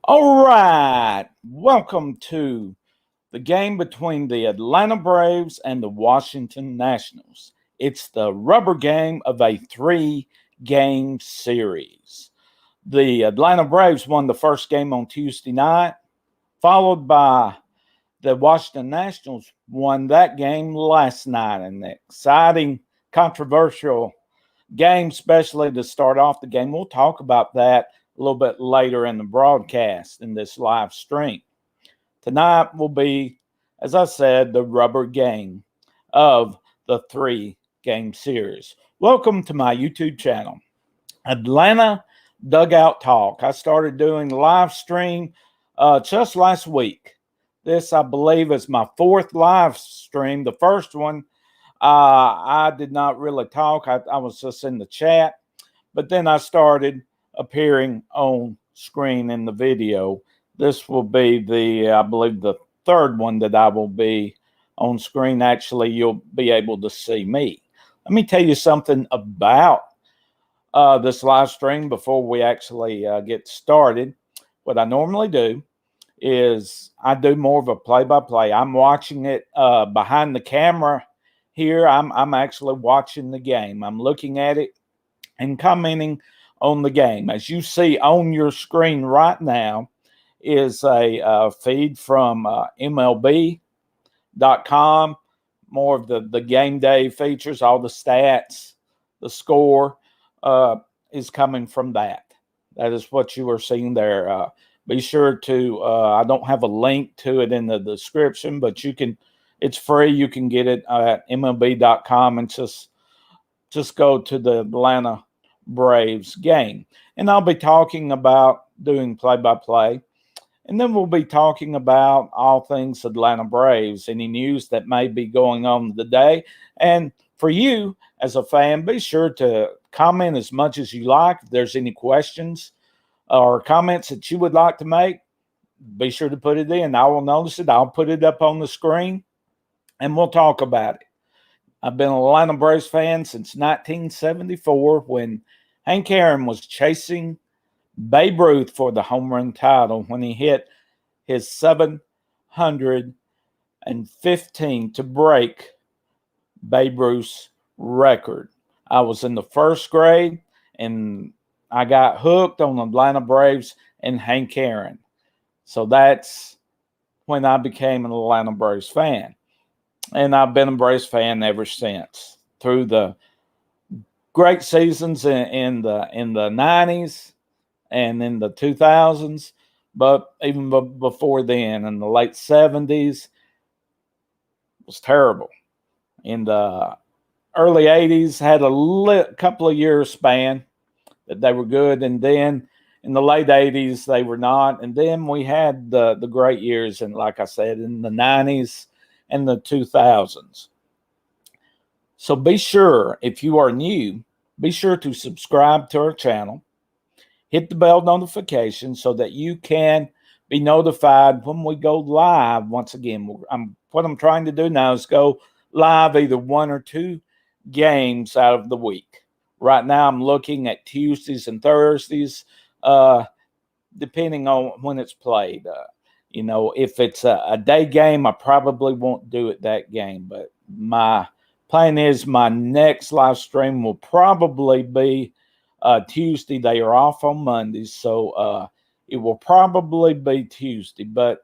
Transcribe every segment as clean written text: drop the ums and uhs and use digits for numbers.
All right, welcome to the game between the Atlanta Braves and the Washington Nationals. It's the rubber game of a three-game series. The Atlanta Braves won the first game on Tuesday night, followed by the Washington Nationals won that game last night. An exciting, controversial game, especially to start off the game. We'll talk about that a little bit later in the broadcast in this live stream. Tonight will be, as I said, the rubber game of the three-game series. Welcome to my YouTube channel, Atlanta Dugout Talk. I started doing live stream just last week. This, I believe, is my fourth live stream. The first one, I did not really talk. I was just in the chat. But then I started appearing on screen in the video. This will be I believe, the third one that I will be on screen. Actually, you'll be able to see me. Let me tell you something about this live stream before we actually get started. What I normally do is I do more of a play-by-play. I'm watching it behind the camera here. I'm actually watching the game. I'm looking at it and commenting on the game. As you see on your screen right now is a feed from MLB.com, more of the game day features, all the stats, the score is coming from that. That is what you are seeing there. Be sure to, I don't have a link to it in the description, but it's free. You can get it at MLB.com and just go to the Atlanta Braves game. And I'll be talking about doing play-by-play. And then we'll be talking about all things Atlanta Braves, any news that may be going on today. And for you as a fan, be sure to comment as much as you like. If there's any questions or comments that you would like to make, be sure to put it in. I will notice it. I'll put it up on the screen and we'll talk about it. I've been an Atlanta Braves fan since 1974 when Hank Aaron was chasing Babe Ruth for the home run title when he hit his 715 to break Babe Ruth's record. I was in the first grade and I got hooked on the Atlanta Braves and Hank Aaron. So that's when I became an Atlanta Braves fan. And I've been a Braves fan ever since, through the great seasons in the 90s and in the 2000s, but even before then, in the late 70s, it was terrible. In the early 80s, had a couple of years span that they were good, and then in the late 80s, they were not. And then we had the great years, and like I said, in the 90s and the 2000s. So be sure, if you are new, be sure to subscribe to our channel. Hit the bell notification so that you can be notified when we go live. Once again, what I'm trying to do now is go live either one or two games out of the week. Right now, I'm looking at Tuesdays and Thursdays, depending on when it's played. If it's a day game, I probably won't do it that game. But my plan is my next live stream will probably be Tuesday. They are off on Mondays, so it will probably be Tuesday. But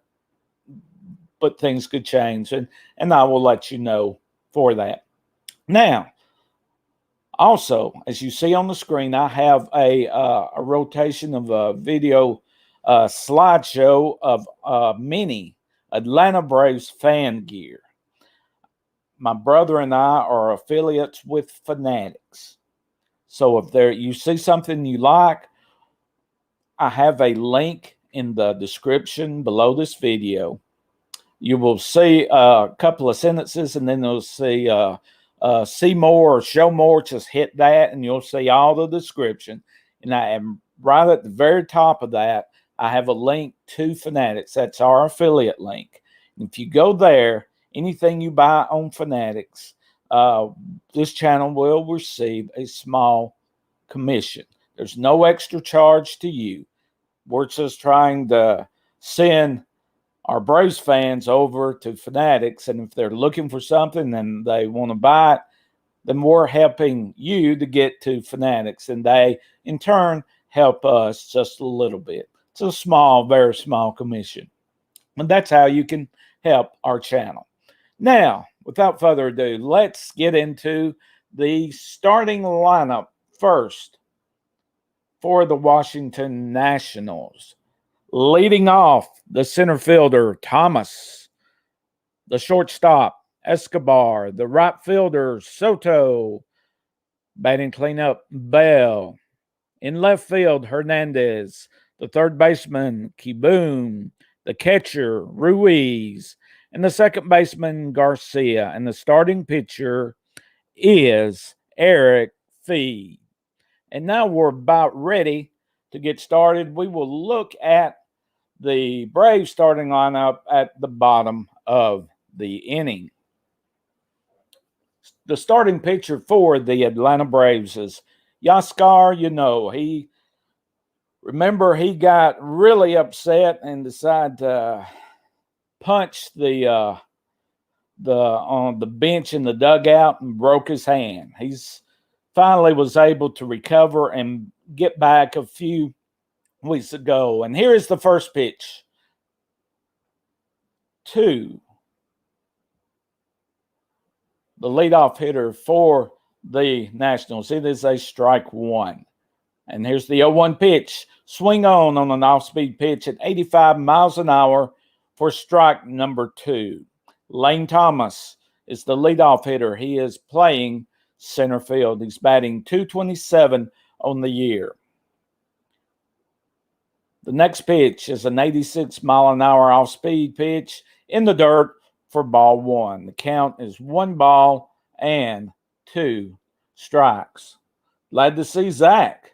things could change, and I will let you know for that. Now, also, as you see on the screen, I have a rotation of a video slideshow of mini Atlanta Braves fan gear. My brother and I are affiliates with Fanatics. So if you see something you like, I have a link in the description below this video. You will see a couple of sentences, and then you'll see see more or show more. Just hit that, and you'll see all the description. And I am right at the very top of that. I have a link to Fanatics. That's our affiliate link. And if you go there, anything you buy on Fanatics, this channel will receive a small commission. There's no extra charge to you. We're just trying to send our Braves fans over to Fanatics, and if they're looking for something and they want to buy it, then we're helping you to get to Fanatics, and they, in turn, help us just a little bit. It's a small, very small commission. And that's how you can help our channel. Now, without further ado, let's get into the starting lineup first for the Washington Nationals. Leading off, the center fielder, Thomas. The shortstop, Escobar. The right fielder, Soto. Batting cleanup, Bell. In left field, Hernandez. The third baseman, Kiboom. The catcher, Ruiz. And the second baseman, Garcia. And the starting pitcher is Eric Fee. And now we're about ready to get started. We will look at the Braves starting lineup at the bottom of the inning. The starting pitcher for the Atlanta Braves is Yaskar. He got really upset and decided to punch on the bench in the dugout and broke his hand. He's finally was able to recover and get back a few weeks ago. And here is the first pitch to the leadoff hitter for the Nationals. It is a strike one. And here's the 0-1 pitch. Swing on an off-speed pitch at 85 miles an hour for strike number 2. Lane Thomas is the leadoff hitter. He is playing center field. He's batting .227 on the year. The next pitch is an 86-mile-an-hour off-speed pitch in the dirt for ball 1. The count is 1 ball and 2 strikes. Glad to see Zach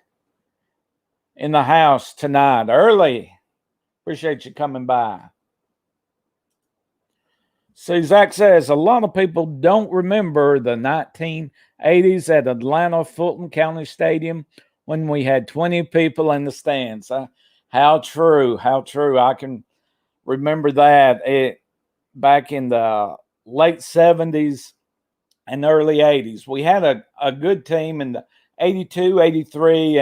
in the house tonight early. Appreciate you coming by. See, Zach says, a lot of people don't remember the 1980s at Atlanta Fulton County Stadium when we had 20 people in the stands. How true, how true. I can remember that back in the late 70s and early 80s. We had a good team in the 82, 83,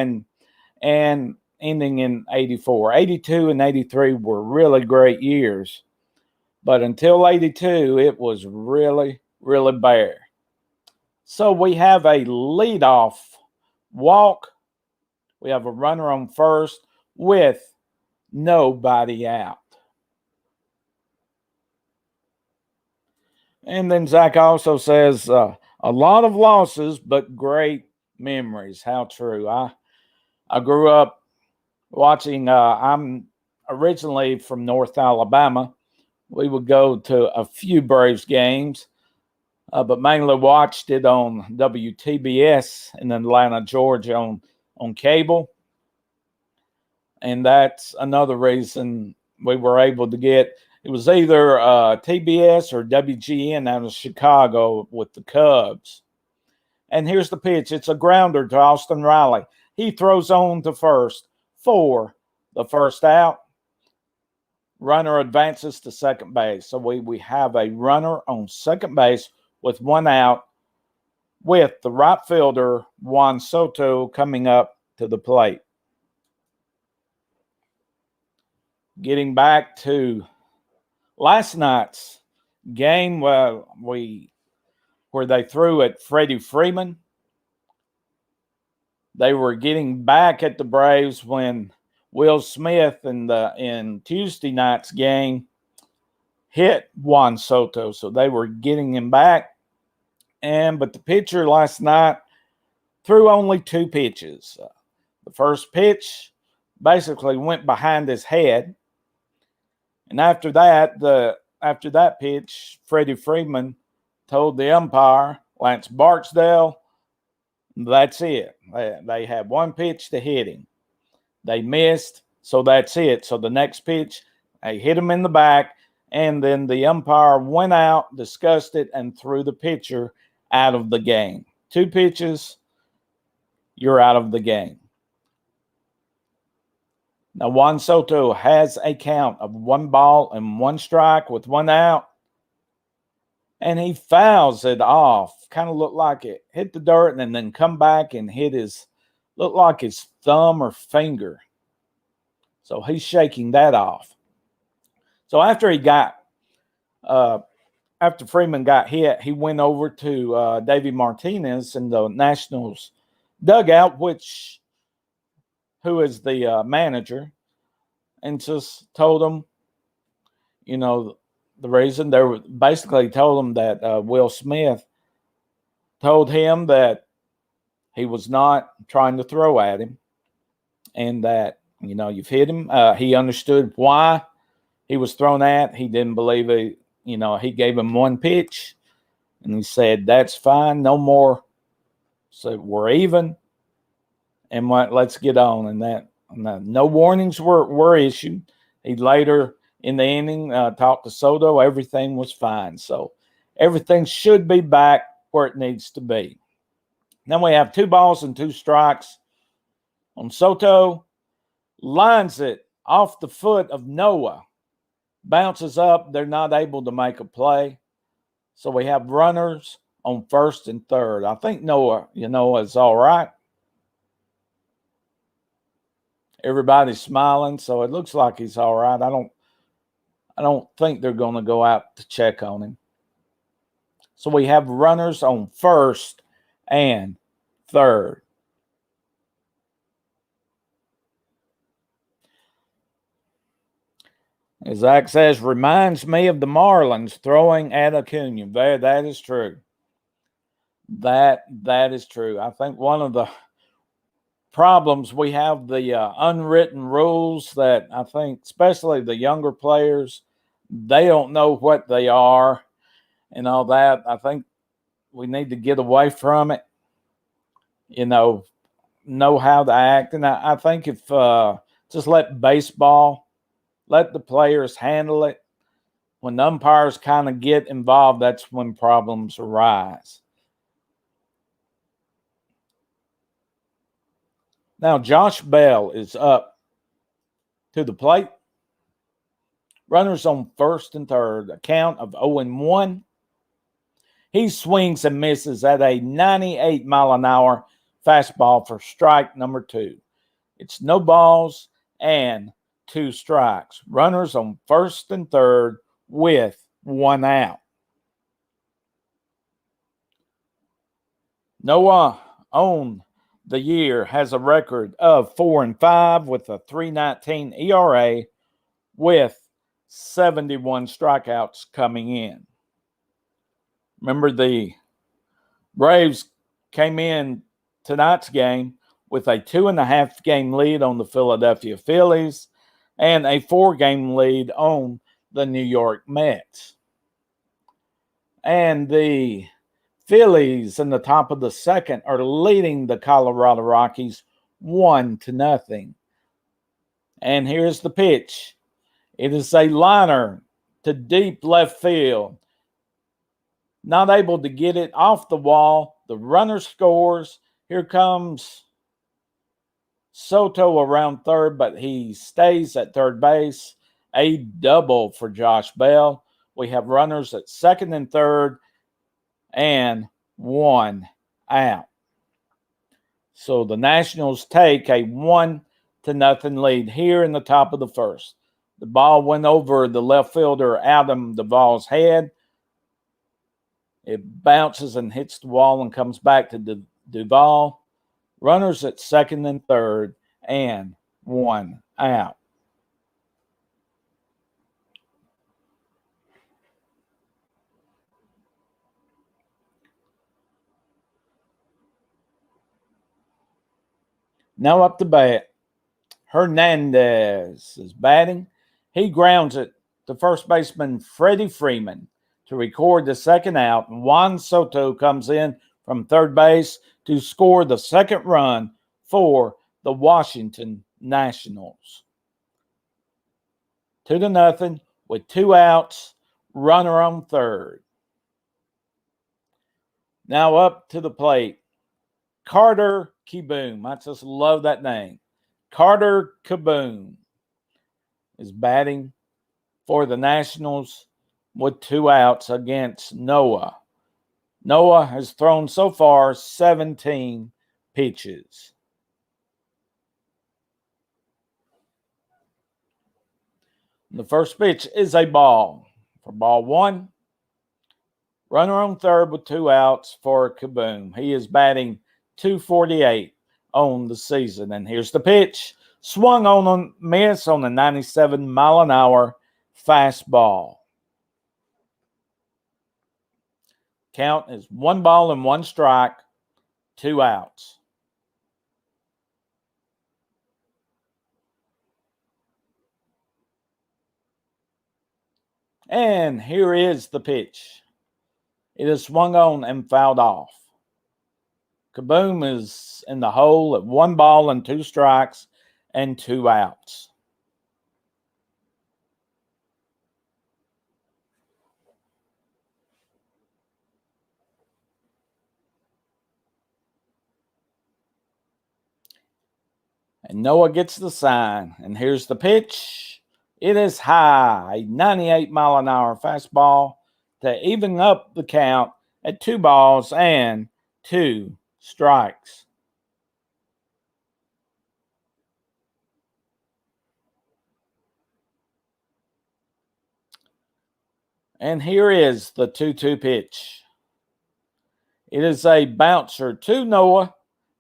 and ending in 84. 82 and 83 were really great years. But until 82, it was really, really bare. So we have a leadoff walk. We have a runner on first with nobody out. And then Zach also says, a lot of losses, but great memories. How true. I grew up watching, I'm originally from North Alabama. We would go to a few Braves games, but mainly watched it on WTBS in Atlanta, Georgia on cable. And that's another reason we were able to get, it was either TBS or WGN out of Chicago with the Cubs. And here's the pitch. It's a grounder to Austin Riley. He throws on to first for the first out. Runner advances to second base. So we have a runner on second base with 1 out, with the right fielder, Juan Soto, coming up to the plate. Getting back to last night's game where they threw at Freddie Freeman. They were getting back at the Braves when Will Smith in Tuesday night's game hit Juan Soto. So they were getting him back. But the pitcher last night threw only 2 pitches. The first pitch basically went behind his head. And after that pitch, Freddie Freeman told the umpire, Lance Barksdale, that's it. They had 1 pitch to hit him. They missed, so that's it. So the next pitch, they hit him in the back, and then the umpire went out, discussed it, and threw the pitcher out of the game. 2 pitches, you're out of the game. Now, Juan Soto has a count of 1 ball and 1 strike with 1 out, and he fouls it off. Kind of looked like it hit the dirt and then come back and looked like his thumb or finger. So he's shaking that off. So after Freeman got hit, he went over to Davey Martinez in the Nationals dugout, who is the manager, and just told him, the reason basically told him that Will Smith told him that he was not trying to throw at him, and that you've hit him. He understood why he was thrown at. He didn't believe it. He gave him 1 pitch, and he said, "That's fine, no more." So we're even, and let's get on. And no warnings were issued. He later in the inning talked to Soto. Everything was fine. So everything should be back where it needs to be. Then we have 2 balls and 2 strikes on Soto. Lines it off the foot of Noah. Bounces up. They're not able to make a play. So we have runners on first and third. I think Noah, is all right. Everybody's smiling, so it looks like he's all right. I don't think they're going to go out to check on him. So we have runners on first and third. As Zach says, reminds me of the Marlins throwing at Acuna. That is true. That is true. I think one of the problems we have, the unwritten rules that I think, especially the younger players, they don't know what they are and all that. I think we need to get away from it. Know how to act, and I think if just let the players handle it. When the umpires kind of get involved, that's when problems arise. Now, Josh Bell is up to the plate. Runners on first and third, a count of 0-1. He swings and misses at a 98-mile-an-hour fastball for strike number 2. It's no balls and 2 strikes. Runners on first and third with 1 out. Noah on the year has a record of 4-5 with a 3.19 ERA with 71 strikeouts coming in. Remember, the Braves came in tonight's game with a 2.5-game lead on the Philadelphia Phillies and a 4-game lead on the New York Mets. And the Phillies in the top of the second are leading the Colorado Rockies 1-0. And here's the pitch. It is a liner to deep left field. Not able to get it off the wall. The runner scores. Here comes Soto around third, but he stays at third base. A double for Josh Bell. We have runners at second and third and 1 out. So the Nationals take a 1-0 lead here in the top of the first. The ball went over the left fielder Adam Duvall's head. It bounces and hits the wall and comes back to Duvall. Runners at second and third and 1 out. Now up to bat. Hernandez is batting. He grounds it to first baseman Freddie Freeman to record the second out. And Juan Soto comes in from third base to score the second run for the Washington Nationals. 2-0 with 2 outs, runner on third. Now up to the plate, Carter Kieboom. I just love that name. Carter Kieboom. is batting for the Nationals with 2 outs against Noah. Noah has thrown so far 17 pitches. The first pitch is a ball. For ball 1, runner on third with 2 outs for Kaboom. He is batting .248 on the season. And here's the pitch. Swung on a miss on a 97-mile-an-hour fastball. Count is 1 ball and 1 strike, 2 outs. And here is the pitch. It is swung on and fouled off. Kaboom is in the hole at 1 ball and 2 strikes and 2 outs. And Noah gets the sign. And here's the pitch. It is high, a 98-mile-an-hour fastball to even up the count at 2 balls and 2 strikes. And here is the 2-2 pitch. It is a bouncer to Noah.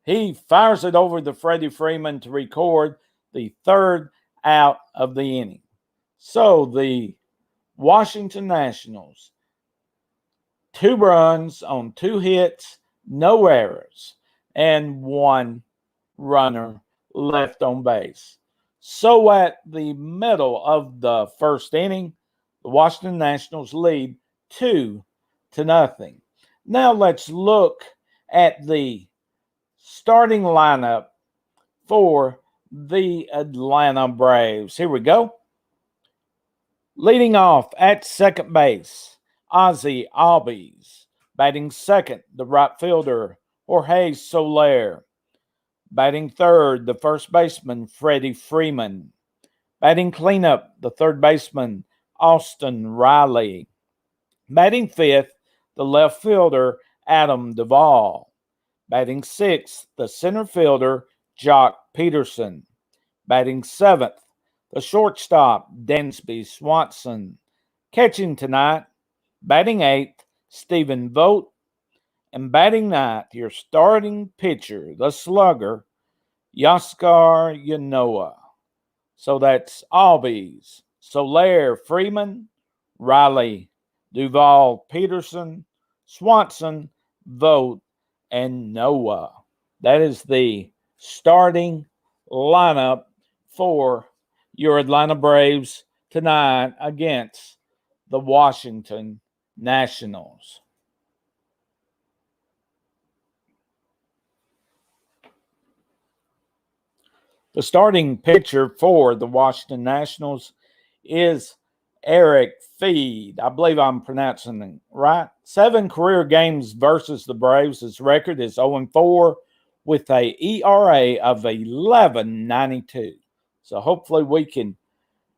He fires it over to Freddie Freeman to record the 3rd out of the inning. So the Washington Nationals, 2 runs on 2 hits, no errors, and 1 runner left on base. So at the middle of the first inning, the Washington Nationals lead 2-0. Now let's look at the starting lineup for the Atlanta Braves. Here we go. Leading off at second base, Ozzie Albies. Batting second, the right fielder, Jorge Soler. Batting third, the first baseman, Freddie Freeman. Batting cleanup, the third baseman, Austin Riley. Batting fifth, the left fielder, Adam Duvall. Batting sixth, the center fielder, Jock Peterson. Batting seventh, the shortstop, Dansby Swanson. Catching tonight, batting eighth, Stephen Vogt. And batting ninth, your starting pitcher, the slugger, Yaskar Yanoa. So that's Albies, Soler, Freeman, Riley, Duvall, Peterson, Swanson, Vogt, and Noah. That is the starting lineup for your Atlanta Braves tonight against the Washington Nationals. The starting pitcher for the Washington Nationals is Eric Feed. I believe I'm pronouncing it right. 7 career games versus the Braves. His record is 0-4 with a ERA of 11.92. So hopefully we can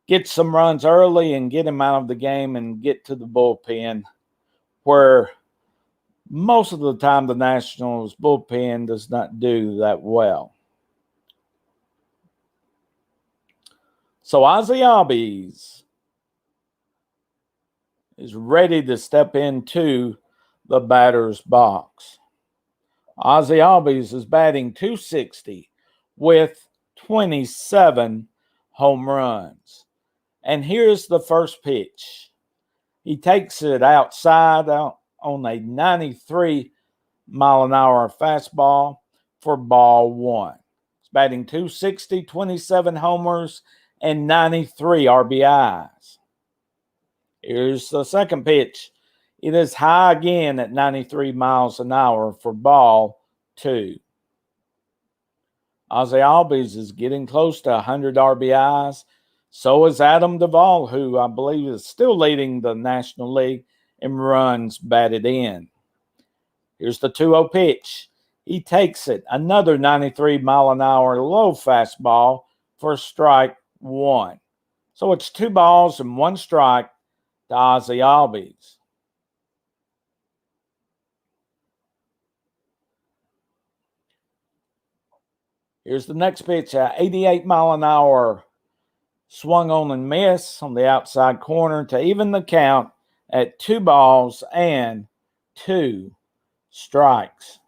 get some runs early and get him out of the game and get to the bullpen, where most of the time the Nationals bullpen does not do that well. So Ozzie Albies is ready to step into the batter's box. Ozzie Albies is batting .260 with 27 home runs. And here's the first pitch. He takes it outside out on a 93-mile-an-hour fastball for ball 1. He's batting .260, 27 homers, and 93 RBIs. Here's the second pitch. It is high again at 93 miles an hour for ball 2. Ozzie Albies is getting close to 100 RBIs. So is Adam Duvall, who I believe is still leading the National League in runs batted in. Here's the 2-0 pitch. He takes it, another 93-mile-an-hour low fastball for strike 1. So it's 2 balls and 1 strike to Ozzy Albies. Here's the next pitch, 88 mile an hour swung on and miss on the outside corner to even the count at 2 balls and 2 strikes.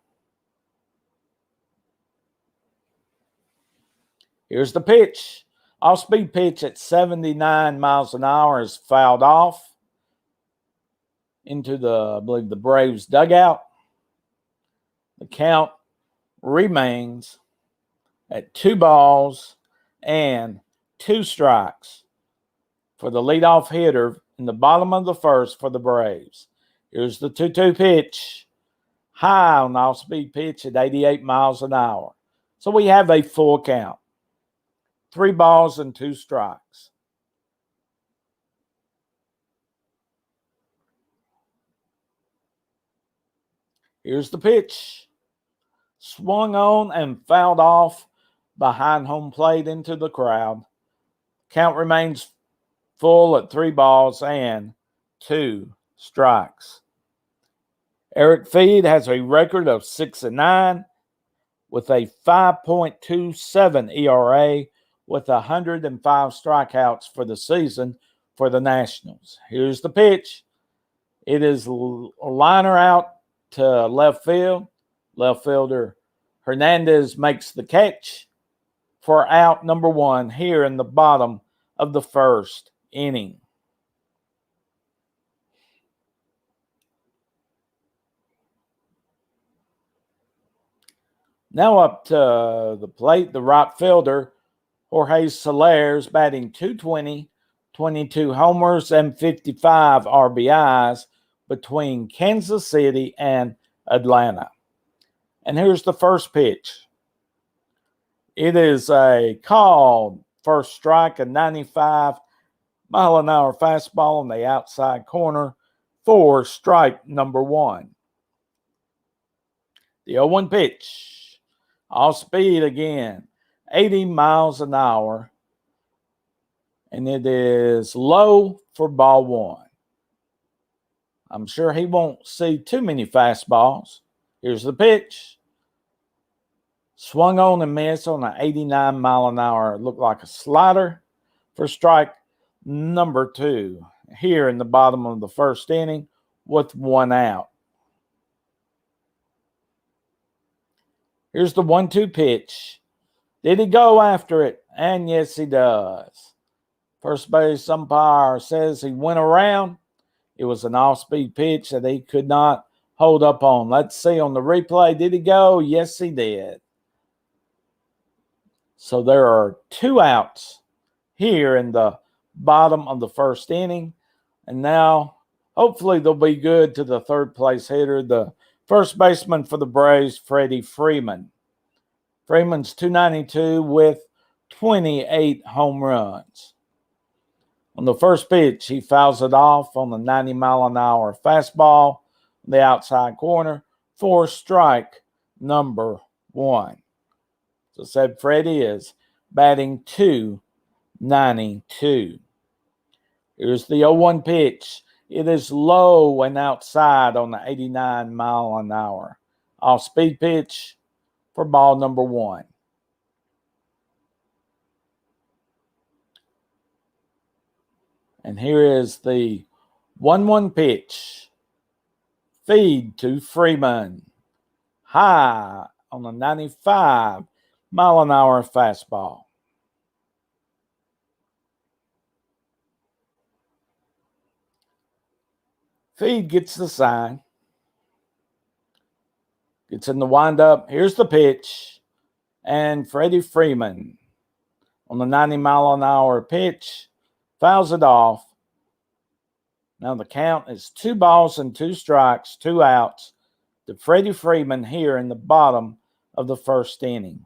Here's the pitch. Off-speed pitch at 79 miles an hour is fouled off into the Braves dugout. The count remains at 2 balls and 2 strikes for the leadoff hitter in the bottom of the first for the Braves. Here's the 2-2 pitch. High on off-speed pitch at 88 miles an hour. So we have a full count. 3 balls and 2 strikes. Here's the pitch. Swung on and fouled off behind home plate into the crowd. Count remains full at 3 balls and 2 strikes. Eric Feed has a record of 6-9 with a 5.27 ERA with 105 strikeouts for the season for the Nationals. Here's the pitch. It is a liner out to left field. Left fielder Hernandez makes the catch for out number 1 here in the bottom of the first inning. Now up to the plate, the right fielder, Jorge Soler's batting .220, 22 homers, and 55 RBIs between Kansas City and Atlanta. And here's the first pitch. It is a called first strike, a 95 mile an hour fastball on the outside corner for strike number 1. The 0-1 pitch. Off speed again, 80 miles an hour. And it is low for ball 1. I'm sure he won't see too many fastballs. Here's the pitch. Swung on and missed on an 89 mile an hour. It looked like a slider for strike number 2 here in the bottom of the first inning with 1 out. Here's the 1-2 pitch. Did he go after it? And yes, he does. First base umpire says he went around. It was an off-speed pitch that he could not hold up on. Let's see on the replay. Did he go? Yes, he did. So there are 2 outs here in the bottom of the first inning. And now, hopefully, they'll be good to the third place hitter, the first baseman for the Braves, Freddie Freeman. Freeman's .292 with 28 home runs. On the first pitch, he fouls it off on the 90 mile an hour fastball on the outside corner for strike number 1. So said Freddie is batting .292. Here's the 0-1 pitch. It is low and outside on the 89 mile an hour. Off-speed pitch for ball number 1. And here is the 1-1 pitch. Feed to Freeman. High on the 95 mile an hour fastball. Feed gets the sign. Gets in the windup. Here's the pitch. And Freddie Freeman on the 90 mile an hour pitch fouls it off. Now the count is 2 balls and 2 strikes, 2 outs to Freddie Freeman here in the bottom of the first inning.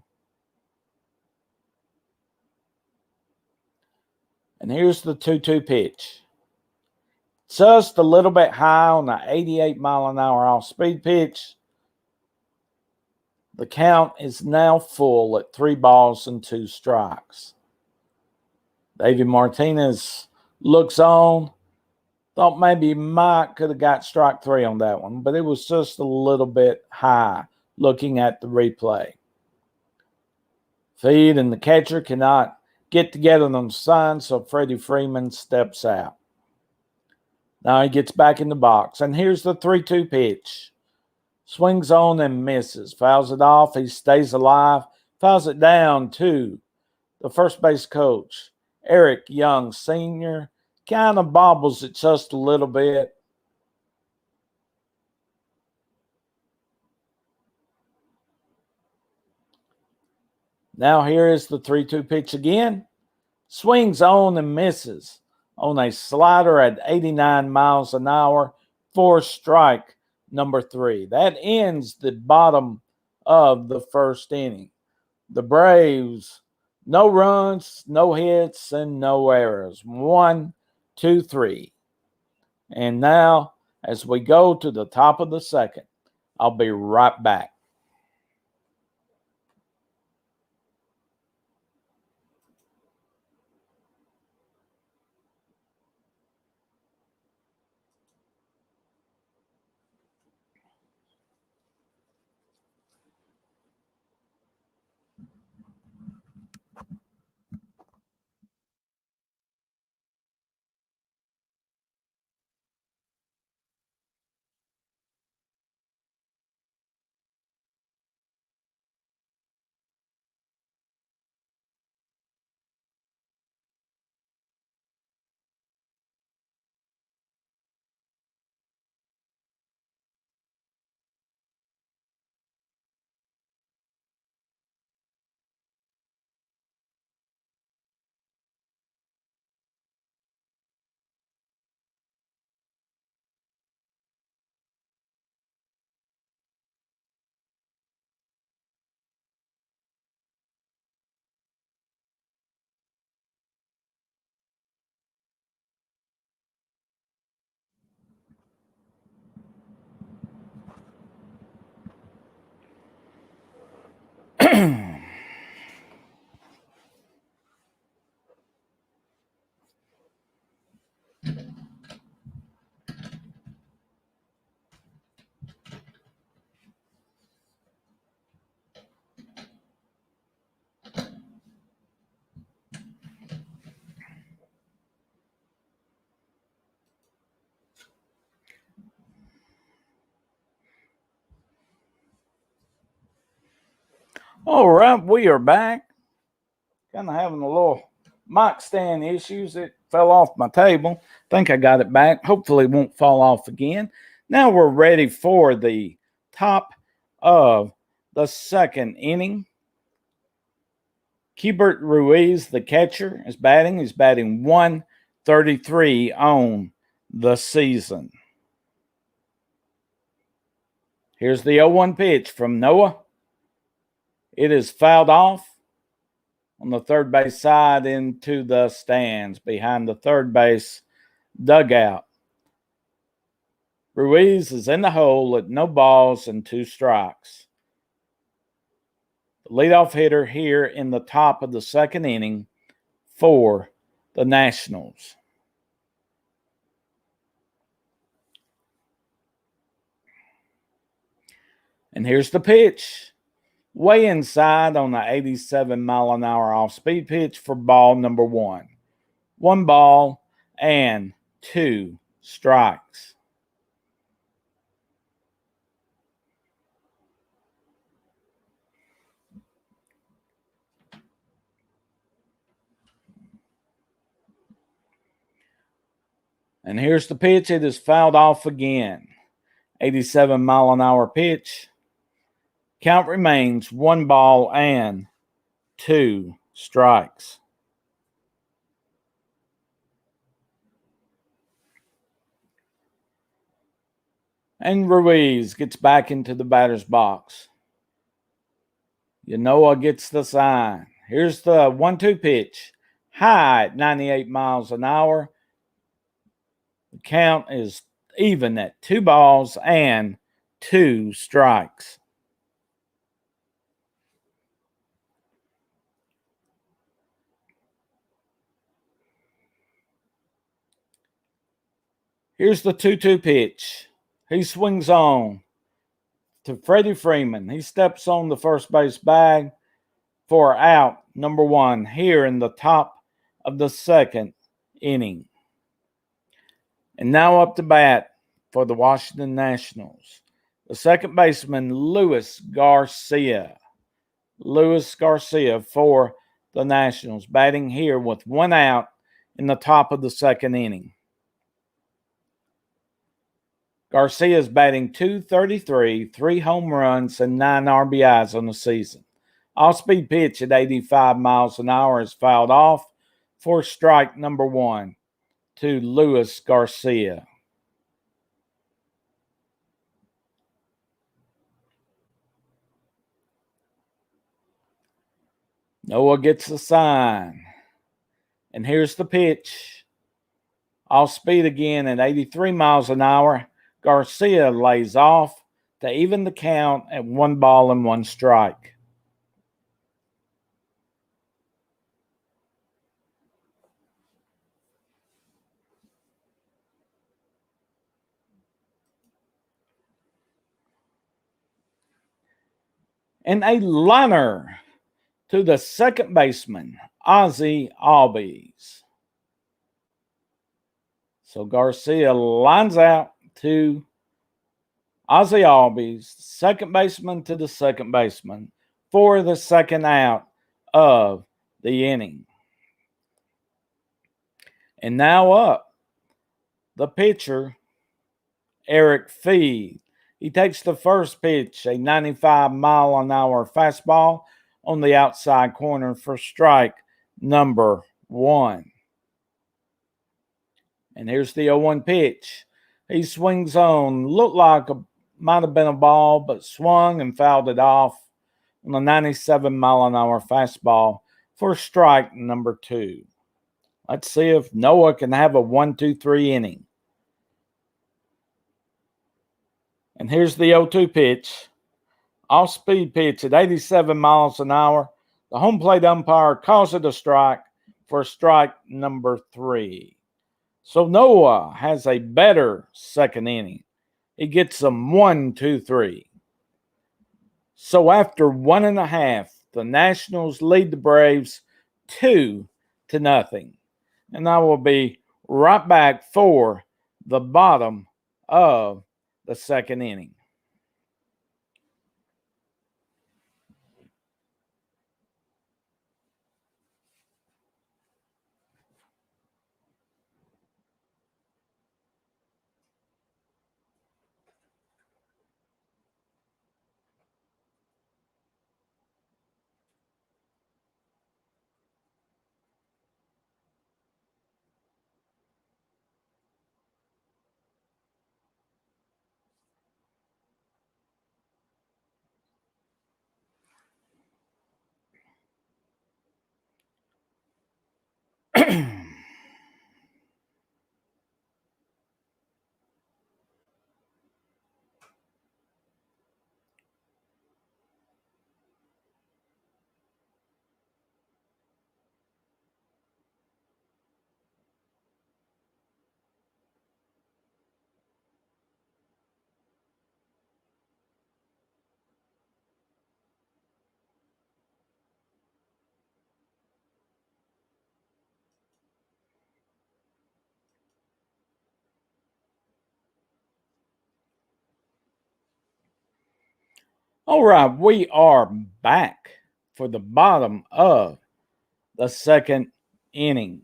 And here's the 2-2 pitch. Just a little bit high on the 88 mile an hour off-speed pitch. The count is now full at 3 balls and 2 strikes. David Martinez looks on. Thought maybe Mike could have got strike three on that one, but it was just a little bit high looking at the replay. Feed and the catcher cannot get together on the sign, so Freddie Freeman steps out. Now he gets back in the box, and here's the 3-2 pitch. Swings on and misses. Fouls it off. He stays alive. Fouls it down to the first base coach, Eric Young Sr. Kind of bobbles it just a little bit. Now here is the 3-2 pitch again. Swings on and misses on a slider at 89 miles an hour for strike number 3. That ends the bottom of the first inning. The Braves, no runs, no hits, and no errors. 1, 2, 3. And now, as we go to the top of the second, I'll be right back. All right, we are back. Kind of having a little mic stand issues. It fell off my table. Think I got it back. Hopefully it won't fall off again. Now we're ready for the top of the second inning. Keibert Ruiz, the catcher, is batting. He's batting 133 on the season. Here's the 0-1 pitch from Noah. It is fouled off on the third base side into the stands behind the third base dugout. Ruiz is in the hole at no balls and 2 strikes. The leadoff hitter here in the top of the second inning for the Nationals. And here's the pitch. Way inside on the 87-mile-an-hour off-speed pitch for ball number 1. 1 ball and 2 strikes. And here's the pitch. It is fouled off again. 87-mile-an-hour pitch. Count remains 1 ball and 2 strikes. And Ruiz gets back into the batter's box. Yanoa gets the sign. Here's the 1-2 pitch. High at 98 miles an hour. The count is even at 2 balls and 2 strikes. Here's the 2-2 pitch. He swings on to Freddie Freeman. He steps on the first base bag for out number 1 here in the top of the second inning. And now up to bat for the Washington Nationals, the second baseman, Luis Garcia. Luis Garcia for the Nationals, batting here with 1 out in the top of the second inning. Garcia is batting .233, 3 home runs, and 9 RBIs on the season. Off-speed pitch at 85 miles an hour is fouled off for strike number 1 to Luis Garcia. Noah gets the sign. And here's the pitch. Off speed again at 83 miles an hour. Garcia lays off to even the count at 1 ball and 1 strike. And a liner to the second baseman, Ozzie Albies. So Garcia lines out to Ozzie Albies, second baseman to the second baseman, for the second out of the inning. And now up, the pitcher, Eric Fee. He takes the first pitch, a 95-mile-an-hour fastball on the outside corner for strike number 1. And here's the 0-1 pitch. He swings on, looked like it might have been a ball, but swung and fouled it off on a 97-mile-an-hour fastball for strike number 2. Let's see if Noah can have a 1-2-3 inning. And here's the 0-2 pitch. Off-speed pitch at 87 miles an hour. The home plate umpire calls it a strike for strike number 3. So Noah has a better second inning. He gets them 1-2-3. So after 1.5, the Nationals lead the Braves 2-0. And I will be right back for the bottom of the second inning. All right, we are back for the bottom of the second inning.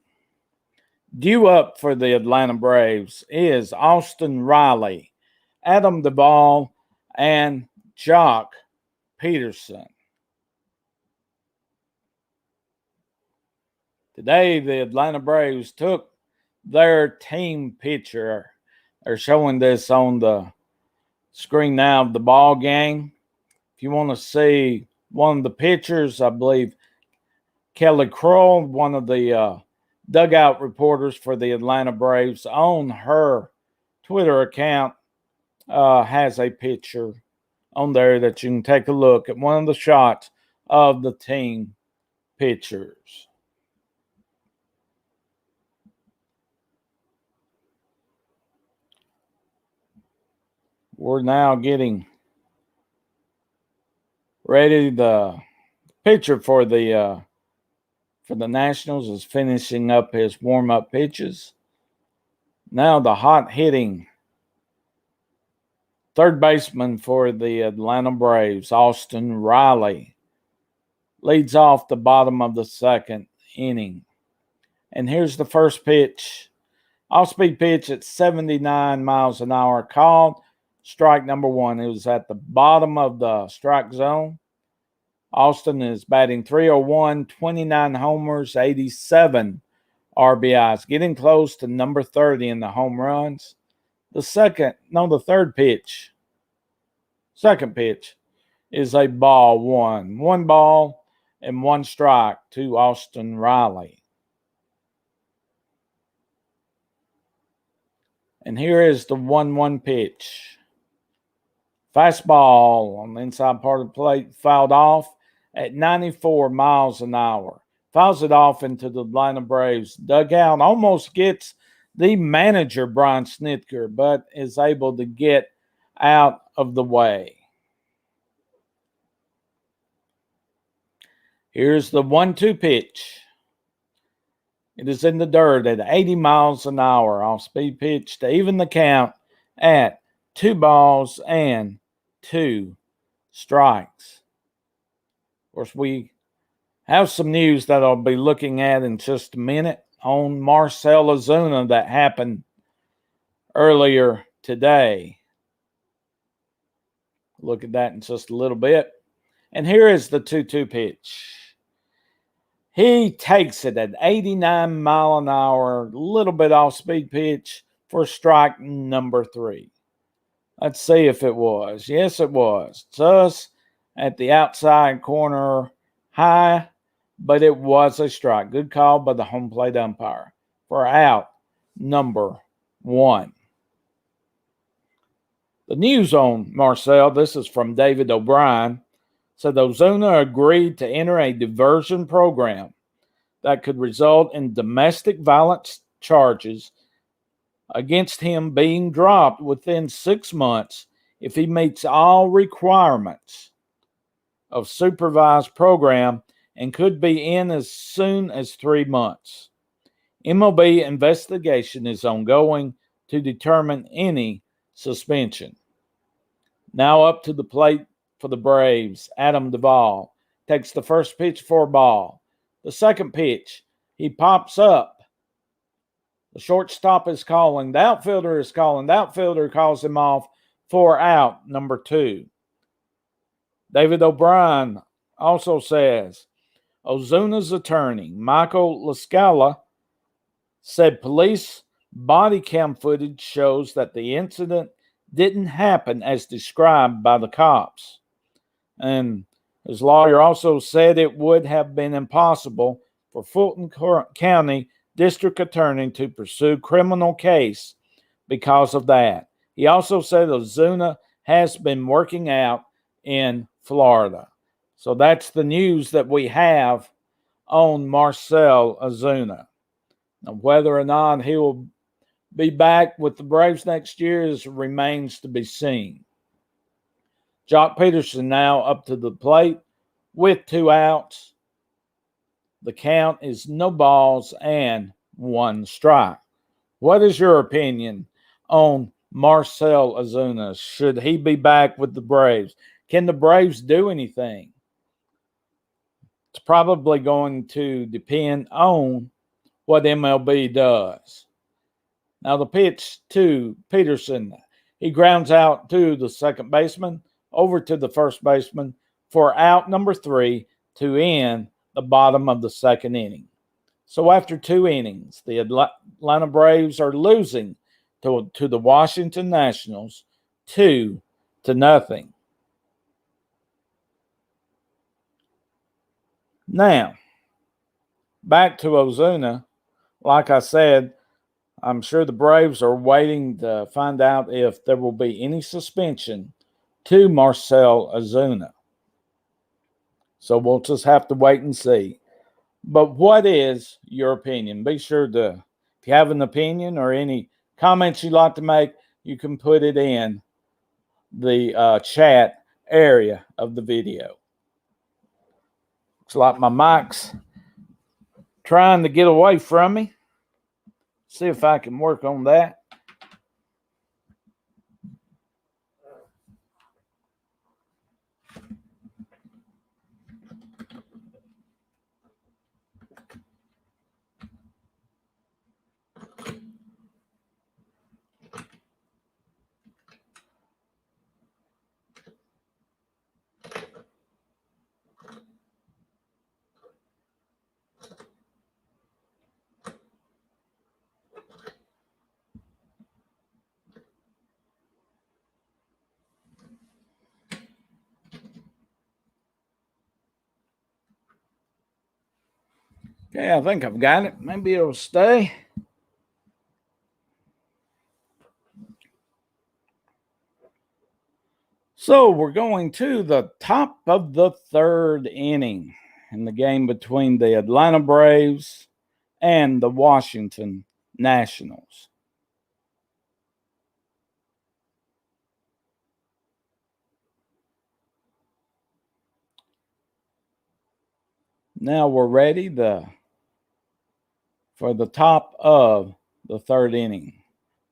Due up for the Atlanta Braves is Austin Riley, Adam Duvall, and Jock Peterson. Today, the Atlanta Braves took their team pitcher. They're showing this on the screen now of the ball game. If you want to see one of the pitchers, I believe Kelly Kroll, one of the dugout reporters for the Atlanta Braves, on her Twitter account, has a picture on there that you can take a look at one of the shots of the team pitchers. we're now getting ready. The pitcher for the Nationals is finishing up his warm-up pitches. Now the hot hitting third baseman for the Atlanta Braves, Austin Riley, leads off the bottom of the second inning. And here's the first pitch. Off-speed pitch at 79 miles an hour called. Strike number one. It was at the bottom of the strike zone. Austin is batting .301, 29 homers, 87 RBIs, getting close to number 30 in the home runs. The second pitch is a ball one. One ball and one strike to Austin Riley. And here is the 1-1 pitch. Fastball on the inside part of the plate, fouled off at 94 miles an hour. Fouls it off into the Atlanta Braves dugout. Almost gets the manager, Brian Snitker, but is able to get out of the way. Here's the 1-2 pitch. It is in the dirt at 80 miles an hour. Off-speed pitch to even the count at 2 balls and 2 strikes. Of course, we have some news that I'll be looking at in just a minute on Marcell Ozuna that happened earlier today. Look at that in just a little bit. And here is the 2-2 pitch. He takes it at 89 mile an hour, a little bit off-speed pitch for strike number 3. Let's see if it was. Yes, it was. Just at the outside corner high, but it was a strike. Good call by the home plate umpire for out number 1. The news on Marcell, this is from David O'Brien, said Ozuna agreed to enter a diversion program that could result in domestic violence charges against him being dropped within 6 months if he meets all requirements of supervised program and could be in as soon as 3 months. MLB investigation is ongoing to determine any suspension. Now up to the plate for the Braves, Adam Duvall takes the first pitch for a ball. The second pitch, he pops up. The shortstop is calling. The outfielder is calling. The outfielder calls him off for out number 2. David O'Brien also says Ozuna's attorney, Michael LaScala, said police body cam footage shows that the incident didn't happen as described by the cops. And his lawyer also said it would have been impossible for Fulton County District Attorney to pursue criminal case because of that. He also said Ozuna has been working out in Florida. So that's the news that we have on Marcell Ozuna. Now, whether or not he will be back with the Braves next year remains to be seen. Jock Peterson now up to the plate with 2 outs. The count is no balls and 1 strike. What is your opinion on Marcell Ozuna? Should he be back with the Braves? Can the Braves do anything? It's probably going to depend on what MLB does. Now the pitch to Peterson. He grounds out to the second baseman, over to the first baseman for out number 3 to end the bottom of the second inning. So after 2 innings, the Atlanta Braves are losing to the Washington Nationals 2-0. Now, back to Ozuna. Like I said, I'm sure the Braves are waiting to find out if there will be any suspension to Marcell Ozuna. So we'll just have to wait and see. But what is your opinion? Be sure to, if you have an opinion or any comments you'd like to make, you can put it in the chat area of the video. Looks like my mic's trying to get away from me. See if I can work on that. Okay, I think I've got it. Maybe it'll stay. So we're going to the top of the third inning in the game between the Atlanta Braves and the Washington Nationals. Now we're ready for the top of the third inning.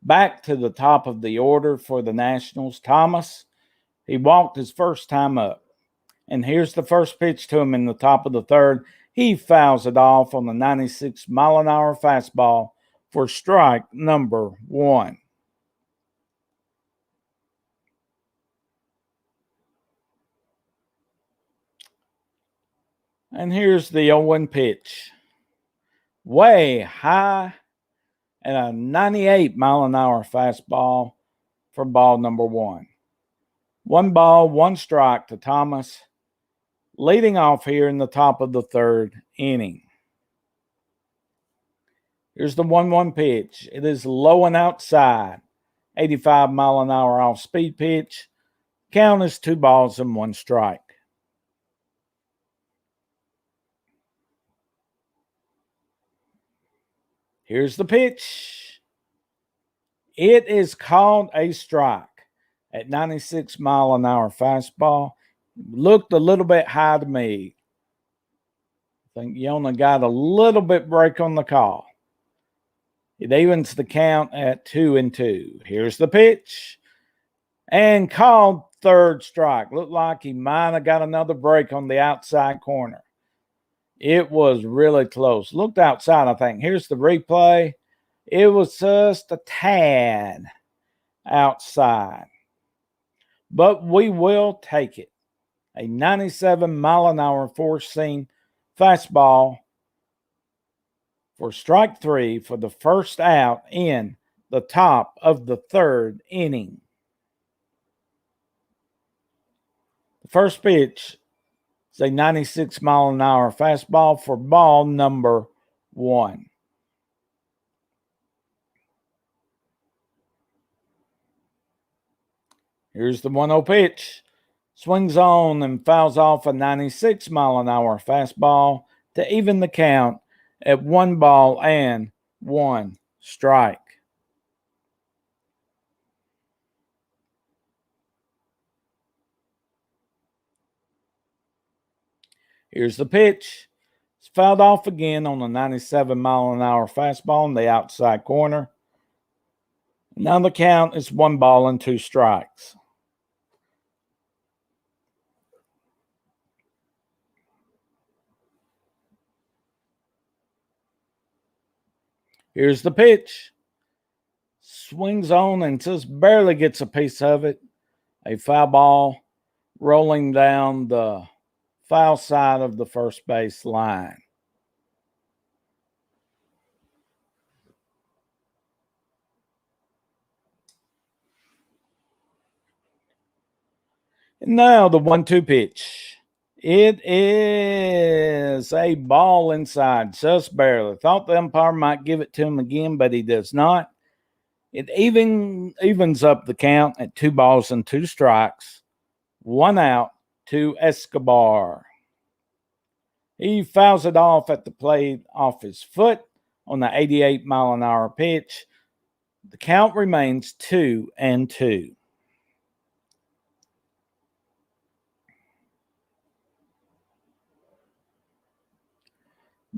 Back to the top of the order for the Nationals, Thomas. He walked his first time up. And here's the first pitch to him in the top of the third. He fouls it off on the 96-mile-an-hour fastball for strike number 1. And here's the 0-1 pitch. Way high and a 98-mile-an-hour fastball for ball number 1. 1 ball, 1 strike to Thomas, leading off here in the top of the third inning. Here's the 1-1 pitch. It is low and outside. 85-mile-an-hour off-speed pitch. Count is 2 balls and 1 strike. Here's the pitch. It is called a strike at 96-mile-an-hour fastball. Looked a little bit high to me. I think Yona got a little bit break on the call. It evens the count at 2-2. Here's the pitch. And called third strike. Looked like he might have got another break on the outside corner. It was really close. Looked outside, I think. Here's the replay. It was just a tad outside. But we will take it. A 97-mile-an-hour four-seam fastball for strike 3 for the first out in the top of the third inning. The first pitch is a 96-mile-an-hour fastball for ball number 1. Here's the 1-0 pitch. Swings on and fouls off a 96-mile-an-hour fastball to even the count at 1 ball and 1 strike. Here's the pitch. It's fouled off again on the 97-mile-an-hour fastball in the outside corner. Now the count is 1 ball and 2 strikes. Here's the pitch. Swings on and just barely gets a piece of it. A foul ball rolling down the foul side of the first base line. And now the 1-2 pitch. It is a ball inside, just barely. Thought the umpire might give it to him again, but he does not. It evens up the count at 2 balls and 2 strikes. 1 out to Escobar. He fouls it off at the plate off his foot on the 88-mile-an-hour pitch. The count remains 2-2.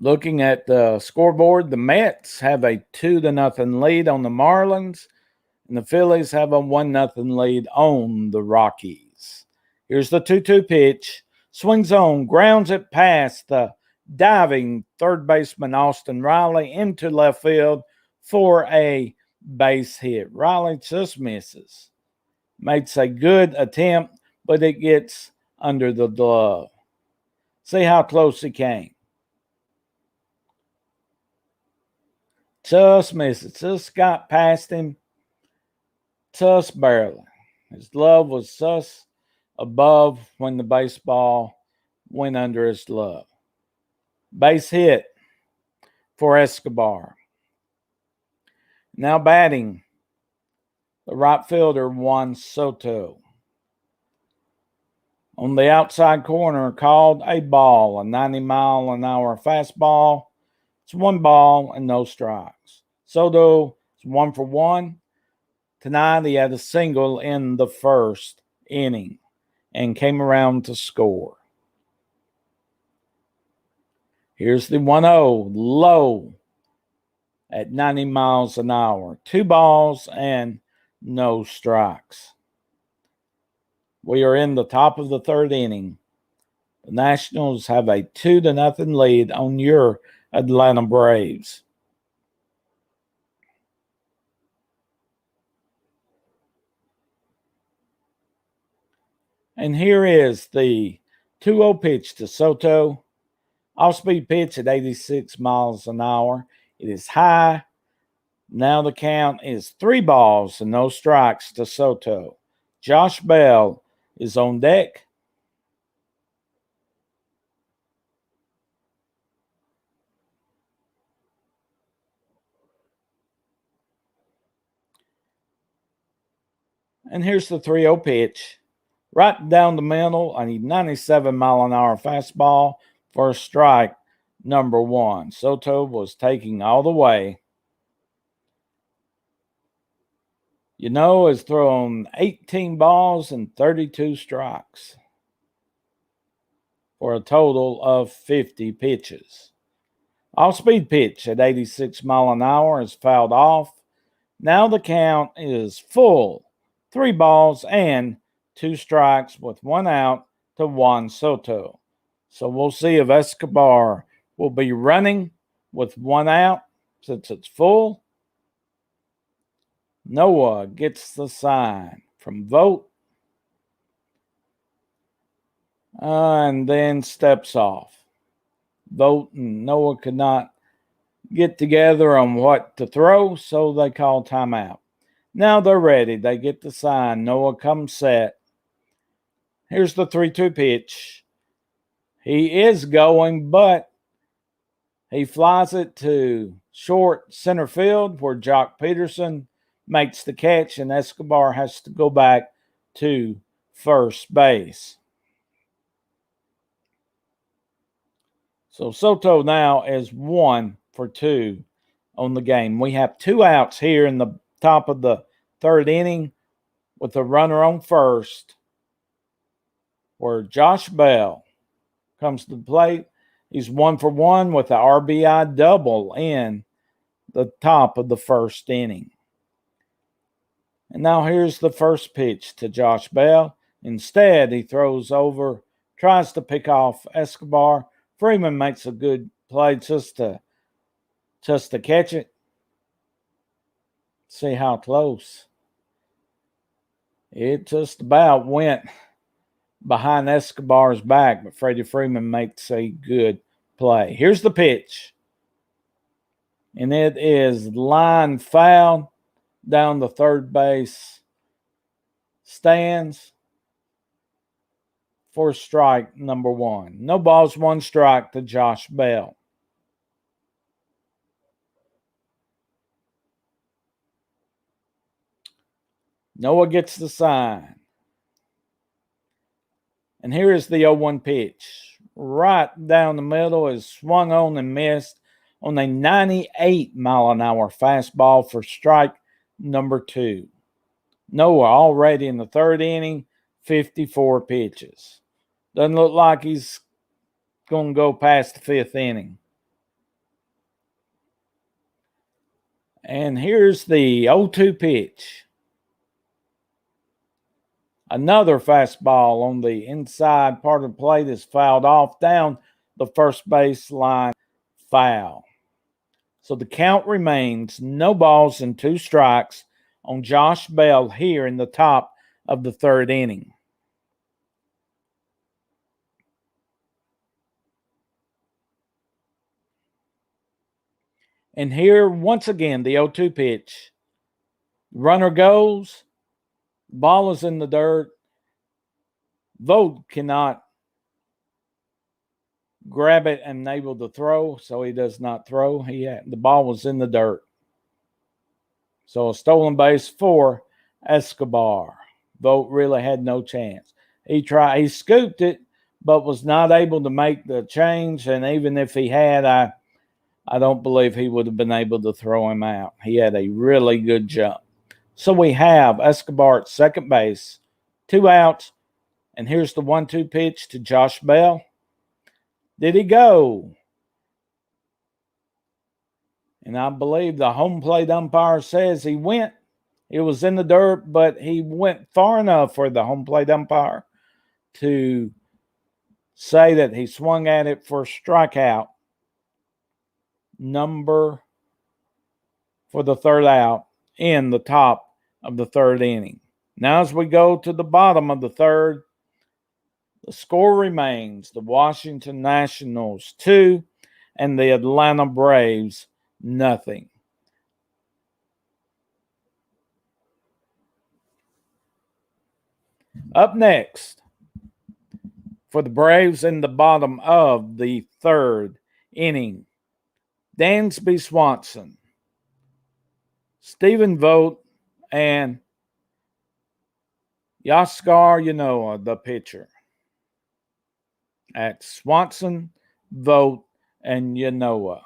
Looking at the scoreboard, the Mets have a 2-0 lead on the Marlins, and the Phillies have a 1-0 lead on the Rockies. Here's the 2-2 pitch. Swings on, grounds it past the diving third baseman Austin Riley into left field for a base hit. Riley just misses. Makes a good attempt, but it gets under the glove. See how close he came. Just misses. Just got past him. Just barely. His glove was just above when the baseball went under his glove. Base hit for Escobar. Now batting, the right fielder Juan Soto. On the outside corner, called a ball, a 90-mile-an-hour fastball. It's 1 ball and no strikes. Soto is 1 for 1. Tonight he had a single in the first inning and came around to score. Here's the 1-0, low at 90 miles an hour. 2 balls and no strikes. We are in the top of the third inning. The Nationals have a 2-0 lead on your Atlanta Braves. And here is the 2-0 pitch to Soto. Off-speed pitch at 86 miles an hour. It is high. Now the count is 3 balls and no strikes to Soto. Josh Bell is on deck. And here's the 3-0 pitch. Right down the middle, a 97-mile-an-hour fastball for strike number 1. Soto was taking all the way. Has thrown 18 balls and 32 strikes for a total of 50 pitches. Off-speed pitch at 86 mile an hour is fouled off. Now the count is full. 3 balls and 2 strikes with 1 out to Juan Soto. So we'll see if Escobar will be running with 1 out since it's full. Noah gets the sign from Vogt and then steps off. Vogt and Noah could not get together on what to throw, so they call timeout. Now they're ready. They get the sign. Noah comes set. Here's the 3-2 pitch. He is going, but he flies it to short center field where Jock Peterson makes the catch, and Escobar has to go back to first base. So Soto now is 1 for 2 on the game. We have 2 outs here in the top of the third inning with a runner on first, where Josh Bell comes to the plate. He's 1 for 1 with the RBI double in the top of the first inning. And now here's the first pitch to Josh Bell. Instead, he throws over, tries to pick off Escobar. Freeman makes a good play just to catch it. See how close. It just about went behind Escobar's back, but Freddie Freeman makes a good play. Here's the pitch. And it is line foul down the third base stands for strike number 1. No balls, 1 strike to Josh Bell. Noah gets the sign. And here is the 0-1 pitch. Right down the middle is swung on and missed on a 98-mile-an-hour fastball for strike number 2. Noah already in the third inning, 54 pitches. Doesn't look like he's going to go past the 5th inning. And here's the 0-2 pitch. Another fastball on the inside part of the plate is fouled off down the first base line, foul. So the count remains no balls and 2 strikes on Josh Bell here in the top of the third inning. And here, once again, the 0-2 pitch. Runner goes. Ball is in the dirt. Vogt cannot grab it and able to throw, so he does not throw. The ball was in the dirt. So a stolen base for Escobar. Vogt really had no chance. He scooped it, but was not able to make the change. And even if he had, I don't believe he would have been able to throw him out. He had a really good jump. So we have Escobar at second base, 2 outs, and here's the 1-2 pitch to Josh Bell. Did he go? And I believe the home plate umpire says he went. It was in the dirt, but he went far enough for the home plate umpire to say that he swung at it for strikeout number for the third out in the top of the third inning. Now as we go to the bottom of the third, the score remains the Washington Nationals 2 and the Atlanta Braves nothing. Up next for the Braves in the bottom of the third inning, Dansby Swanson, Stephen Vogt, and Yaskar Yanoa, the pitcher. At Swanson, Vogt, and Yanoa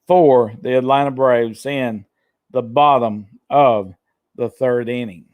for the Atlanta Braves in the bottom of the third inning.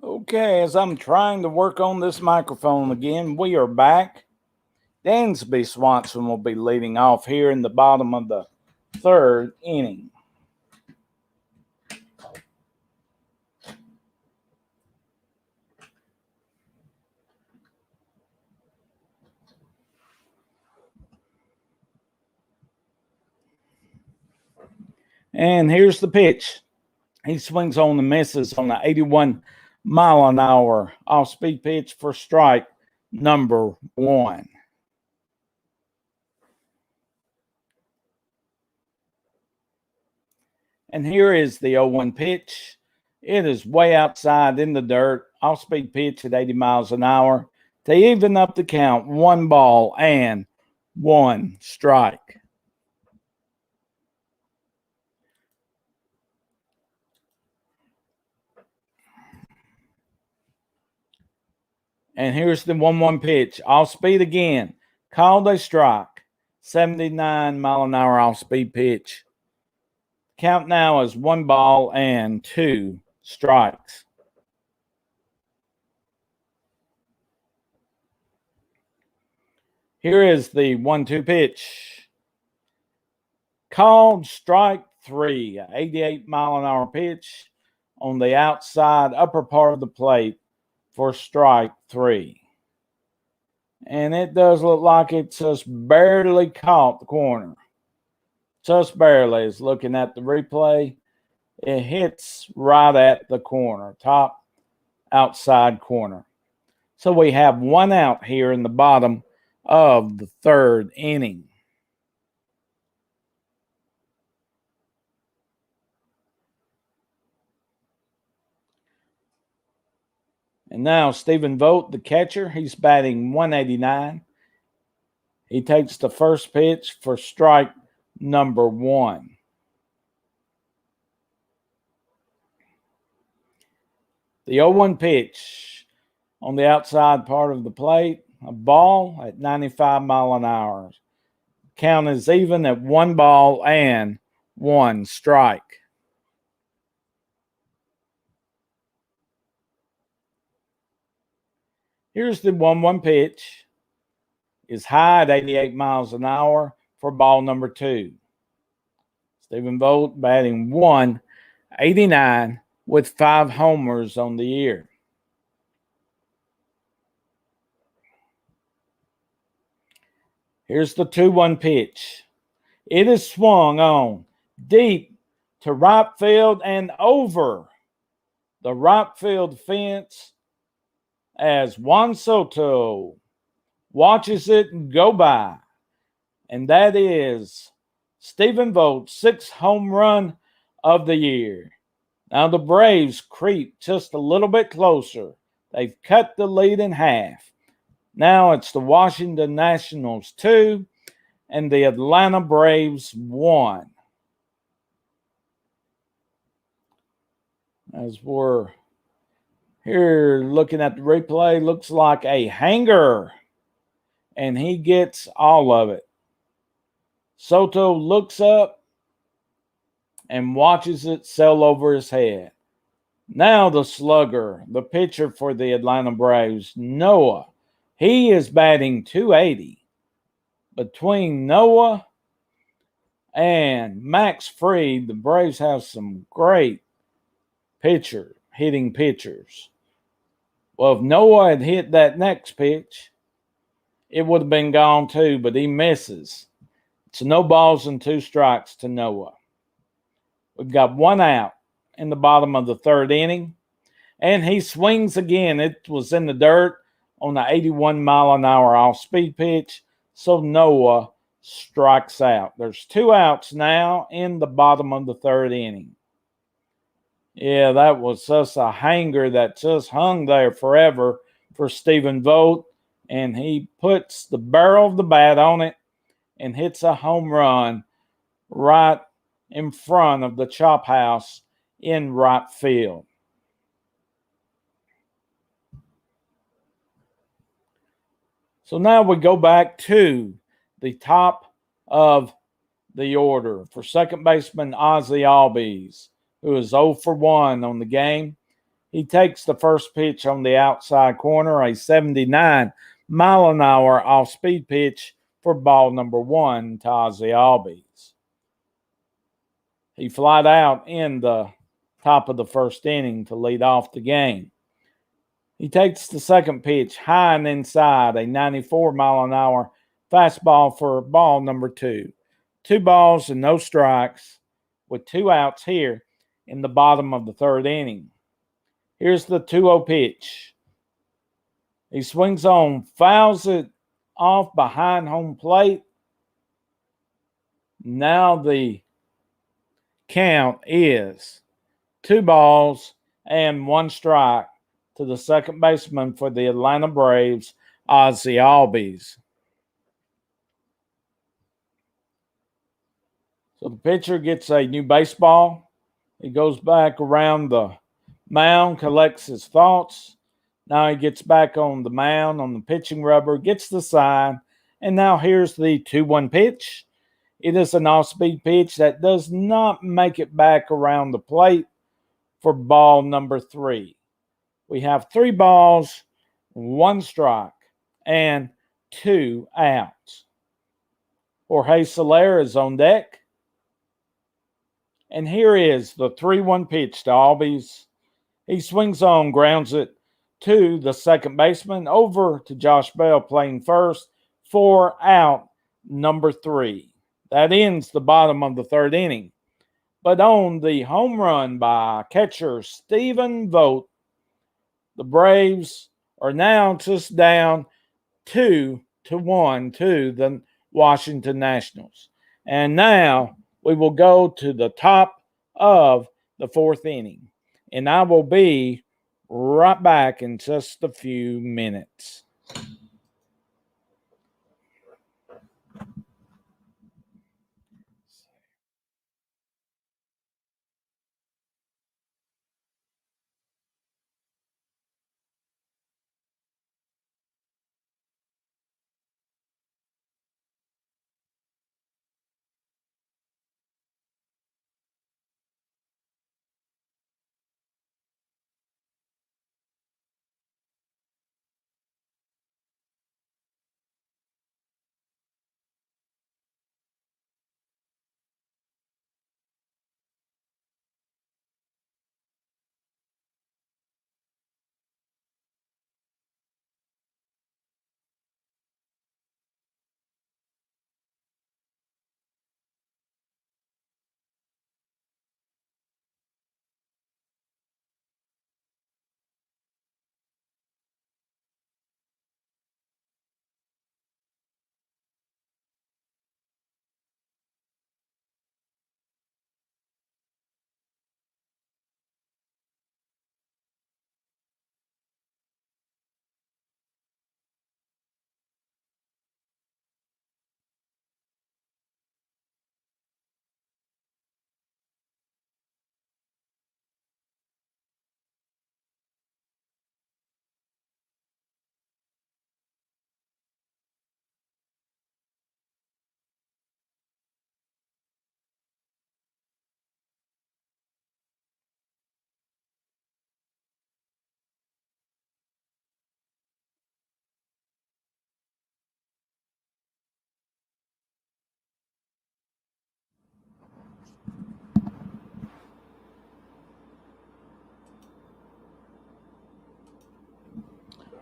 Okay, as I'm trying to work on this microphone again, we are back. Dansby Swanson will be leading off here in the bottom of the third inning. And here's the pitch. He swings on the misses on the 81-mile-an-hour off-speed pitch for strike number 1. And here is the 0-1 pitch. It is way outside in the dirt. Off-speed pitch at 80 miles an hour to even up the count. 1 ball and 1 strike. And here's the 1-1 pitch. Off speed again. Called a strike. 79-mile-an-hour off-speed pitch. Count now is 1 ball and 2 strikes. Here is the 1-2 pitch. Called strike 3. 88-mile-an-hour pitch on the outside upper part of the plate for strike 3. And it does look like it's just barely caught the corner. just barely. Is looking at the replay. It hits right at the corner, top outside corner. So we have one out here in the bottom of the third inning. And now Stephen Vogt, the catcher, he's batting 189. He takes the first pitch for strike number one. The 0-1 pitch on the outside part of the plate, a ball at 95 miles an hour. Count is even at 1 ball and 1 strike. Here's the 1-1 pitch. Is high at 88 miles an hour for ball number 2. Stephen Vogt batting 189 with 5 homers on the year. Here's the 2-1 pitch. It is swung on deep to right field and over the right field fence as Juan Soto watches it go by. And that is Stephen Vogt's 6th home run of the year. Now the Braves creep just a little bit closer. They've cut the lead in half. Now it's the Washington Nationals 2 and the Atlanta Braves 1. As we're here looking at the replay, looks like a hanger, and he gets all of it. Soto looks up and watches it sail over his head. Now the slugger, the pitcher for the Atlanta Braves, Noah, he is batting 280. Between Noah and Max Fried, the Braves have some great hitting pitchers. Well, if Noah had hit that next pitch, it would have been gone too, but he misses. It's no balls and 2 strikes to Noah. We've got 1 out in the bottom of the third inning, and he swings again. It was in the dirt on the 81 mile an hour off-speed pitch, so Noah strikes out. There's 2 outs now in the bottom of the third inning. Yeah, that was just a hanger that just hung there forever for Stephen Vogt, and he puts the barrel of the bat on it and hits a home run right in front of the chop house in right field. So now we go back to the top of the order for second baseman Ozzie Albies, who is 0 for 1 on the game. He takes the first pitch on the outside corner, a 79 mile an hour off-speed pitch for ball number 1 to Ozzie Albies. He flied out in the top of the first inning to lead off the game. He takes the second pitch high and inside, a 94 mile an hour fastball for ball number 2. 2 balls and no strikes with 2 outs here in the bottom of the third inning. Here's the 2-0 pitch. He swings on, fouls it off behind home plate. Now the count is 2 balls and 1 strike to the second baseman for the Atlanta Braves, Ozzie Albies. So the pitcher gets a new baseball. He goes back around the mound, collects his thoughts. Now he gets back on the mound, on the pitching rubber, gets the sign, and now here's the 2-1 pitch. It is an off-speed pitch that does not make it back around the plate for ball number 3. We have 3 balls, 1 strike, and 2 outs. Jorge Soler is on deck. And here is the 3-1 pitch to Albies. He swings on, grounds it to the second baseman, over to Josh Bell playing first for out number 3. That ends the bottom of the third inning. But on the home run by catcher Stephen Vogt, the Braves are now just down 2-1 to the Washington Nationals. And now we will go to the top of the fourth inning. And I will be right back in just a few minutes.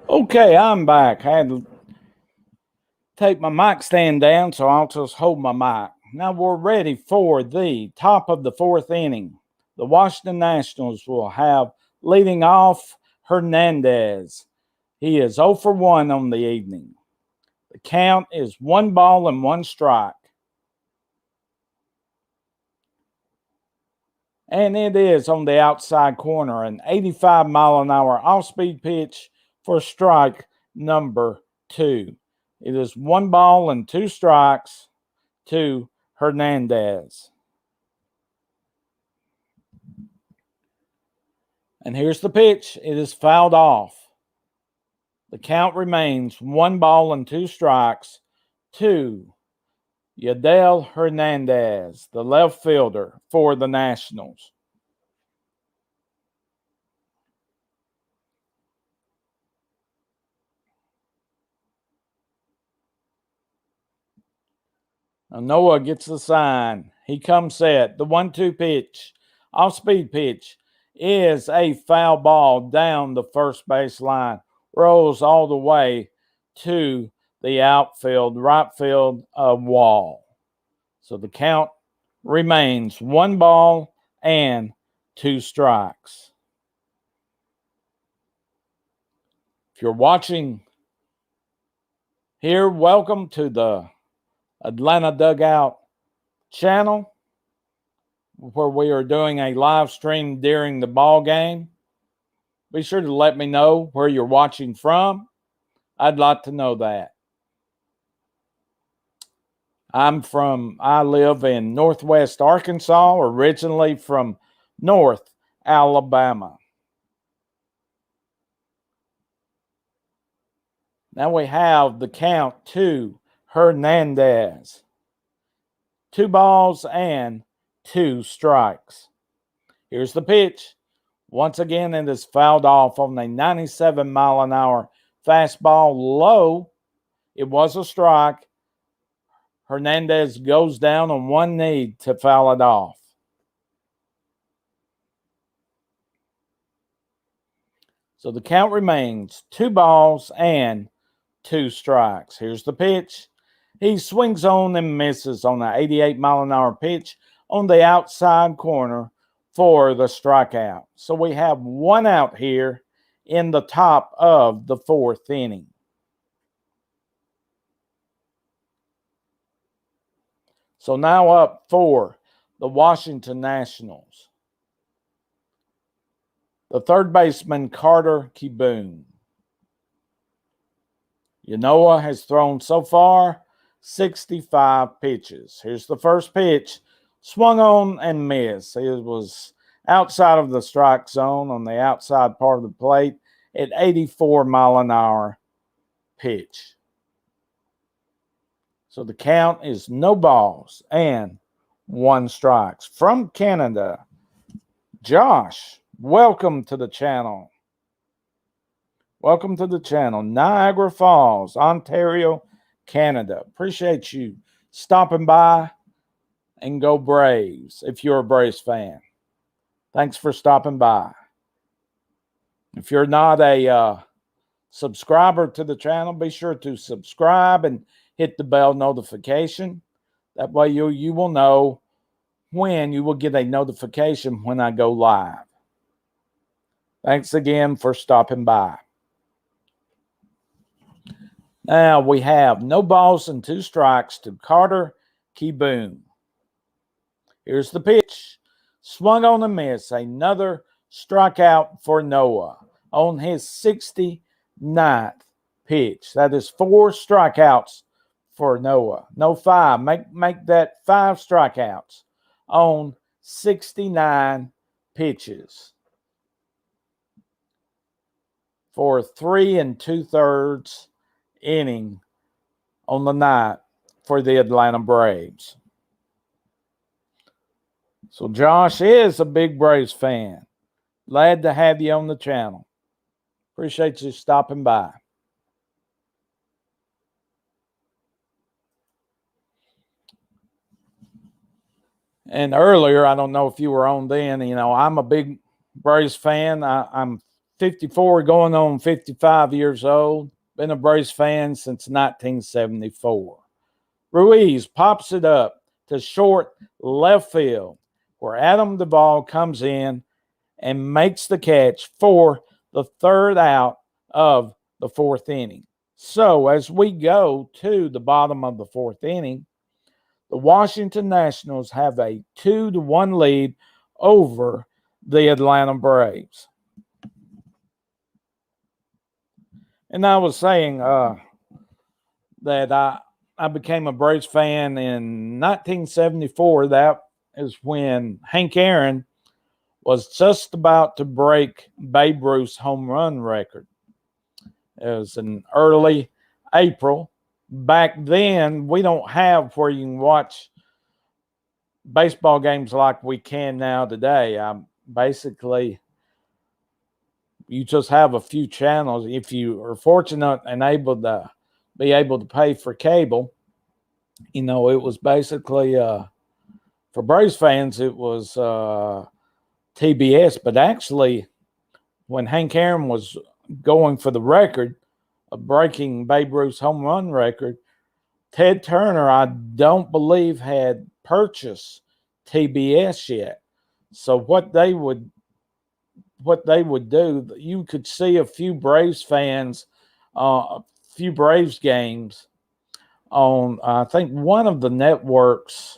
Okay, I'm back. I had to take my mic stand down, so I'll just hold my mic. Now we're ready for the top of the fourth inning. The Washington Nationals will have leading off Hernandez. He is 0 for 1 on the evening. The count is 1 ball and 1 strike. And it is on the outside corner, an 85-mile-an-hour off-speed pitch for strike number 2. It is 1 ball and 2 strikes to Hernandez. And here's the pitch. It is fouled off. The count remains 1 ball and 2 strikes to Yadiel Hernandez, the left fielder for the Nationals. Now Noah gets the sign. He comes set. The 1-2 pitch, off-speed pitch, is a foul ball down the first base line. Rolls all the way to the outfield, right field wall. So the count remains 1 ball and 2 strikes. If you're watching here, welcome to the Atlanta Dugout channel, where we are doing a live stream during the ball game. Be sure to let me know where you're watching from. I'd like to know that. I live in Northwest Arkansas, originally from North Alabama. Now we have the count to Hernandez. 2 balls and 2 strikes. Here's the pitch. Once again, it is fouled off on a 97-mile-an-hour fastball low. It was a strike. Hernandez goes down on one knee to foul it off. So the count remains 2 balls and 2 strikes. Here's the pitch. He swings on and misses on an 88-mile-an-hour pitch on the outside corner for the strikeout. So we have one out here in the top of the fourth inning. So now up for the Washington Nationals, the third baseman, Carter Kieboom. Yanoa has thrown so far 65 pitches. Here's the first pitch. Swung on and missed. It was outside of the strike zone on the outside part of the plate at 84-mile-an-hour pitch. So the count is no balls and one strikes. From Canada, Josh, welcome to the channel. Welcome to the channel. Niagara Falls, Ontario, Canada. Appreciate you stopping by, and go Braves if you're a Braves fan. Thanks for stopping by. If you're not a subscriber to the channel, be sure to subscribe and hit the bell notification. That way you will know when you will get a notification when I go live. Thanks again for stopping by. Now we have no balls and two strikes to Carter Kieboom. Here's the pitch. Swung on a miss. Another strikeout for Noah on his 69th pitch. That is 4 strikeouts for Noah. No 5. Make that 5 strikeouts on 69 pitches for 3 2/3 inning on the night for the Atlanta Braves. So Josh is a big Braves fan. Glad to have you on the channel. Appreciate you stopping by. And earlier, I don't know if you were on then, I'm a big Braves fan. I'm 54 going on 55 years old. Been a Braves fan since 1974. Ruiz pops it up to short left field, where Adam Duvall comes in and makes the catch for the third out of the fourth inning. So as we go to the bottom of the fourth inning, the Washington Nationals have a 2-1 lead over the Atlanta Braves. And I was saying that I became a Braves fan in 1974. That is when Hank Aaron was just about to break Babe Ruth's home run record. It was in early April. Back then, we don't have where you can watch baseball games like we can now today. Basically, you just have a few channels. If you are fortunate and able to be able to pay for cable, it was basically for Braves fans, it was TBS. But actually, when Hank Aaron was going for the record of breaking Babe Ruth's home run record, Ted Turner, I don't believe, had purchased TBS yet. So what they would do, you could see a few Braves fans, a few Braves games on, I think, one of the networks.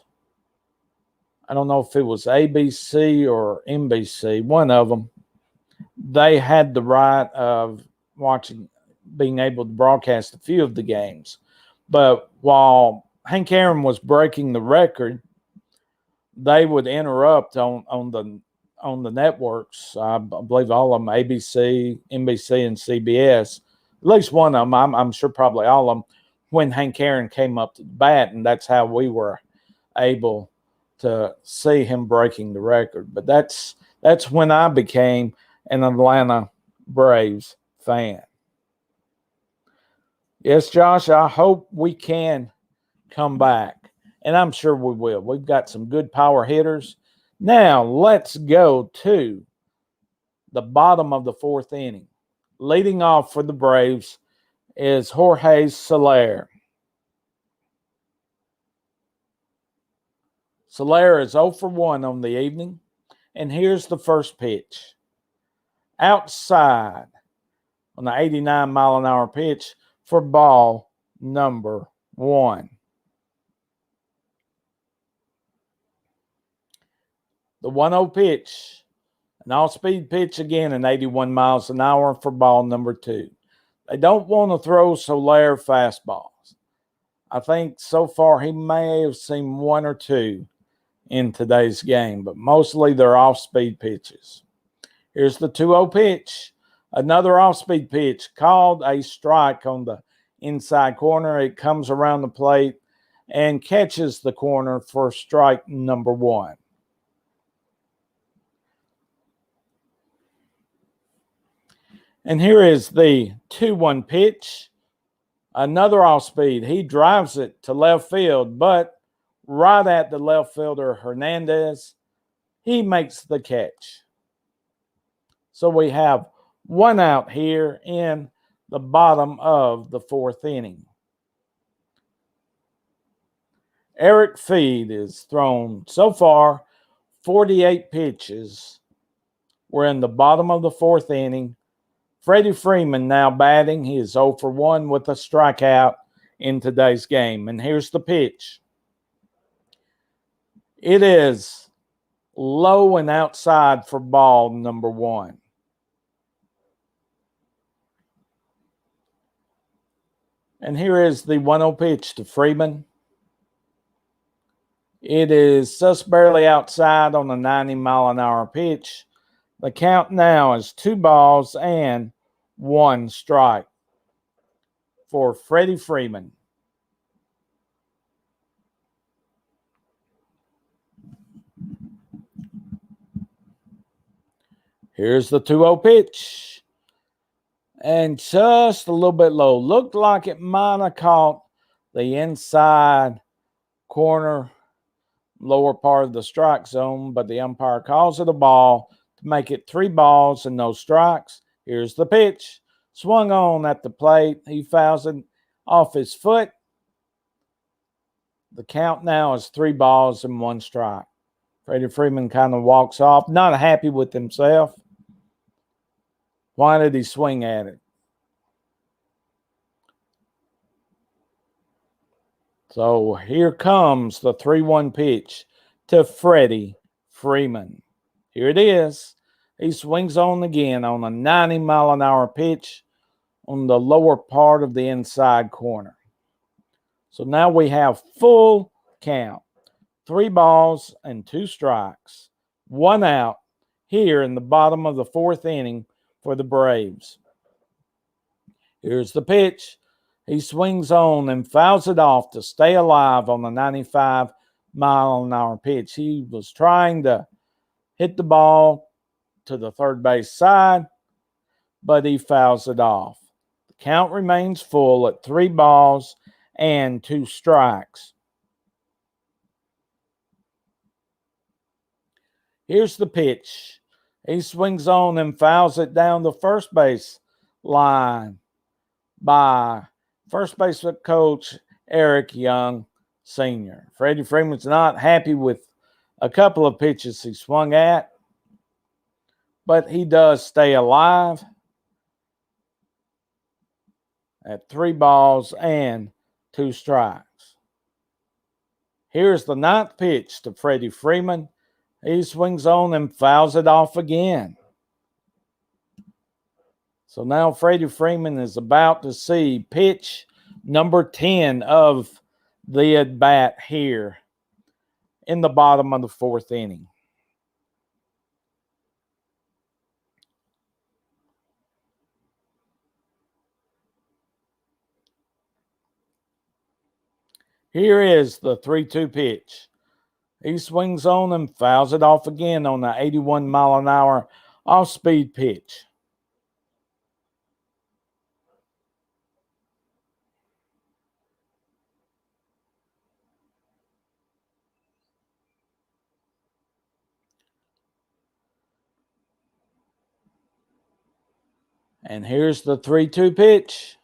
I don't know if it was ABC or NBC, one of them. They had the right of being able to broadcast a few of the games. But while Hank Aaron was breaking the record, they would interrupt on the networks. I believe all of them, ABC, NBC, and CBS. At least one of them, I'm sure probably all of them, when Hank Aaron came up to the bat, and that's how we were able to see him breaking the record. But that's when I became an Atlanta Braves fan. Yes, Josh, I hope we can come back, and I'm sure we will. We've got some good power hitters. Now, let's go to the bottom of the fourth inning. Leading off for the Braves is Jorge Soler. Soler is 0 for 1 on the evening. And here's the first pitch. Outside on the 89-mile-an-hour pitch for ball number 1. The 1-0 pitch, an all-speed pitch again, and 81 miles an hour for ball number 2. They don't want to throw Soler fastballs. I think so far he may have seen 1 or 2 in today's game, but mostly they're off-speed pitches. Here's the 2-0 pitch. Another off-speed pitch, called a strike on the inside corner. It comes around the plate and catches the corner for strike number 1. And here is the 2-1 pitch. Another off-speed. He drives it to left field, but right at the left fielder, Hernandez, he makes the catch. So we have 1 out here in the bottom of the 4th inning. Eric Feed is thrown so far 48 pitches. We're in the bottom of the 4th inning. Freddie Freeman now batting. He is 0 for 1 with a strikeout in today's game. And here's the pitch. It is low and outside for ball number 1. And here is the 1-0 pitch to Freeman. It is just barely outside on a 90-mile-an-hour pitch. The count now is 2 balls and 1 strike for Freddie Freeman. Here's the 2-0 pitch. And just a little bit low. Looked like it might have caught the inside corner, lower part of the strike zone, but the umpire calls it a ball to make it 3 balls and no strikes. Here's the pitch. Swung on at the plate. He fouls it off his foot. The count now is 3 balls and 1 strike. Freddie Freeman kind of walks off, not happy with himself. Why did he swing at it? So here comes the 3-1 pitch to Freddie Freeman. Here it is. He swings on again on a 90-mile-an-hour pitch on the lower part of the inside corner. So now we have full count. 3 balls and 2 strikes. 1 out here in the bottom of the 4th inning for the Braves. Here's the pitch. He swings on and fouls it off to stay alive on the 95-mile-an-hour pitch. He was trying to hit the ball to the third base side, but he fouls it off. The count remains full at 3 balls and 2 strikes. Here's the pitch. He swings on and fouls it down the first base line by first baseman coach Eric Young Sr. Freddie Freeman's not happy with a couple of pitches he swung at, but he does stay alive at 3 balls and 2 strikes. Here's the 9th pitch to Freddie Freeman. He swings on and fouls it off again. So now Freddie Freeman is about to see pitch number 10 of the at-bat here in the bottom of the 4th inning. Here is the 3-2 pitch. He swings on and fouls it off again on the 81-mile-an-hour off-speed pitch. And here's the 3-2 pitch.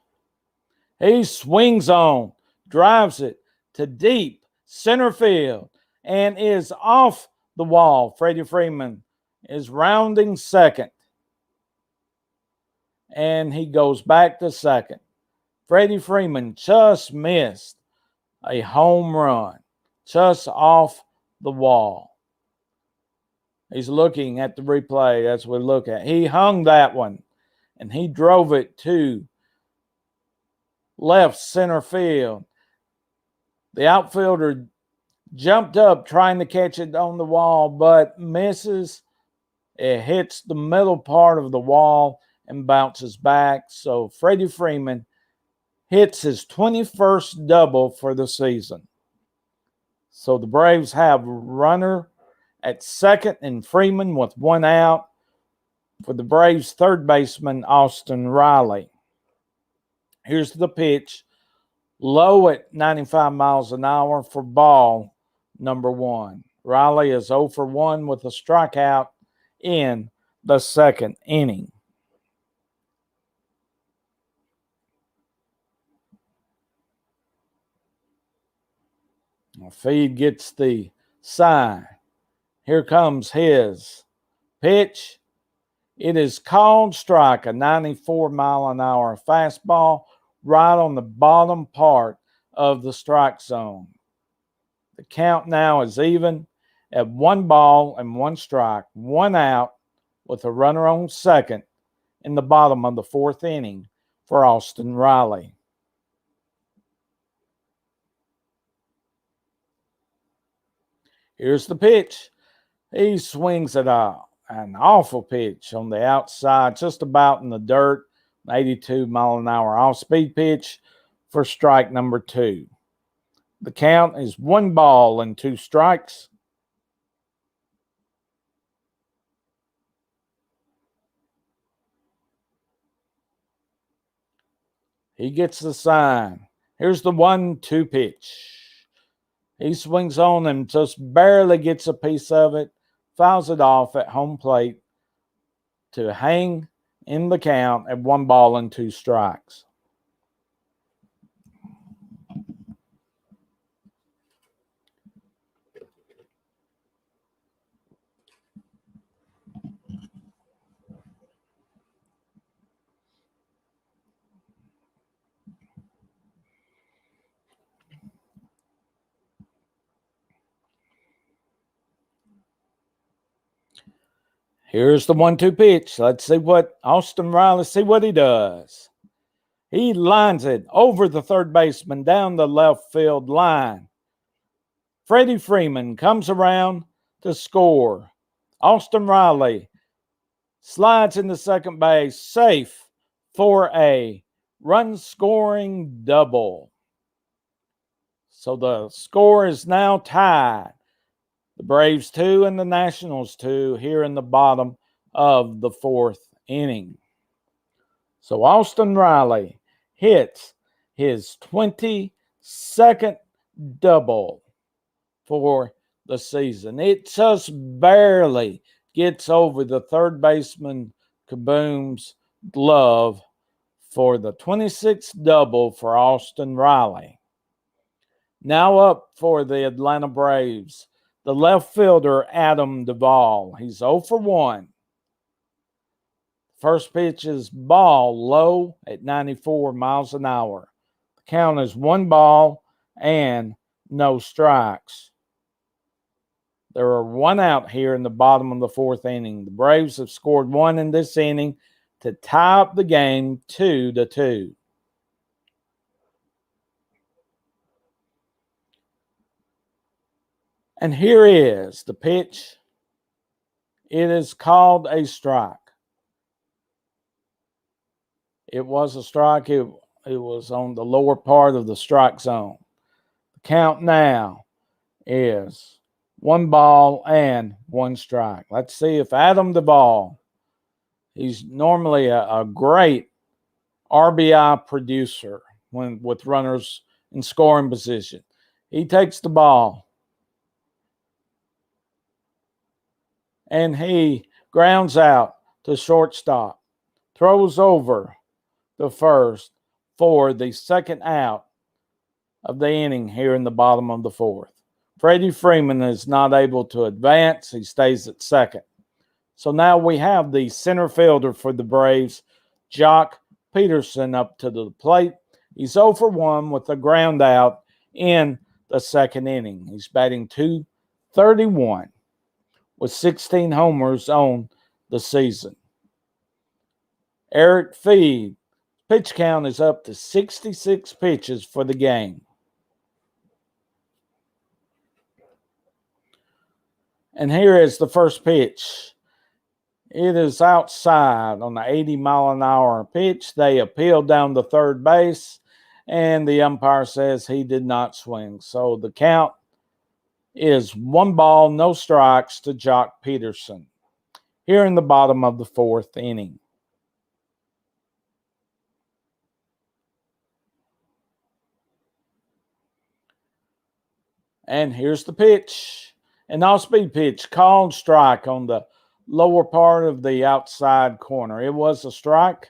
He swings on, drives it to deep center field, and is off the wall. Freddie Freeman is rounding second, and he goes back to second. Freddie Freeman just missed a home run, just off the wall. He's looking at the replay as we look at it. He hung that one, and he drove it to left center field. The outfielder jumped up trying to catch it on the wall, but misses. It hits the middle part of the wall and bounces back. So Freddie Freeman hits his 21st double for the season. So the Braves have a runner at second and Freeman with one out for the Braves third baseman, Austin Riley. Here's the pitch. Low at 95 miles an hour for ball number one. Riley is 0 for 1 with a strikeout in the second inning. Feed gets the sign. Here comes his pitch. It is called strike, a 94-mile-an-hour fastball right on the bottom part of the strike zone. The count now is even at 1 ball and 1 strike, 1 out with a runner on second in the bottom of the fourth inning for Austin Riley. Here's the pitch. He swings at an awful pitch on the outside, just about in the dirt, 82-mile-an-hour off-speed pitch for strike number 2. The count is 1 ball and 2 strikes. He gets the sign. Here's the 1-2 pitch. He swings on and just barely gets a piece of it, fouls it off at home plate to hang in the count at 1 ball and 2 strikes. Here's the 1-2 pitch. Let's see what Austin Riley, see what he does. He lines it over the third baseman down the left field line. Freddie Freeman comes around to score. Austin Riley slides into second base, safe for a run-scoring double. So the score is now tied. The Braves 2 and the Nationals 2 here in the bottom of the fourth inning. So Austin Riley hits his 22nd double for the season. It just barely gets over the third baseman Kaboom's glove for the 26th double for Austin Riley. Now up for the Atlanta Braves, the left fielder, Adam Duvall. He's 0 for 1. First pitch is ball low at 94 miles an hour. The count is 1 ball and no strikes. There are 1 out here in the bottom of the fourth inning. The Braves have scored 1 in this inning to tie up the game 2-2. And here is the pitch. It is called a strike. It was a strike. It was on the lower part of the strike zone. The count now is 1 ball and 1 strike. Let's see if Adam Duvall, he's normally a great RBI producer with runners in scoring position. He takes the ball and he grounds out to shortstop, throws over the first for the second out of the inning here in the bottom of the fourth. Freddie Freeman is not able to advance. He stays at second. So now we have the center fielder for the Braves, Jock Peterson, up to the plate. He's 0 for 1 with a ground out in the second inning. He's batting .231 with 16 homers on the season. Eric Feed, pitch count is up to 66 pitches for the game. And here is the first pitch. It is outside on the 80-mile-an-hour pitch. They appeal down to third base, and the umpire says he did not swing. So the count is 1 ball, no strikes to Jock Peterson here in the bottom of the fourth inning. And here's the pitch. An off-speed pitch, called strike on the lower part of the outside corner. It was a strike.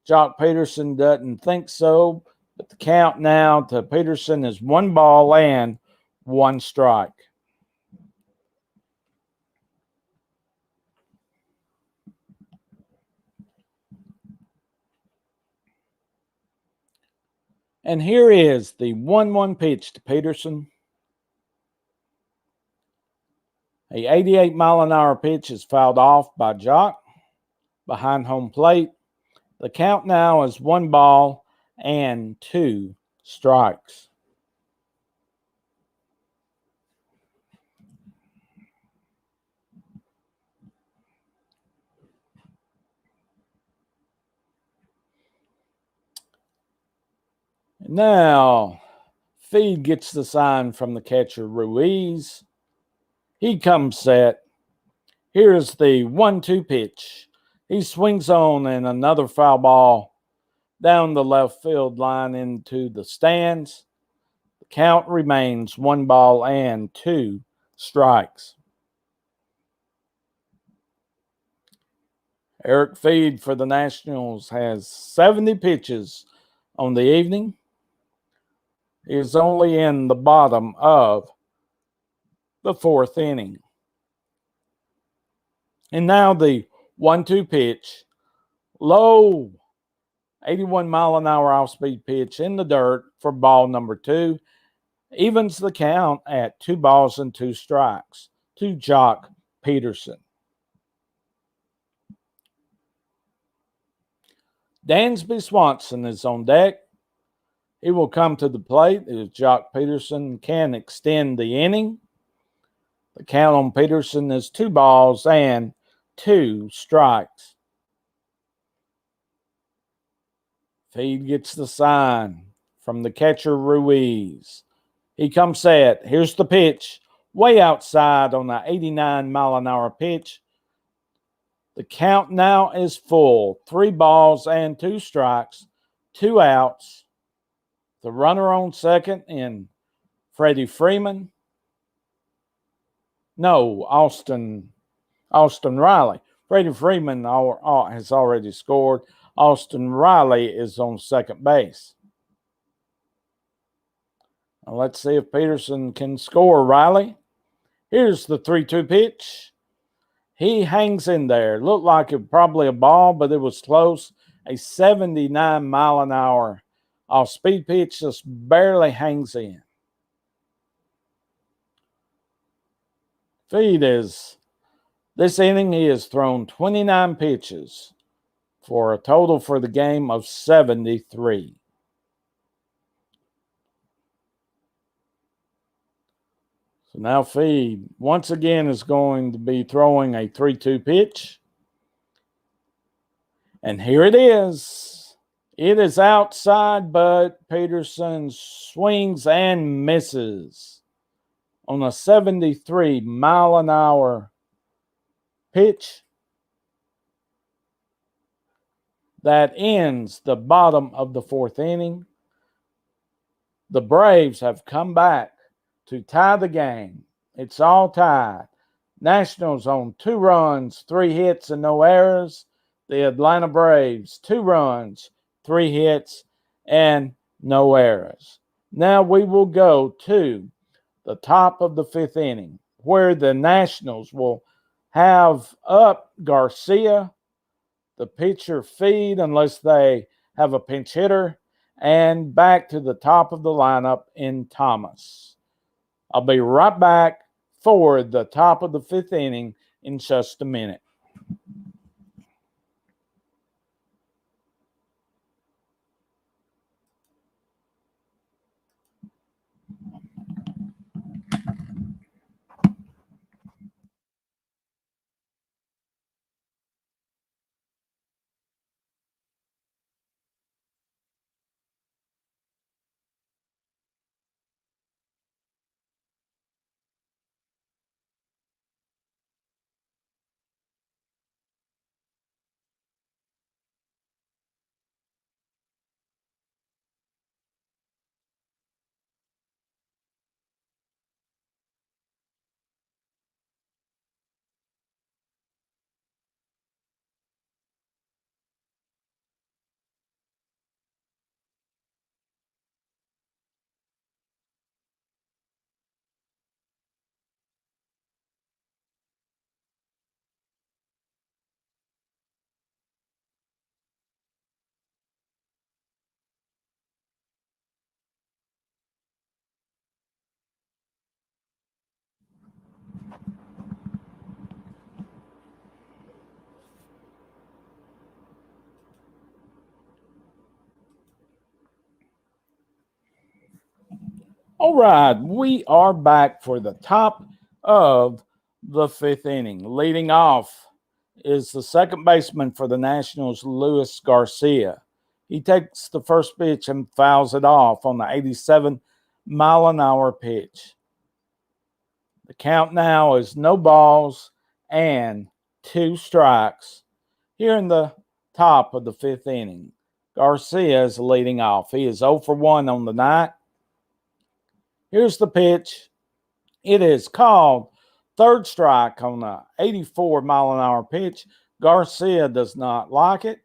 Jock Peterson doesn't think so, but the count now to Peterson is 1 ball and 1 strike. And here is the 1-1 pitch to Peterson. A 88-mile-an-hour pitch is fouled off by Jock behind home plate. The count now is 1 ball and 2 strikes. Now, Feed gets the sign from the catcher, Ruiz. He comes set. Here's the 1-2 pitch. He swings on, and another foul ball down the left field line into the stands. The count remains 1 ball and 2 strikes. Eric Feed for the Nationals has 70 pitches on the evening. He is only in the bottom of the fourth inning. And now the 1-2 pitch, low 81-mile-an-hour off-speed pitch in the dirt for ball number 2. Evens the count at 2 balls and 2 strikes to Jock Peterson. Dansby Swanson is on deck. He will come to the plate if Jock Peterson can extend the inning. The count on Peterson is 2 balls and 2 strikes. Feed gets the sign from the catcher, Ruiz. He comes set. Here's the pitch. Way outside on the 89-mile-an-hour pitch. The count now is full. 3 balls and 2 strikes. 2 outs. The runner on second in Freddie Freeman. No, Austin Riley. Freddie Freeman has already scored. Austin Riley is on second base. Now let's see if Peterson can score Riley. Here's the 3-2 pitch. He hangs in there. Looked like it probably a ball, but it was close. A 79-mile-an-hour off-speed pitch just barely hangs in. Feed this inning, he has thrown 29 pitches for a total for the game of 73. So now Feed once again is going to be throwing a 3-2 pitch. And here it is. It is outside, but Peterson swings and misses on a 73-mile-an-hour pitch that ends the bottom of the fourth inning. The Braves have come back to tie the game. It's all tied. Nationals on 2 runs, 3 hits, and no errors. The Atlanta Braves, 2 runs, 3 hits, and no errors. Now we will go to the top of the fifth inning, where the Nationals will have up Garcia, the pitcher feed unless they have a pinch hitter, and back to the top of the lineup in Thomas. I'll be right back for the top of the fifth inning in just a minute. All right, we are back for the top of the fifth inning. Leading off is the second baseman for the Nationals, Luis Garcia. He takes the first pitch and fouls it off on the 87-mile-an-hour pitch. The count now is no balls and 2 strikes here in the top of the fifth inning. Garcia is leading off. He is 0 for 1 on the night. Here's the pitch. It is called. Third strike on the 84-mile-an-hour pitch. Garcia does not like it,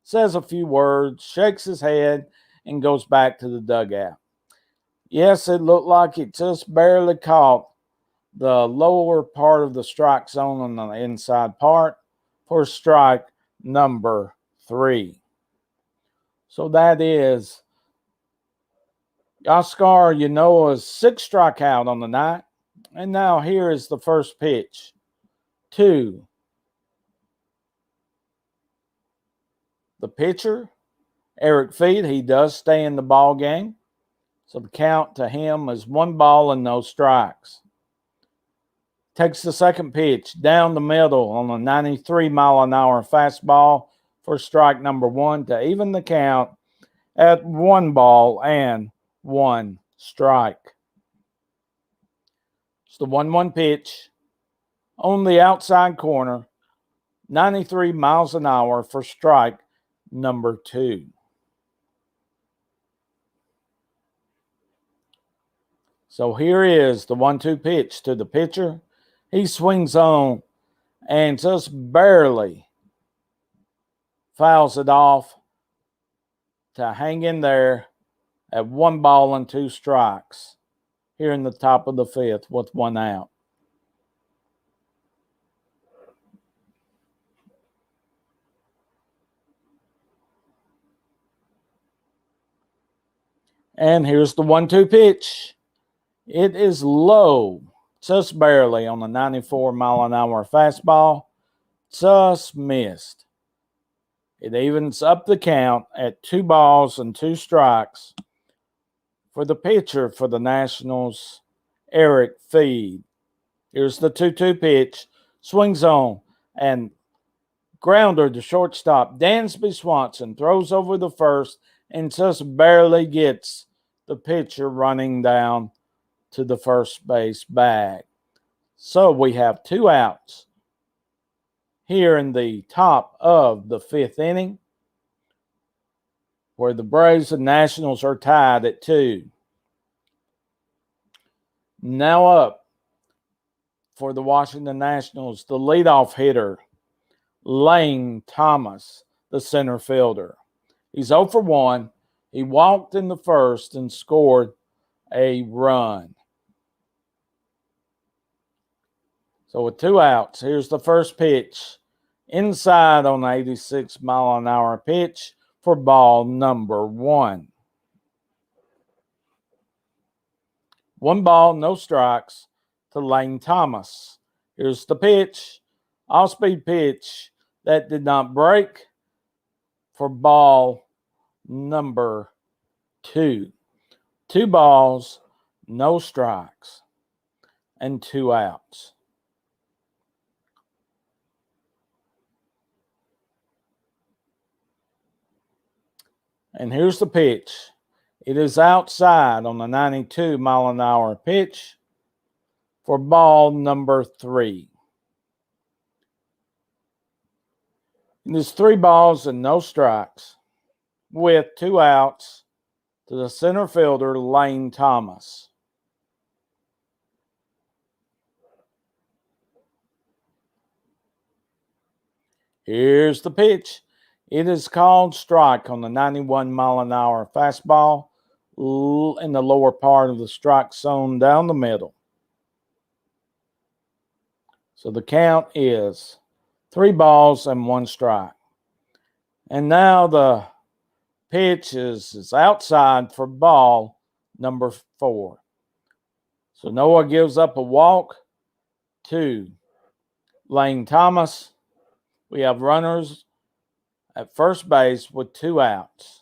says a few words, shakes his head, and goes back to the dugout. Yes, it looked like it just barely caught the lower part of the strike zone on the inside part for strike number 3. So that is Oscar Yanoa's 6th strikeout on the night. And now here is the first pitch to the pitcher, Eric Feed. He does stay in the ball game. So the count to him is 1 ball and no strikes. Takes the second pitch down the middle on a 93-mile-an-hour fastball for strike number 1 to even the count at 1 ball and 1 strike. It's the 1-1 pitch on the outside corner, 93 miles an hour for strike number 2. So here is the 1-2 pitch to the pitcher. He swings on and just barely fouls it off to hang in there at 1 ball and 2 strikes here in the top of the fifth with 1 out. And here's the 1-2 pitch. It is low, just barely on the 94-mile-an-hour fastball. Just missed. It evens up the count at 2 balls and 2 strikes for the pitcher for the Nationals, Eric Feed. Here's the 2-2 pitch. Swings on and grounder to shortstop. Dansby Swanson throws over the first and just barely gets the pitcher running down to the first base bag. So we have 2 outs here in the top of the fifth inning, where the Braves and Nationals are tied at 2. Now up for the Washington Nationals, the leadoff hitter, Lane Thomas, the center fielder. He's 0 for 1. He walked in the first and scored a run. So with 2 outs, here's the first pitch. Inside on the 86-mile-an-hour pitch for ball number 1. 1 ball, no strikes to Lane Thomas. Here's the pitch. Off-speed pitch that did not break for ball number 2. 2 balls, no strikes, and 2 outs. And here's the pitch. It is outside on the 92-mile-an-hour pitch for ball number 3. It is 3 balls and no strikes with 2 outs to the center fielder, Lane Thomas. Here's the pitch. It is called strike on the 91-mile-an-hour fastball in the lower part of the strike zone down the middle. So the count is 3 balls and 1 strike. And now the pitch is outside for ball number 4. So Noah gives up a walk to Lane Thomas. We have runners at first base with 2 outs.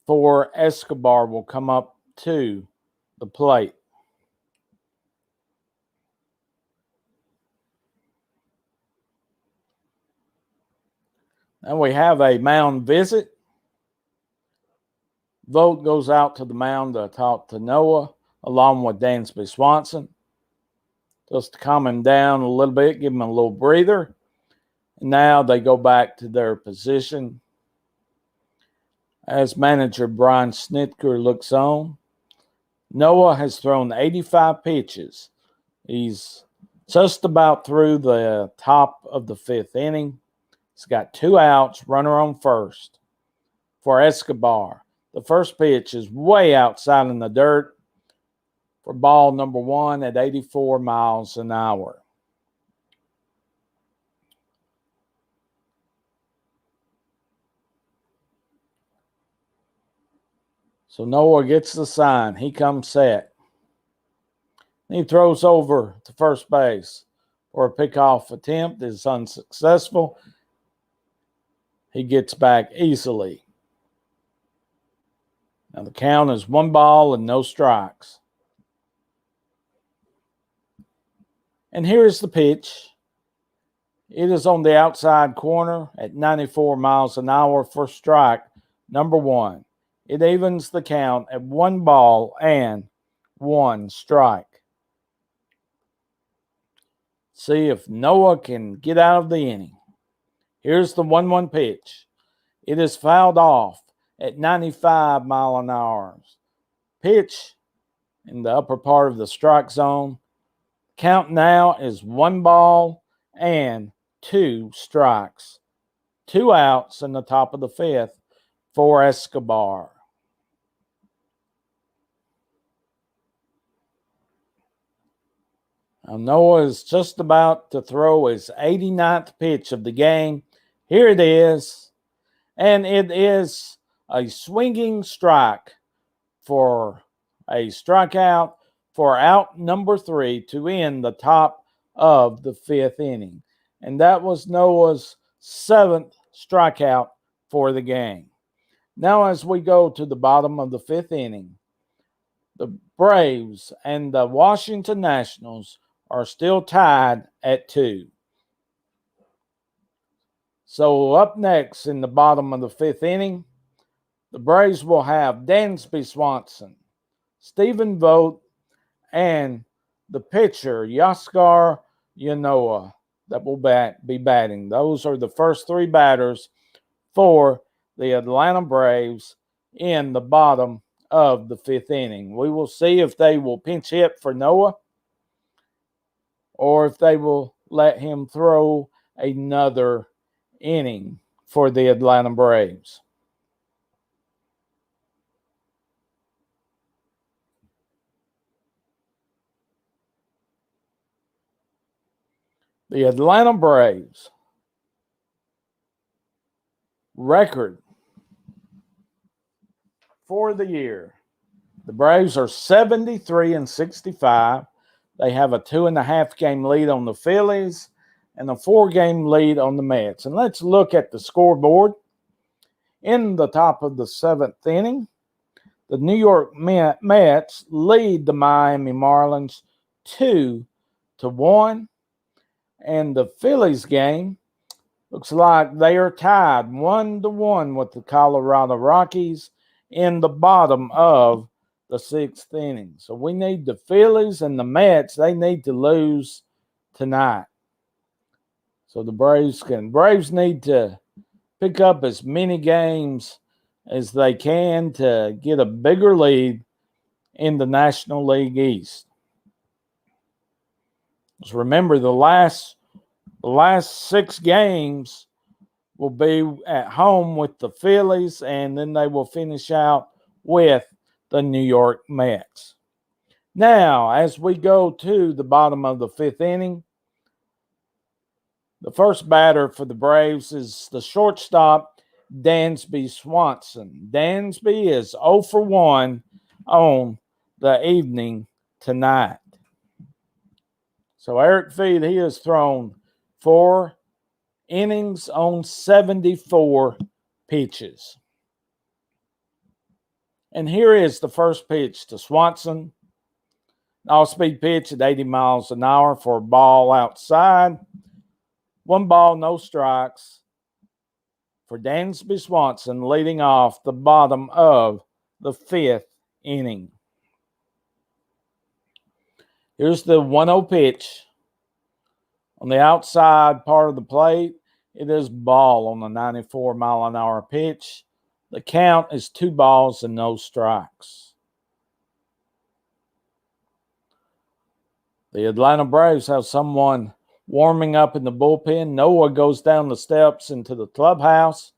For Escobar will come up to the plate. Now we have a mound visit. Vogt goes out to the mound to talk to Noah along with Dansby Swanson, just to calm him down a little bit, give him a little breather. And now they go back to their position as manager Brian Snitker looks on. Noah has thrown 85 pitches. He's just about through the top of the 5th inning. He's got 2 outs, runner on first. For Escobar, the first pitch is way outside in the dirt for ball number 1 at 84 miles an hour. So Noah gets the sign. He comes set. He throws over to first base for a pickoff attempt. Is unsuccessful. He gets back easily. Now the count is 1 ball and no strikes. And here's the pitch. It is on the outside corner at 94 miles an hour for strike number 1. It evens the count at 1 ball and 1 strike. See if Noah can get out of the inning. Here's the 1-1 pitch. It is fouled off at 95 mile an hour. Pitch in the upper part of the strike zone. Count now is 1 ball and 2 strikes. 2 outs in the top of the 5th for Escobar. Now Noah is just about to throw his 89th pitch of the game. Here it is. And it is a swinging strike for a strikeout for out number 3 to end the top of the 5th inning. And that was Noah's 7th strikeout for the game. Now as we go to the bottom of the 5th inning, the Braves and the Washington Nationals are still tied at 2. So up next in the bottom of the 5th inning, the Braves will have Dansby Swanson, Stephen Vogt, and the pitcher, Yaskar Yanoa, that will be batting. Those are the first 3 batters for the Atlanta Braves in the bottom of the 5th inning. We will see if they will pinch hit for Noah or if they will let him throw another inning for the Atlanta Braves. The Atlanta Braves record for the year. The Braves are 73-65. They have a 2.5 game lead on the Phillies and a 4 game lead on the Mets. And let's look at the scoreboard. In the top of the 7th inning, the New York Mets lead the Miami Marlins 2-1. And the Phillies game looks like they are tied 1-1 with the Colorado Rockies in the bottom of the 6th inning. So we need the Phillies and the Mets. They need to lose tonight. So the Braves need to pick up as many games as they can to get a bigger lead in the National League East. Just remember, the last 6 games will be at home with the Phillies, and then they will finish out with the New York Mets. Now, as we go to the bottom of the 5th inning, the first batter for the Braves is the shortstop, Dansby Swanson. Dansby is 0 for 1 on the evening tonight. So Eric Feed, he has thrown 4 innings on 74 pitches. And here is the first pitch to Swanson. Off-speed pitch at 80 miles an hour for a ball outside. 1 ball, no strikes for Dansby Swanson, leading off the bottom of the 5th inning. Here's the 1-0 pitch. On the outside part of the plate, it is ball on the 94-mile-an-hour pitch. The count is 2 balls and no strikes. The Atlanta Braves have someone warming up in the bullpen. Noah goes down the steps into the clubhouse.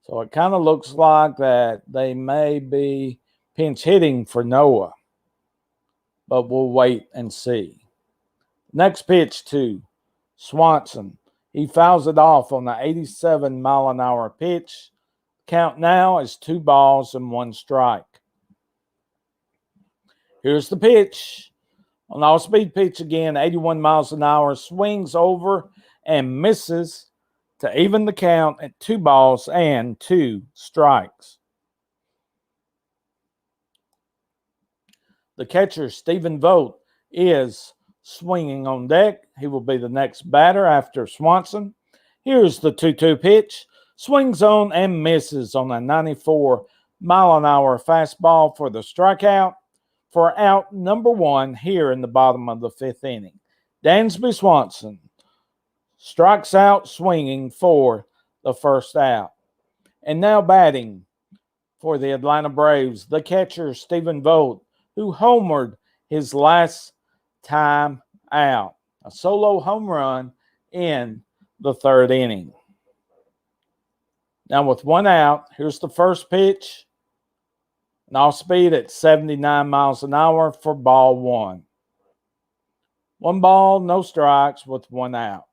So it kind of looks like that they may be pinch hitting for Noah. But we'll wait and see. Next pitch to Swanson. He fouls it off on the 87-mile-an-hour pitch. Count now is 2 balls and 1 strike. Here's the pitch. On the off-speed pitch again, 81 miles an hour, swings over and misses to even the count at 2 balls and 2 strikes. The catcher, Stephen Vogt, is swinging on deck. He will be the next batter after Swanson. Here's the 2-2 pitch. Swings on and misses on a 94-mile-an-hour fastball for the strikeout. For out number 1 here in the bottom of the 5th inning. Dansby Swanson strikes out swinging for the first out. And now batting for the Atlanta Braves, the catcher, Stephen Vogt, who homered his last time out. A solo home run in the 3rd inning. Now with 1 out, here's the first pitch. And off speed at 79 miles an hour for ball 1. 1 ball, no strikes with 1 out.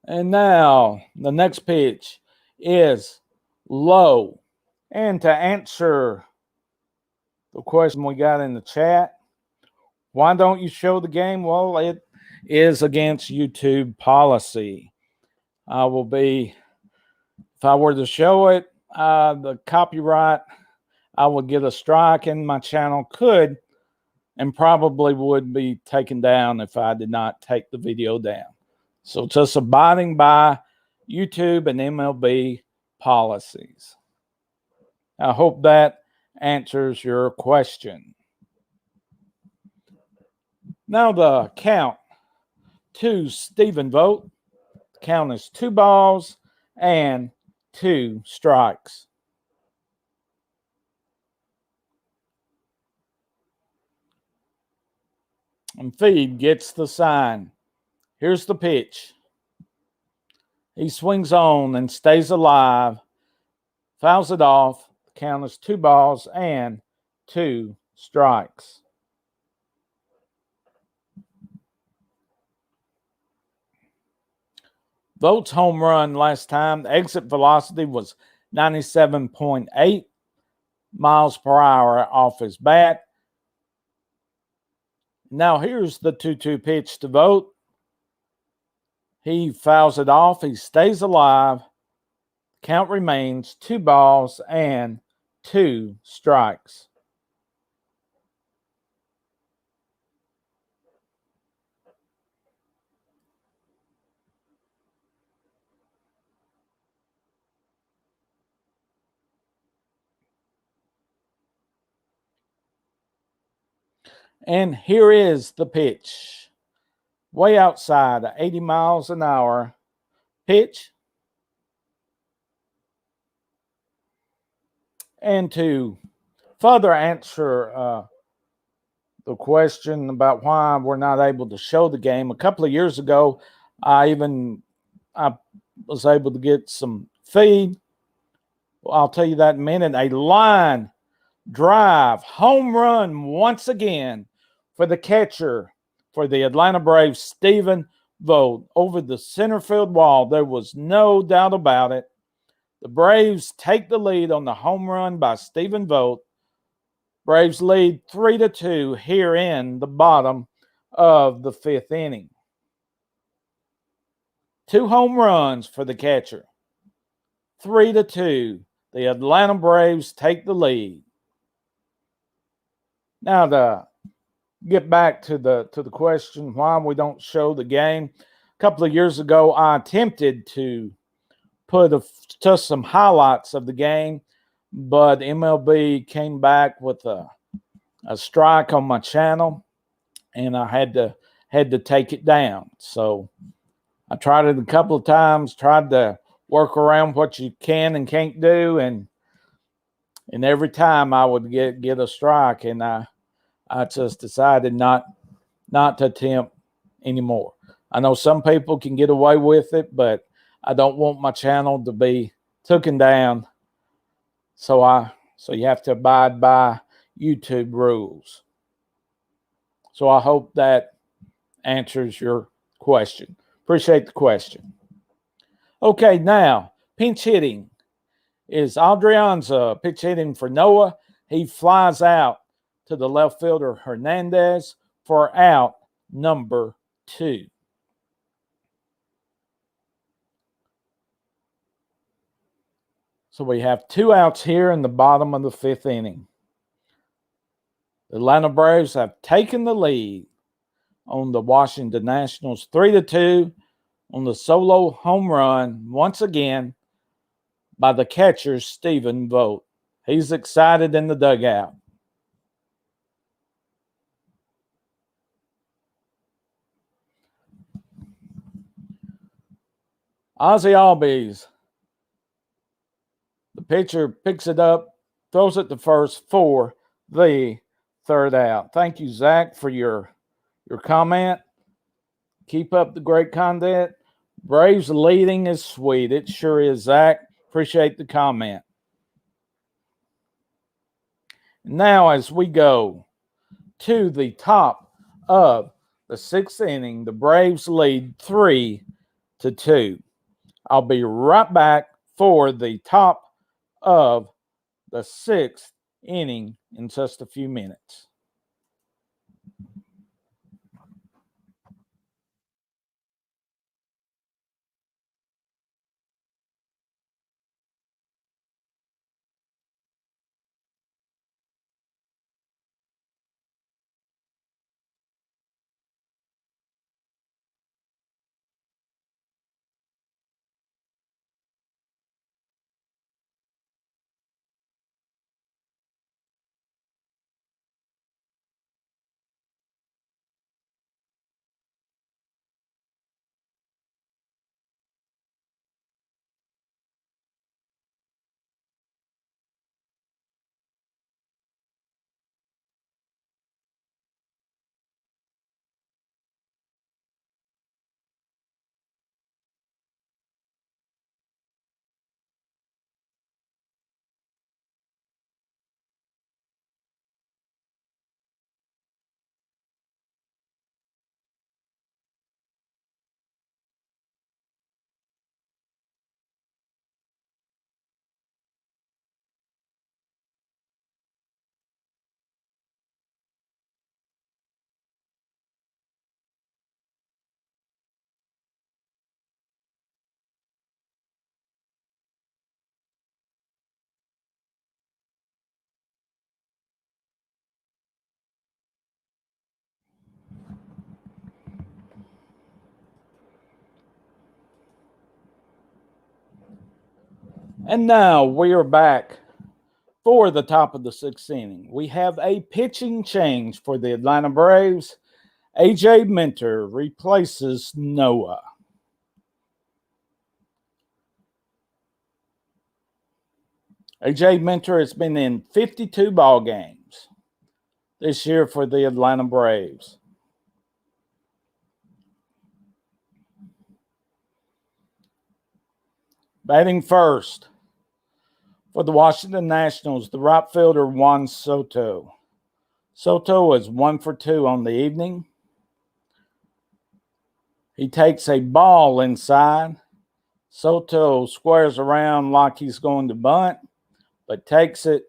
And now the next pitch is low. And to answer the question we got in the chat, why don't you show the game? Well, it is against YouTube policy. If I were to show it, the copyright, I would get a strike, and my channel could and probably would be taken down if I did not take the video down. So just abiding by YouTube and MLB policies. I hope that answers your question. Now the count to Stephen Vogt. The count is 2 balls and 2 strikes. And Feed gets the sign. Here's the pitch. He swings on and stays alive, fouls it off. The count is 2 balls and 2 strikes. Vogt's home run last time, the exit velocity was 97.8 miles per hour off his bat. Now here's the 2-2 pitch to Vogt. He fouls it off. He stays alive. Count remains 2 balls and 2 strikes. And here is the pitch. Way outside, 80 miles an hour pitch. And to further answer the question about why we're not able to show the game, a couple of years ago, I was able to get some feed. Well, I'll tell you that in a minute. A line drive, home run once again for the catcher for the Atlanta Braves, Stephen Vogt, over the center field wall. There was no doubt about it. The Braves take the lead on the home run by Stephen Vogt. Braves lead 3-2 here in the bottom of the 5th inning. 2 home runs for the catcher. 3-2. The Atlanta Braves take the lead. Now to get back to the question why we don't show the game. A couple of years ago, I attempted to put just some highlights of the game, but MLB came back with a strike on my channel, and I had to take it down. So I tried it a couple of times, tried to work around what you can and can't do, and every time I would get a strike, and I just decided not to attempt anymore. I know some people can get away with it, but I don't want my channel to be taken down. So you have to abide by YouTube rules. So I hope that answers your question. Appreciate the question. Okay, now pinch hitting is Adrianza pitch hitting for Noah. He flies out to the left fielder Hernandez for out number 2. So we have 2 outs here in the bottom of the 5th inning. The Atlanta Braves have taken the lead on the Washington Nationals 3-2 on the solo home run once again by the catcher Stephen Vogt. He's excited in the dugout. Ozzie Albies, the pitcher, picks it up, throws it to first for the 3rd out. Thank you, Zach, for your comment. Keep up the great content. Braves leading is sweet. It sure is, Zach. Appreciate the comment. Now, as we go to the top of the 6th inning, the Braves lead 3-2. I'll be right back for the top of the 6th inning in just a few minutes. And now we are back for the top of the sixth inning. We have a pitching change for the Atlanta Braves. AJ Minter replaces Noah. AJ Minter has been in 52 ball games this year for the Atlanta Braves. Batting first for the Washington Nationals, the right fielder Juan Soto. Soto is 1 for 2 on the evening. He takes a ball inside. Soto squares around like he's going to bunt, but takes it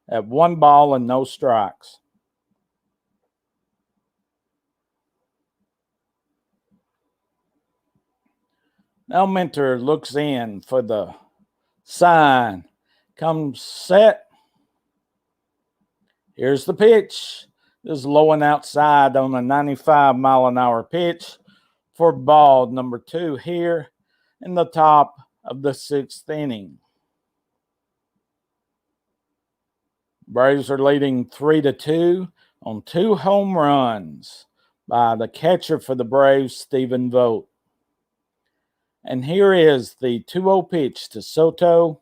at 1 ball and no strikes. Now Minter looks in for the sign. Comes set. Here's the pitch. This is low and outside on a 95-mile-an-hour pitch for ball number 2 here in the top of the sixth inning. Braves are leading 3-2 on 2 home runs by the catcher for the Braves, Stephen Vogt. And here is the 2-0 pitch to Soto.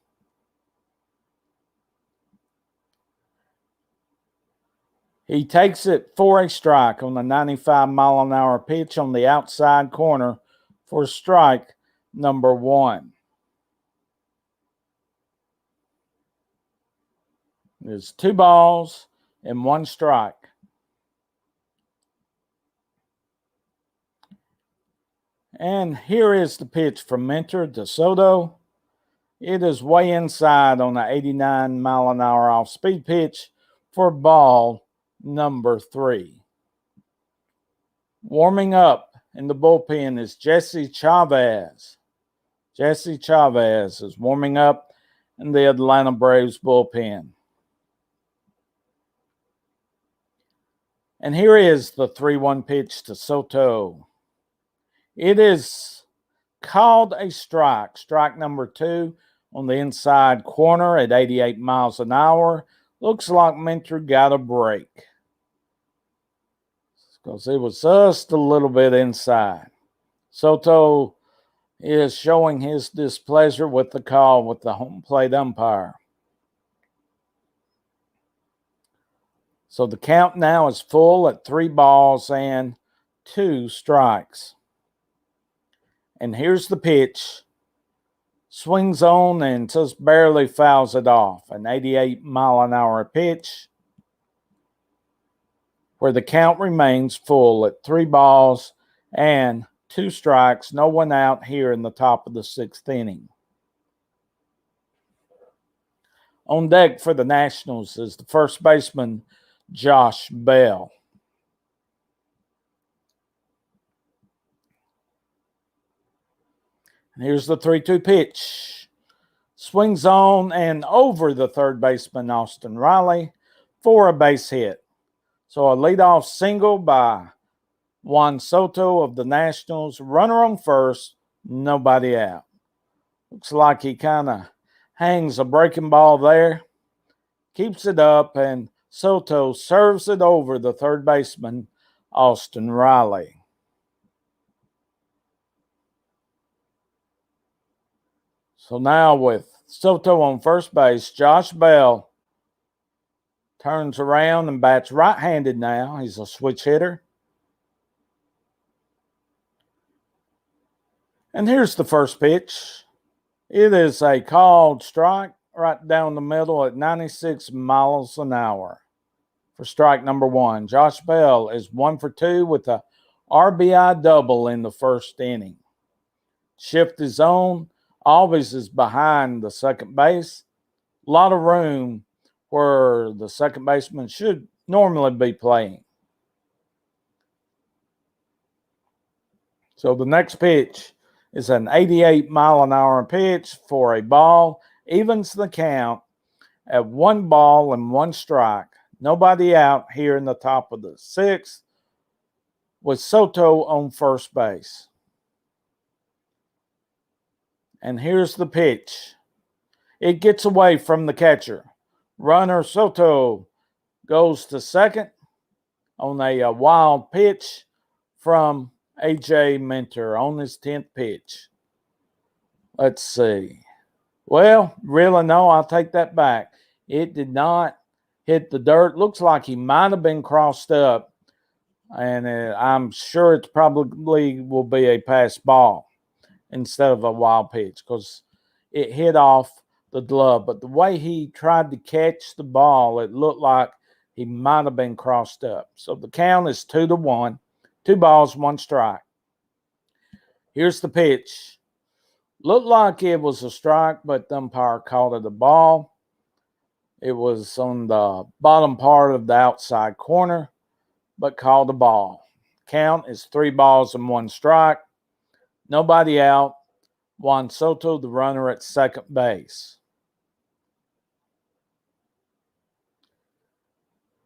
He takes it for a strike on the 95-mile-an-hour pitch on the outside corner for strike number 1. There's 2 balls and 1 strike. And here is the pitch from Minter to Soto. It is way inside on the 89-mile-an-hour off-speed pitch for ball number 3. Warming up in the bullpen is Jesse Chavez. Jesse Chavez is warming up in the Atlanta Braves bullpen. And here is the 3-1 pitch to Soto. It is called a strike. Strike number 2 on the inside corner at 88 miles an hour. Looks like Minter got a break because it was just a little bit inside. Soto is showing his displeasure with the call with the home plate umpire. So the count now is full at 3 balls and 2 strikes. And here's the pitch. Swings on and just barely fouls it off. An 88-mile-an-hour pitch where the count remains full at 3 balls and 2 strikes. No one out here in the top of the sixth inning. On deck for the Nationals is the first baseman, Josh Bell. And here's the 3-2 pitch. Swings on and over the third baseman, Austin Riley, for a base hit. So a leadoff single by Juan Soto of the Nationals. Runner on first, nobody out. Looks like he kind of hangs a breaking ball there. Keeps it up, and Soto serves it over the third baseman, Austin Riley. So now with Soto on first base, Josh Bell turns around and bats right-handed now. He's a switch hitter. And here's the first pitch. It is a called strike right down the middle at 96 miles an hour for strike number 1. Josh Bell is 1 for 2 with a RBI double in the first inning. Shift is on. Always is behind the second base. A lot of room where the second baseman should normally be playing. So the next pitch is an 88-mile-an-hour pitch for a ball. Evens the count at 1 ball and 1 strike. Nobody out here in the top of the sixth with Soto on first base. And here's the pitch. It gets away from the catcher. Runner Soto goes to second on a wild pitch from A.J. Minter on his 10th pitch. Let's see. Well, really, no, I'll take that back. It did not hit the dirt. Looks like he might have been crossed up, and I'm sure it probably will be a pass ball instead of a wild pitch because it hit off the glove. But the way he tried to catch the ball, it looked like he might have been crossed up. So the count is 2-1. 2 balls, 1 strike. Here's the pitch. Looked like it was a strike, but the umpire called it a ball. It was on the bottom part of the outside corner, but called a ball. Count is 3 balls and 1 strike. Nobody out. Juan Soto, the runner at second base.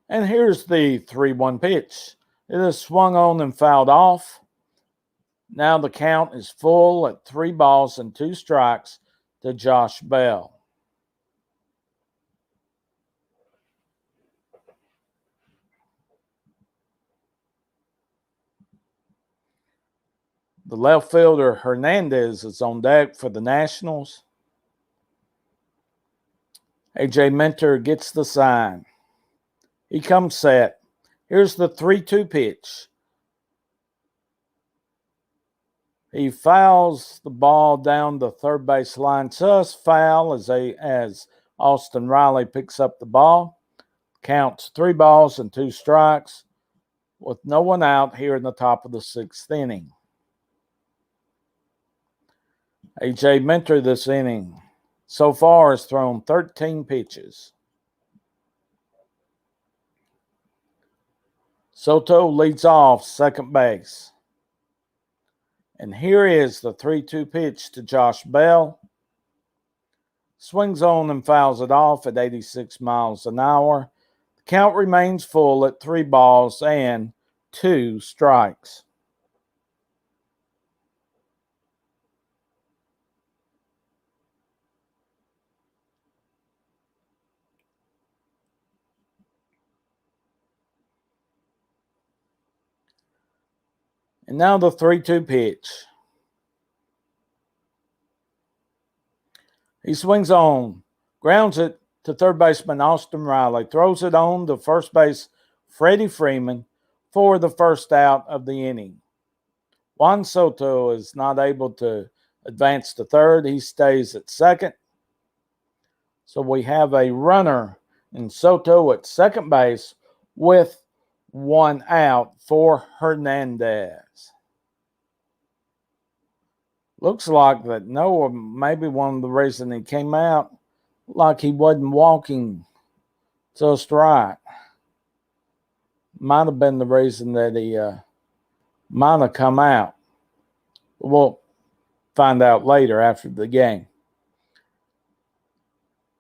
And here's the 3-1 pitch. It is swung on and fouled off. Now the count is full at 3 balls and 2 strikes to Josh Bell. The left fielder Hernandez is on deck for the Nationals. A.J. Minter gets the sign. He comes set. Here's the 3-2 pitch. He fouls the ball down the third base line. Just foul as Austin Riley picks up the ball. Counts 3 balls and 2 strikes with no one out here in the top of the 6th inning. A.J. Minter this inning so far has thrown 13 pitches. Soto leads off second base. And here is the 3-2 pitch to Josh Bell. Swings on and fouls it off at 86 miles an hour. The count remains full at 3 balls and 2 strikes. And now the 3-2 pitch. He swings on, grounds it to third baseman Austin Riley, throws it on to first base Freddie Freeman for the first out of the inning. Juan Soto is not able to advance to third. He stays at second. So we have a runner in Soto at second base with 1 out for Hernandez. Looks like that Noah, maybe one of the reasons he came out, like he wasn't walking just right. Might have been the reason that he might have come out. We'll find out later after the game.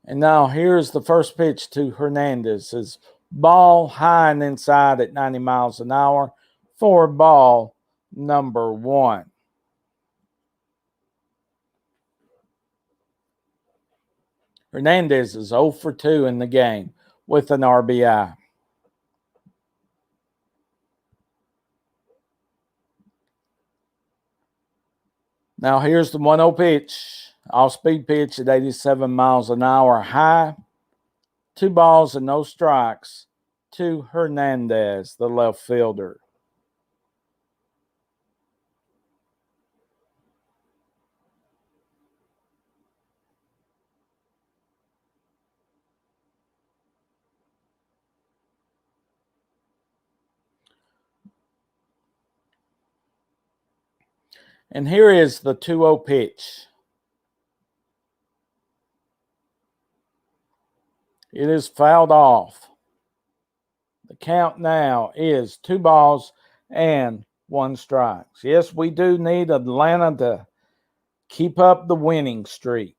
And now here's the first pitch to Hernandez. His ball high and inside at 90 miles an hour for ball number 1. Hernandez is 0 for 2 in the game with an RBI. Now here's the 1-0 pitch. Off-speed pitch at 87 miles an hour high. 2 balls and no strikes to Hernandez, the left fielder. And here is the 2-0 pitch. It is fouled off. The count now is 2 balls and 1 strike. Yes, we do need Atlanta to keep up the winning streak.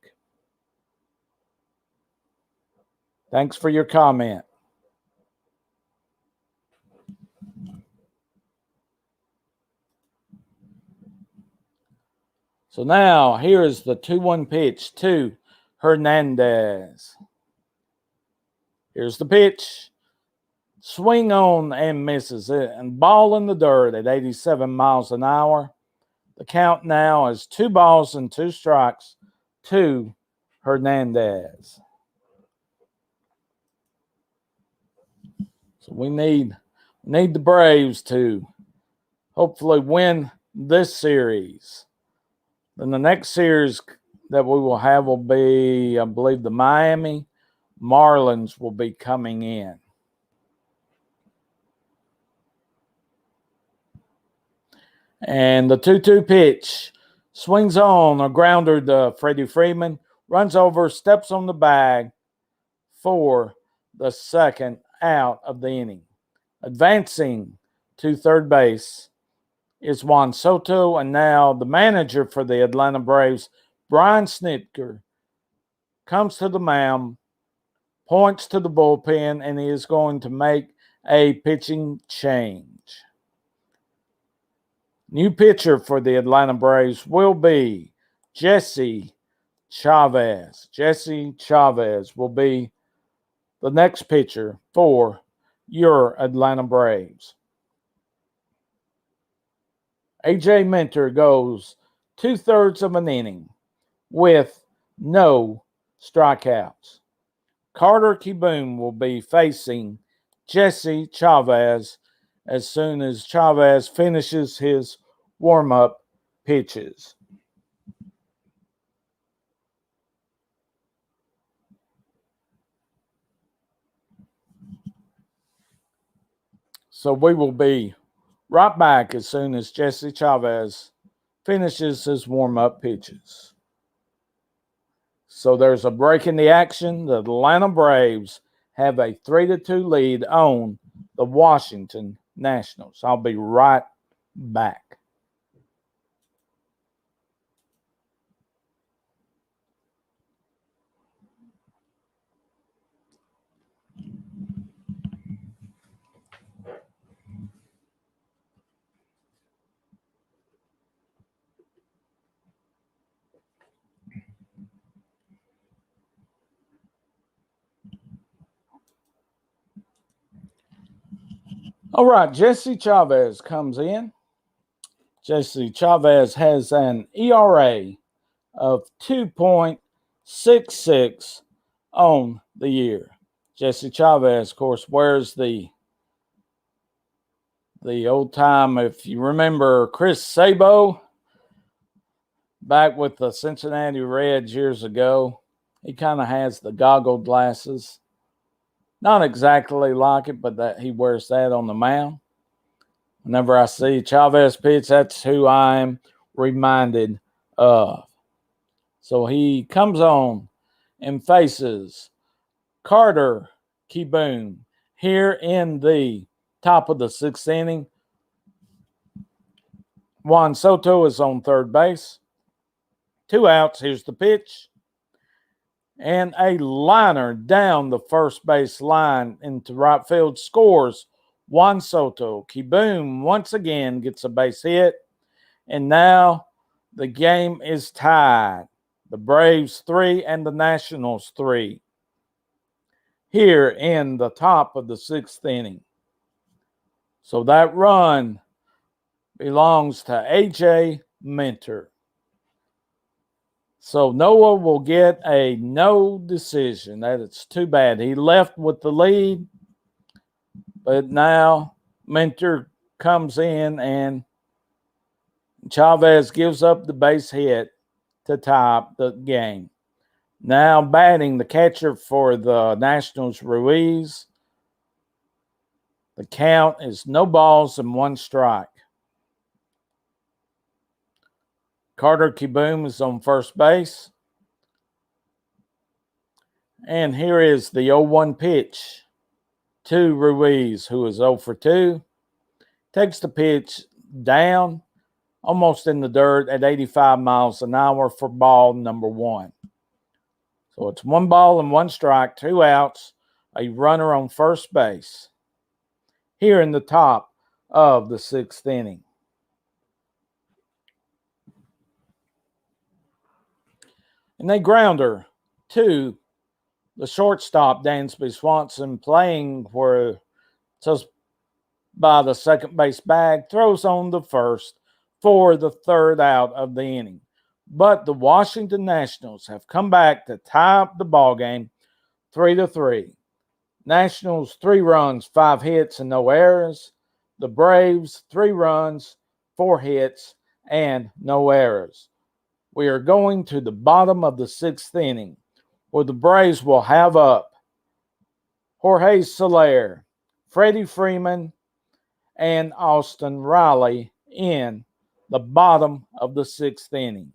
Thanks for your comment. So now here is the 2-1 pitch to Hernandez. Here's the pitch. Swing on and misses it. And ball in the dirt at 87 miles an hour. The count now is 2 balls and 2 strikes to Hernandez. So we need the Braves to hopefully win this series. Then the next series that we will have will be, I believe, the Miami Marlins will be coming in. And the 2-2 pitch swings on a grounder to Freddie Freeman, runs over, steps on the bag for the second out of the inning. Advancing to third base is Juan Soto, and now the manager for the Atlanta Braves, Brian Snitker, comes to the mound, points to the bullpen, and he is going to make a pitching change. New pitcher for the Atlanta Braves will be Jesse Chavez. Jesse Chavez will be the next pitcher for your Atlanta Braves. A.J. Minter goes 2/3 of an inning with no strikeouts. Carter Kieboom will be facing Jesse Chavez as soon as Chavez finishes his warm-up pitches. So we will be right back as soon as Jesse Chavez finishes his warm-up pitches. So there's a break in the action. The Atlanta Braves have a 3-2 lead on the Washington Nationals. I'll be right back. All right, Jesse Chavez comes in. Jesse Chavez has an ERA of 2.66 on the year. Jesse Chavez, of course, wears the old time, if you remember Chris Sabo back with the Cincinnati Reds years ago. He kind of has the goggle glasses. Not exactly like it, but that he wears that on the mound. Whenever I see Chavez pitch, that's who I am reminded of. So he comes on and faces Carter Kieboom here in the top of the 6th inning. Juan Soto is on third base. 2 outs. Here's the pitch. And a liner down the first base line into right field scores Juan Soto. Kieboom once again gets a base hit. And now the game is tied. The Braves 3 and the Nationals 3. Here in the top of the 6th inning. So that run belongs to A.J. Minter. So Noah will get a no decision. That is too bad. He left with the lead, but now Minter comes in and Chavez gives up the base hit to tie up the game. Now batting the catcher for the Nationals, Ruiz. The count is no balls and 1 strike. Carter Kieboom is on first base. And here is the 0-1 pitch to Ruiz, who is 0 for 2. Takes the pitch down, almost in the dirt at 85 miles an hour for ball number 1. So it's 1 ball and 1 strike, 2 outs, a runner on first base. Here in the top of the 6th inning. And a grounder to the shortstop, Dansby Swanson, playing where just by the second base bag, throws on the first for the third out of the inning. But the Washington Nationals have come back to tie up the ball game 3-3. Nationals 3 runs, 5 hits, and no errors. The Braves 3 runs, 4 hits, and no errors. We are going to the bottom of the 6th inning, where the Braves will have up Jorge Soler, Freddie Freeman, and Austin Riley in the bottom of the 6th inning.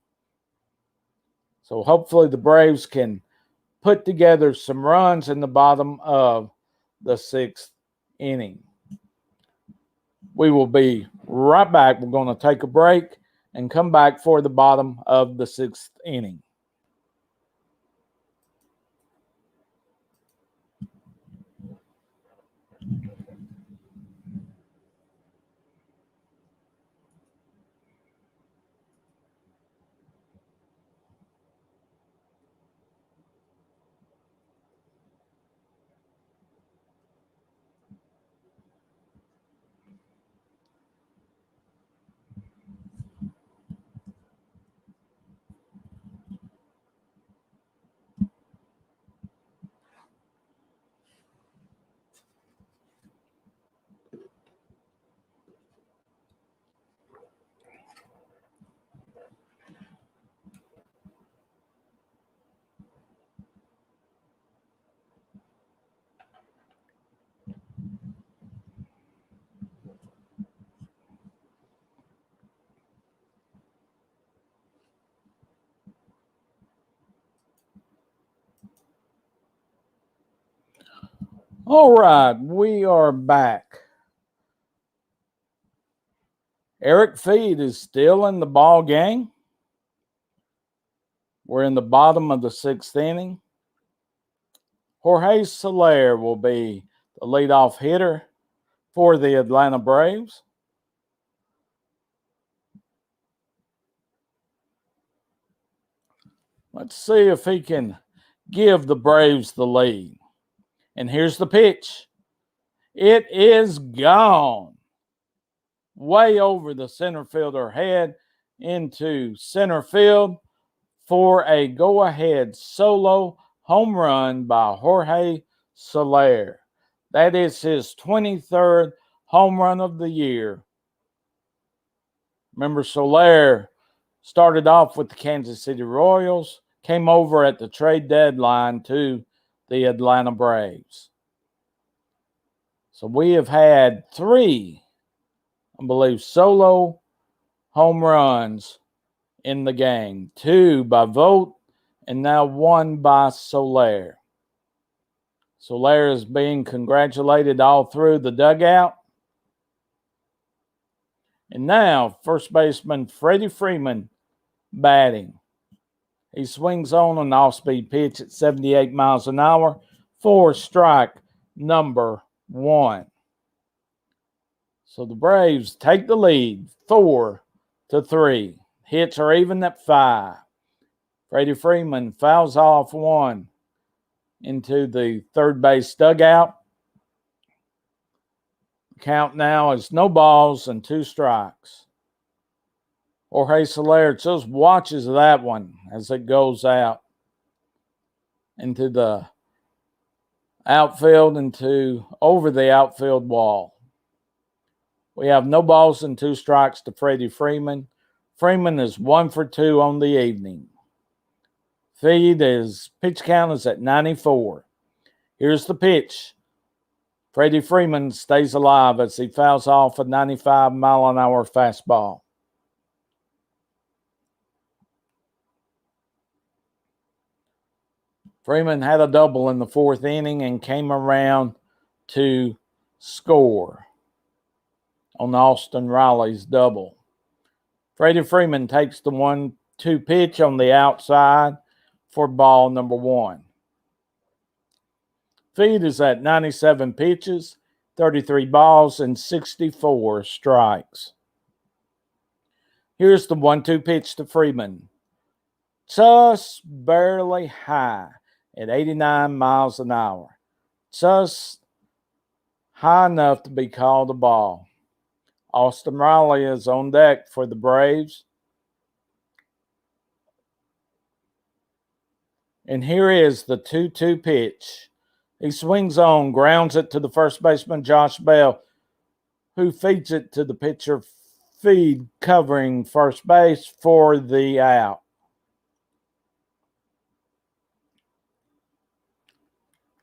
So hopefully the Braves can put together some runs in the bottom of the 6th inning. We will be right back. We're going to take a break and come back for the bottom of the 6th inning. All right, we are back. Eric Feed is still in the ball game. We're in the bottom of the 6th inning. Jorge Soler will be the leadoff hitter for the Atlanta Braves. Let's see if he can give the Braves the lead. And here's the pitch. It is gone. Way over the center fielder head into center field for a go-ahead solo home run by Jorge Soler. That is his 23rd home run of the year. Remember, Soler started off with the Kansas City Royals, came over at the trade deadline to the Atlanta Braves. So we have had 3, I believe, solo home runs in the game. 2 by Vogt and now 1 by Soler. Soler is being congratulated all through the dugout. And now, first baseman Freddie Freeman batting. He swings on an off-speed pitch at 78 miles an hour for strike number 1. So the Braves take the lead 4-3. Hits are even at 5. Freddie Freeman fouls off 1 into the third base dugout. Count now is no balls and 2 strikes. Jorge Soler just watches that one as it goes out into the outfield, over the outfield wall. We have no balls and 2 strikes to Freddie Freeman. Freeman is 1 for 2 on the evening. Pitch count is at 94. Here's the pitch. Freddie Freeman stays alive as he fouls off a 95-mile-an-hour fastball. Freeman had a double in the 4th inning and came around to score on Austin Riley's double. Freddie Freeman takes the 1-2 pitch on the outside for ball number 1. Feed is at 97 pitches, 33 balls, and 64 strikes. Here's the 1-2 pitch to Freeman. Just barely high. at 89 miles an hour. Just high enough to be called a ball. Austin Riley is on deck for the Braves. And here is the 2-2 pitch. He swings on, grounds it to the first baseman, Josh Bell, who feeds it to the pitcher, feed covering first base for the out.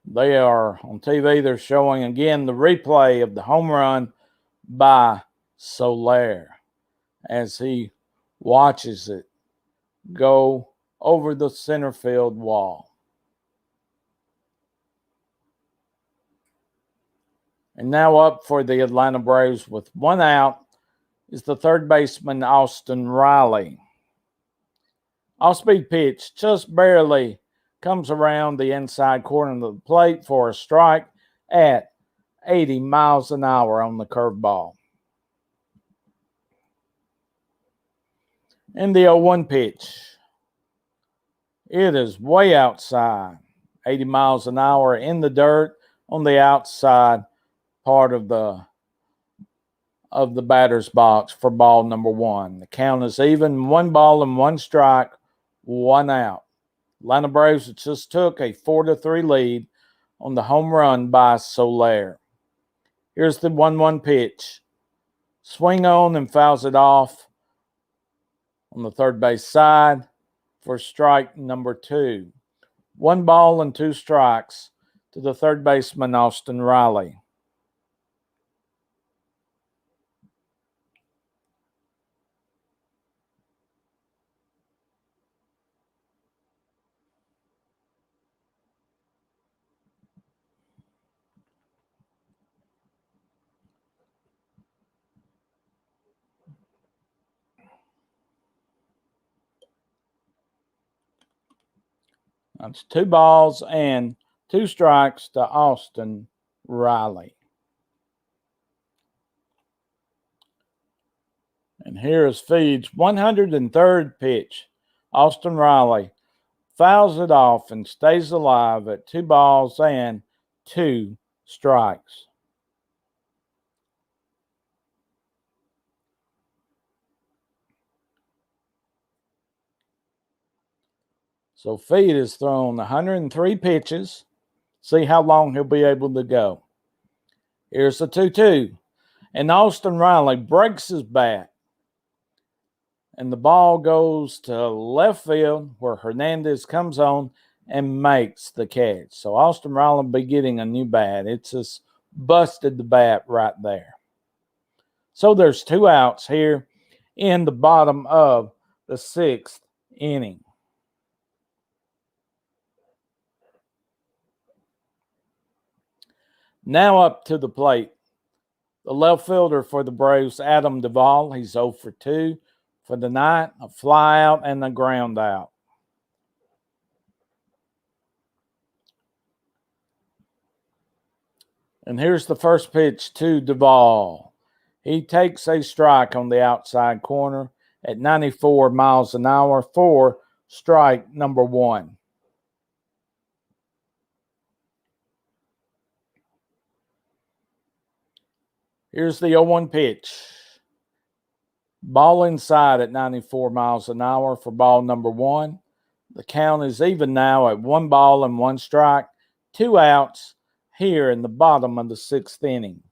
They are on TV. They're showing again the replay of the home run by Soler as he watches it go over the center field wall. And now up for the Atlanta Braves with one out is the third baseman, Austin Riley. Off-speed pitch just barely comes around the inside corner of the plate for a strike at 80 miles an hour on the curveball. And the 0-1 pitch. It is way outside, 80 miles an hour in the dirt on the outside part of the batter's box for ball number one. The count is even, 1 ball and 1 strike, 1 out. Atlanta Braves just took a 4-3 lead on the home run by Soler. Here's the 1-1 pitch. Swing on and fouls it off on the third base side for strike number 2. 1 ball and 2 strikes to the third baseman, Austin Riley. That's 2 balls and 2 strikes to Austin Riley. And here is Feed's 103rd pitch. Austin Riley fouls it off and stays alive at 2 balls and 2 strikes. So Feed has thrown 103 pitches. See how long he'll be able to go. Here's the 2-2. And Austin Riley breaks his bat. And the ball goes to left field where Hernandez comes on and makes the catch. So Austin Riley will be getting a new bat. It's just busted the bat right there. So there's 2 outs here in the bottom of the 6th inning. Now up to the plate, the left fielder for the Braves, Adam Duvall. He's 0 for 2 for the night, a fly out and a ground out. And here's the first pitch to Duvall. He takes a strike on the outside corner at 94 miles an hour for strike number 1. Here's the 0-1 pitch. Ball inside at 94 miles an hour for ball number 1. The count is even now at 1 ball and 1 strike, 2 outs here in the bottom of the 6th inning.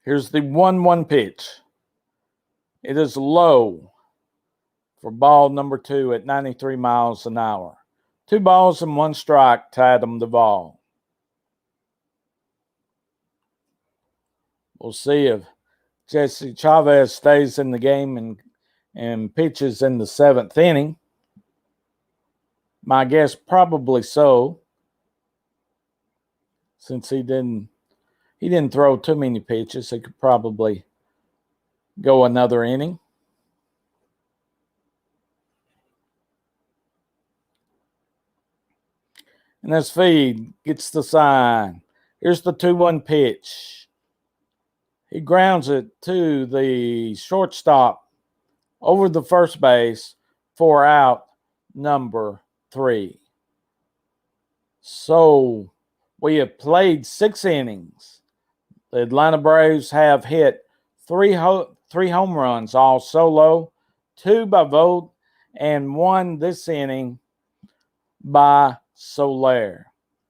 Here's the 1-1 pitch. It is low for ball number 2 at 93 miles an hour. 2 balls and 1 strike to Adam Duvall. We'll see if Jesse Chavez stays in the game and pitches in the 7th inning. My guess, probably so, since he didn't throw too many pitches. He could probably go another inning. And as Feed gets the sign, here's the 2-1 pitch. He grounds it to the shortstop, over the first base for out number 3. So we have played 6 innings. The Atlanta Braves have hit three home runs, all solo, 2 by Vogt, and 1 this inning by Soler.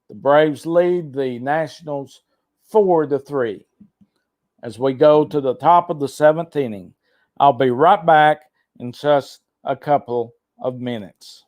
The Braves lead the Nationals 4-3. As we go to the top of the 7th inning, I'll be right back in just a couple of minutes.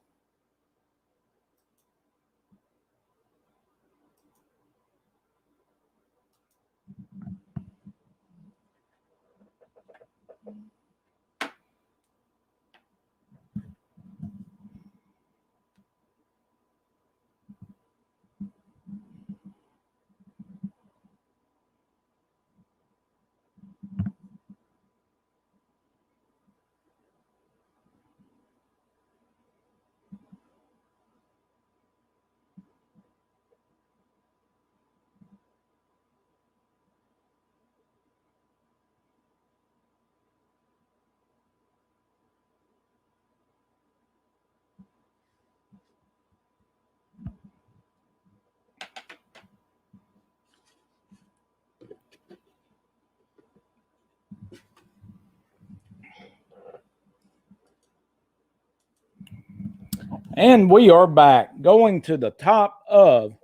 And we are back, going to the top of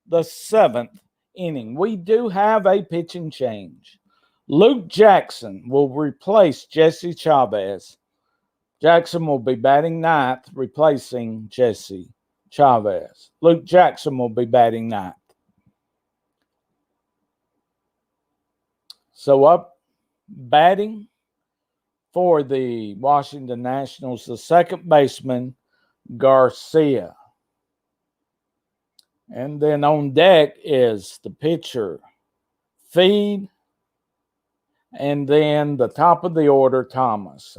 the 7th inning. We do have a pitching change. Luke Jackson will replace Jesse Chavez. Jackson will be batting 9th, replacing Jesse Chavez. Luke Jackson will be batting 9th. So up batting for the Washington Nationals, the second baseman, Garcia. And then on deck is the pitcher, Feed, and then the top of the order, Thomas.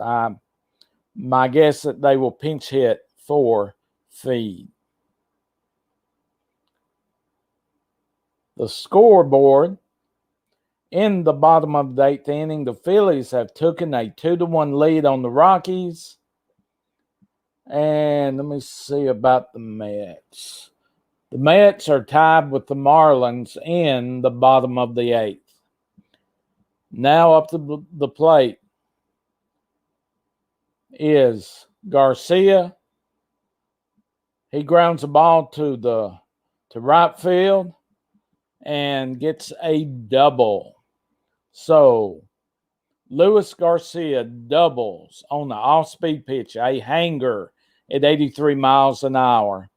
My guess that they will pinch hit for Feed. The scoreboard in the bottom of the 8th inning, the Phillies have taken a 2-1 lead on the Rockies. And let me see about the Mets. The Mets are tied with the Marlins in the bottom of the 8th. Now up to the plate is Garcia. He grounds a ball to right field and gets a double. So Luis Garcia doubles on the off-speed pitch, a hanger at 83 miles an hour,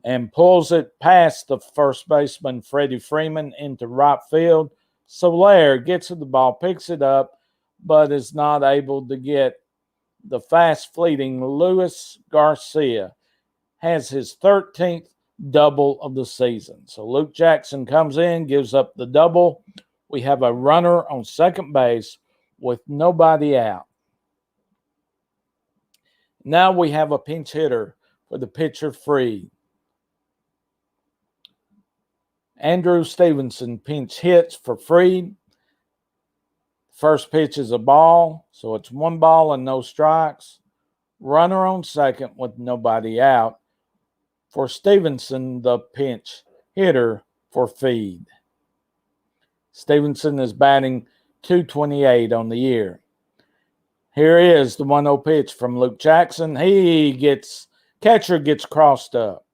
and pulls it past the first baseman, Freddie Freeman, into right field. Soler gets to the ball, picks it up, but is not able to get the fast-fleeting Luis Garcia. Has his 13th double of the season. So Luke Jackson comes in, gives up the double. We have a runner on second base with nobody out. Now we have a pinch hitter for the pitcher, Freed. Andrew Stevenson pinch hits for Freed. First pitch is a ball, so it's 1 ball and no strikes. Runner on second with nobody out for Stevenson, the pinch hitter for Feed. Stevenson is batting .228 on the year. Here is the 1-0 pitch from Luke Jackson. Catcher gets crossed up.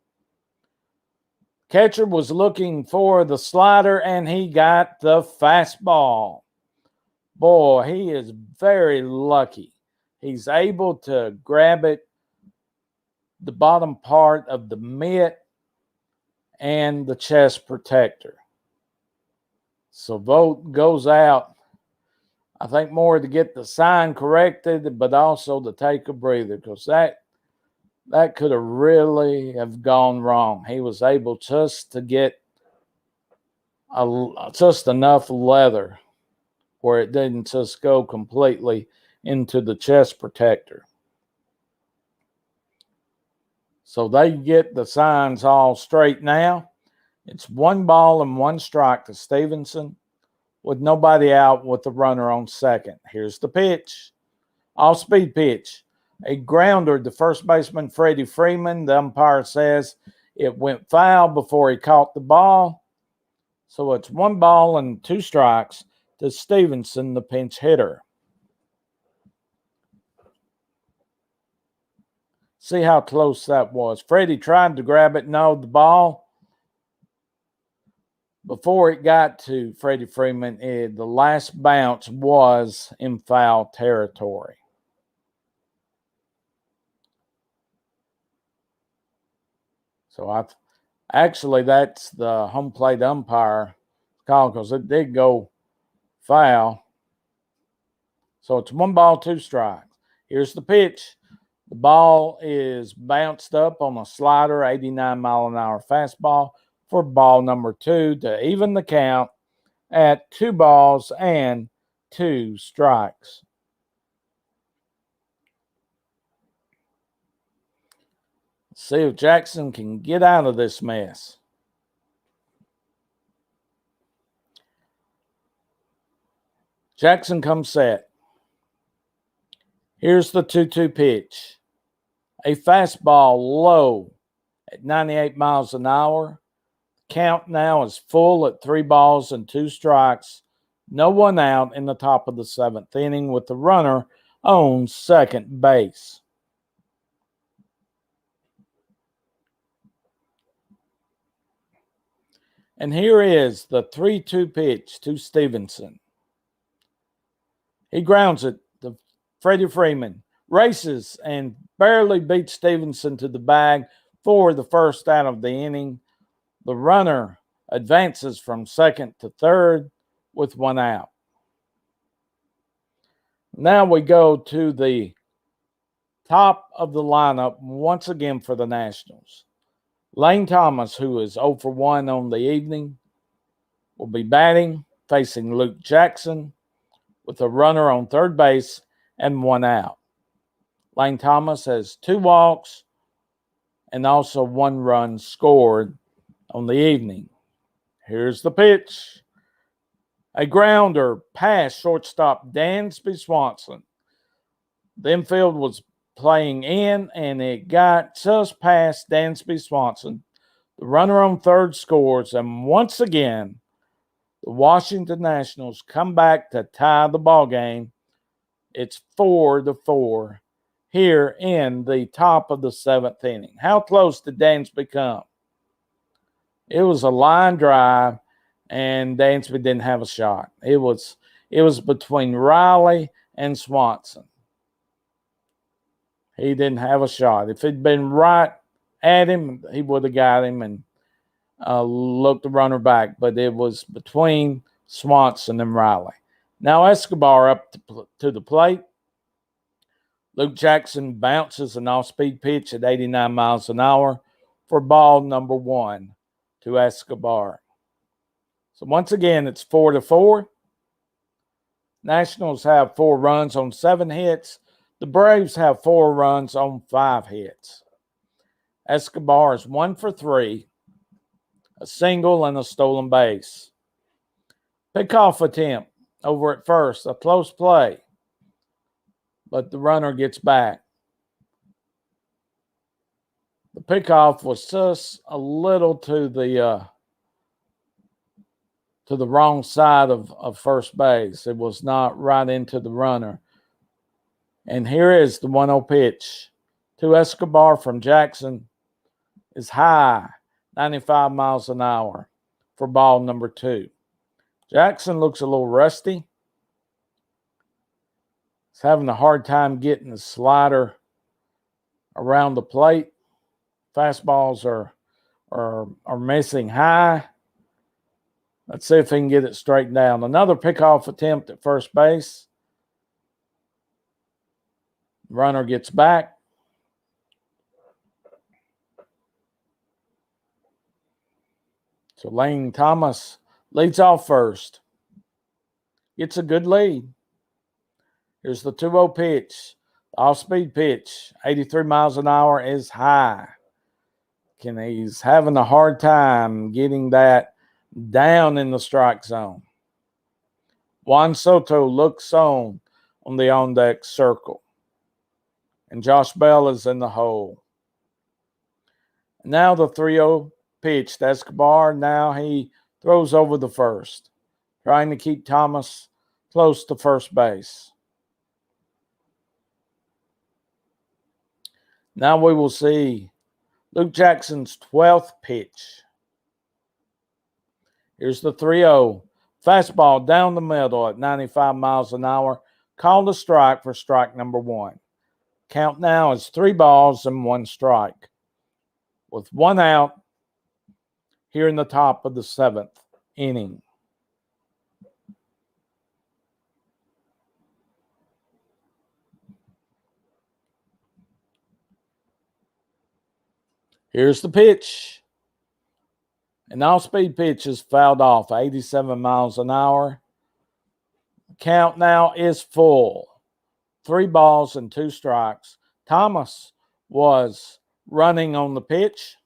Catcher was looking for the slider, and he got the fastball. Boy, he is very lucky. He's able to grab it, the bottom part of the mitt and the chest protector. So Vogt goes out, I think more to get the sign corrected, but also to take a breather, because that could have really have gone wrong. He was able just to get just enough leather where it didn't just go completely into the chest protector. So they get the signs all straight now. It's 1 ball and 1 strike to Stevenson with nobody out with the runner on second. Here's the pitch. Off-speed pitch. A grounder to first baseman Freddie Freeman. The umpire says it went foul before he caught the ball. So it's 1 ball and 2 strikes to Stevenson, the pinch hitter. See how close that was. Freddie tried to grab it. No, the ball, before it got to Freddie Freeman, the last bounce was in foul territory. So actually that's the home plate umpire call because it did go foul. So it's 1 ball, 2 strikes. Here's the pitch. The ball is bounced up on a slider, 89-mile-an-hour fastball for ball number 2 to even the count at 2 balls and 2 strikes. Let's see if Jackson can get out of this mess. Jackson comes set. Here's the 2-2 pitch. A fastball low at 98 miles an hour. Count now is full at 3 balls and 2 strikes. No one out in the top of the 7th inning with the runner on second base. And here is the 3-2 pitch to Stevenson. He grounds it to Freddie Freeman. Races and barely beats Stevenson to the bag for the first out of the inning. The runner advances from second to third with 1 out. Now we go to the top of the lineup once again for the Nationals. Lane Thomas, who is 0 for 1 on the evening, will be batting, facing Luke Jackson with a runner on third base and 1 out. Lane Thomas has 2 walks and also 1 run scored on the evening. Here's the pitch. A grounder past shortstop Dansby Swanson. The infield was playing in, and it got just past Dansby Swanson. The runner on third scores, and once again, the Washington Nationals come back to tie the ball game. It's 4-4 here in the top of the 7th inning. How close did Dansby come? It was a line drive, and Dansby didn't have a shot. It was between Riley and Swanson. He didn't have a shot. If it'd been right at him, he would have got him and looked the runner back. But it was between Swanson and Riley. Now Escobar up to the plate. Luke Jackson bounces an off-speed pitch at 89 miles an hour for ball number 1 to Escobar. So once again, it's 4-4. Nationals have 4 runs on 7 hits. The Braves have 4 runs on 5 hits. Escobar is 1 for 3, a single and a stolen base. Pickoff attempt over at first, a close play, but the runner gets back. The pickoff was just a little to the wrong side of first base. It was not right into the runner. And here is the 1-0 pitch to Escobar from Jackson. Is high, 95 miles an hour for ball number 2. Jackson looks a little rusty. He's having a hard time getting the slider around the plate. Fastballs are missing high. Let's see if he can get it straightened down. Another pickoff attempt at first base. Runner gets back. So Lane Thomas leads off first. Gets a good lead. Here's the 2-0 pitch. Off-speed pitch. 83 miles an hour is high. He's having a hard time getting that down in the strike zone. Juan Soto looks on the on-deck circle. and Josh Bell is in the hole. Now the 3-0 pitch to Escobar. Now he throws over the first, trying to keep Thomas close to first base. Now we will see Luke Jackson's 12th pitch. Here's the 3-0. Fastball down the middle at 95 miles an hour. Called a strike for strike number 1. Count now is 3 balls and 1 strike. With 1 out here in the top of the 7th inning. Here's the pitch. An off-speed pitch is fouled off, 87 miles an hour. Count now is full. 3 balls and 2 strikes. Thomas was running on the pitch.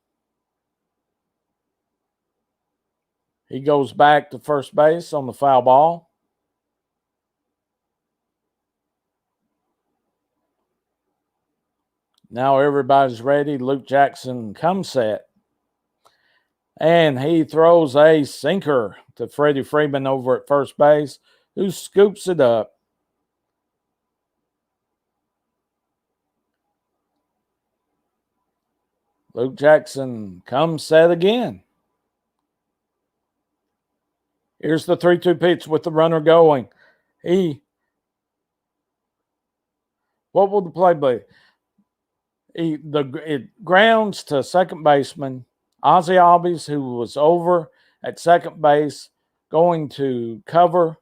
He goes back to first base on the foul ball. Now everybody's ready. Luke Jackson comes set. And he throws a sinker to Freddie Freeman over at first base, who scoops it up. Luke Jackson comes set again. Here's the 3-2 pitch with the runner going. What will the play be? It grounds to second baseman Ozzie Albies, who was over at second base, going to cover.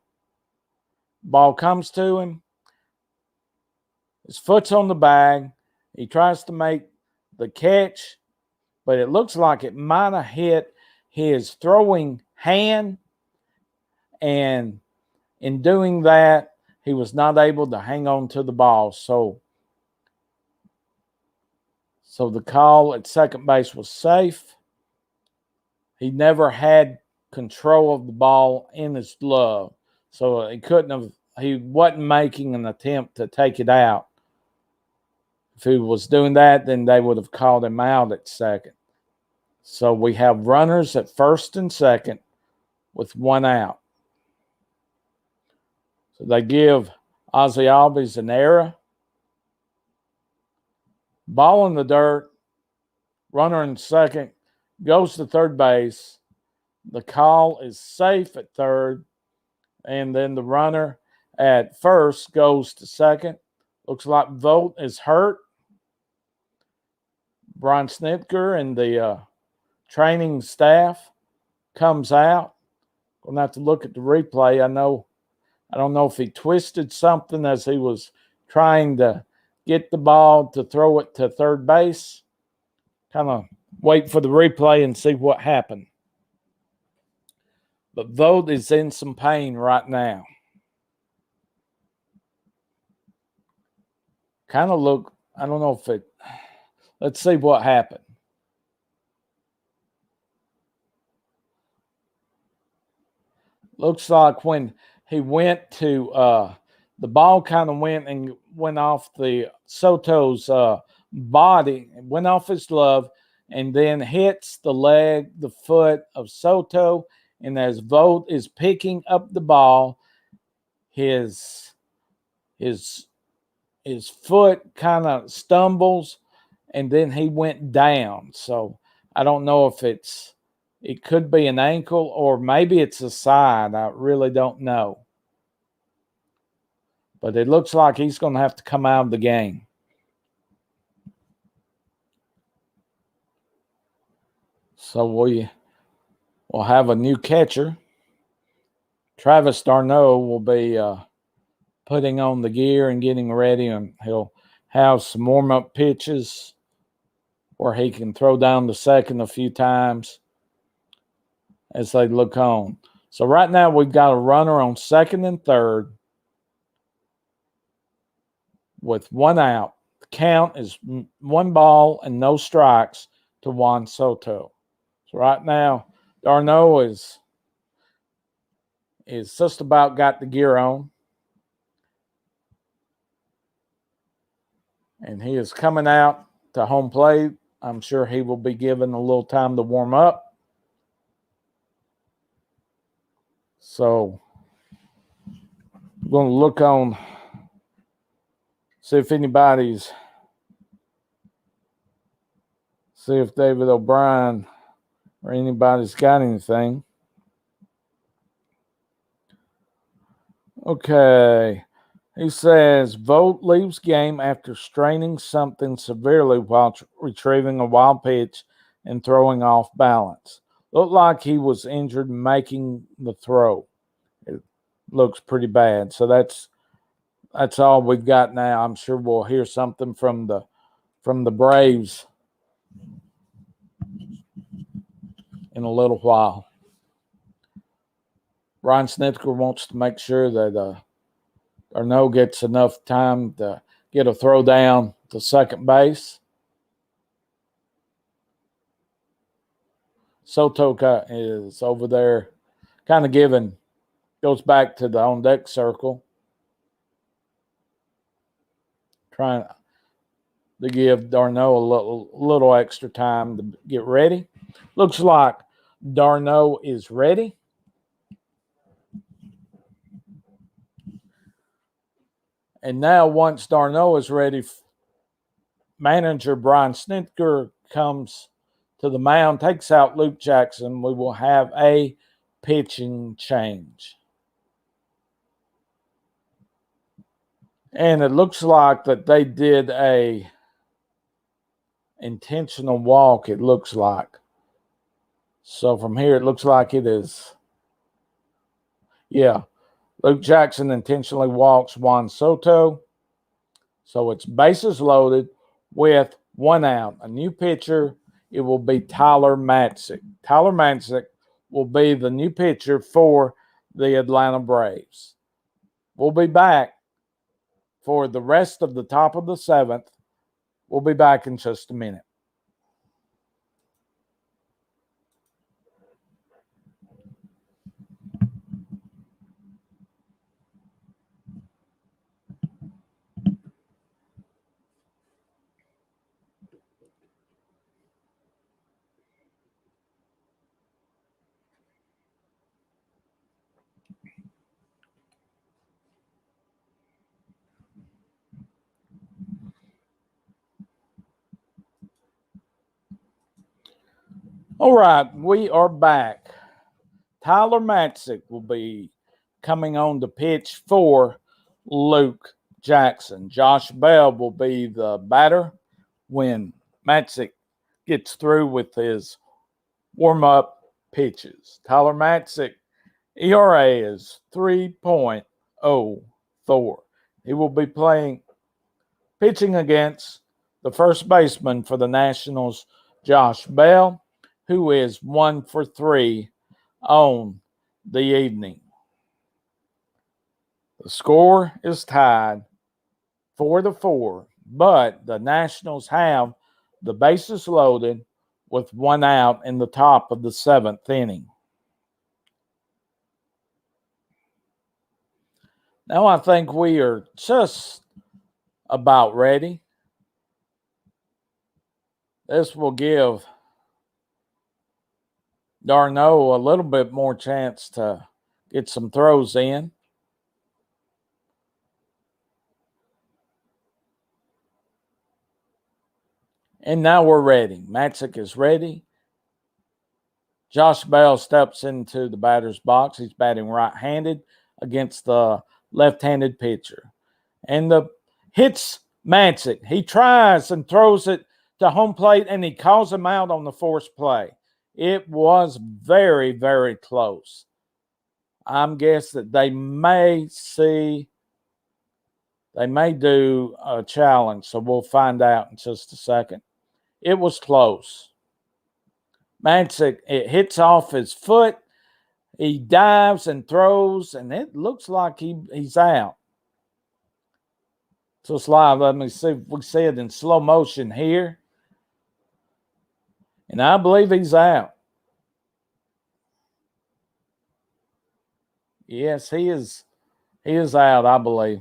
Ball comes to him. His foot's on the bag. He tries to make the catch, but it looks like it might have hit his throwing hand. And in doing that, he was not able to hang on to the ball. So the call at second base was safe. He never had control of the ball in his glove. So he wasn't making an attempt to take it out. If he was doing that, then they would have called him out at second. So we have runners at first and second with 1 out. So they give Ozzie Albies an error. Ball in the dirt. Runner in second. Goes to third base. The call is safe at third. And then the runner at first goes to second. Looks like Vogt is hurt. Brian Snitker and the training staff comes out. Going to have to look at the replay. I don't know if he twisted something as he was trying to get the ball to throw it to third base. Kind of wait for the replay and see what happened. But Vogt is in some pain right now. I don't know if it, let's see what happened. Looks like when he went to, the ball kind of went off the Soto's body, went off his glove, and then hits the foot of Soto. And as Vogt is picking up the ball, his foot kind of stumbles, and then he went down. So I don't know if it could be an ankle or maybe it's a side. I really don't know. But it looks like he's going to have to come out of the game. So we'll have a new catcher. Travis d'Arnaud will be putting on the gear and getting ready, and he'll have some warm-up pitches where he can throw down the second a few times as they look on. So right now we've got a runner on second and third with 1 out. The count is 1 ball and no strikes to Juan Soto. So right now d'Arnaud is just about got the gear on. And he is coming out to home plate. I'm sure he will be given a little time to warm up. So I'm going to look on, see if David O'Brien or anybody's got anything. Okay. He says, Vogt leaves game after straining something severely while retrieving a wild pitch and throwing off balance. Looked like he was injured making the throw. It looks pretty bad. So that's all we've got now. I'm sure we'll hear something from the Braves in a little while. Ryan Snitker wants to make sure that Arnaud gets enough time to get a throw down to second base. Soto is over there kind of goes back to the on-deck circle, trying to give Darno a little extra time to get ready. Looks like Darno is ready. And now once Darno is ready, manager Brian Snitker comes to the mound, takes out Luke Jackson. We will have a pitching change. And it looks like that they did a intentional walk, it looks like. So from here, it looks like it is. Yeah. Luke Jackson intentionally walks Juan Soto. So it's bases loaded with one out. A new pitcher, it will be Tyler Matzik. Tyler Matzik will be the new pitcher for the Atlanta Braves. We'll be back for the rest of the top of the seventh. We'll be back in just a minute. All right, we are back. Tyler Matzik will be coming on to pitch for Luke Jackson. Josh Bell will be the batter when Matzik gets through with his warm-up pitches. Tyler Matzik, ERA is 3.04. He will be pitching against the first baseman for the Nationals, Josh Bell, who is 1 for 3 on the evening. The score is tied 4-4, but the Nationals have the bases loaded with one out in the top of the seventh inning. Now I think we are just about ready. This will give Darno a little bit more chance to get some throws in. And now we're ready. Matzik is ready. Josh Bell steps into the batter's box. He's batting right-handed against the left-handed pitcher. And the hits Matzik. He tries and throws it to home plate, and he calls him out on the forced play. It was very, very close. I'm guessing that they may do a challenge, so we'll find out in just a second. It was close. Matzik, it hits off his foot. He dives and throws, and it looks like he's out. So it's live. Let me see if we see it in slow motion here. And I believe he's out. Yes, he is out, I believe.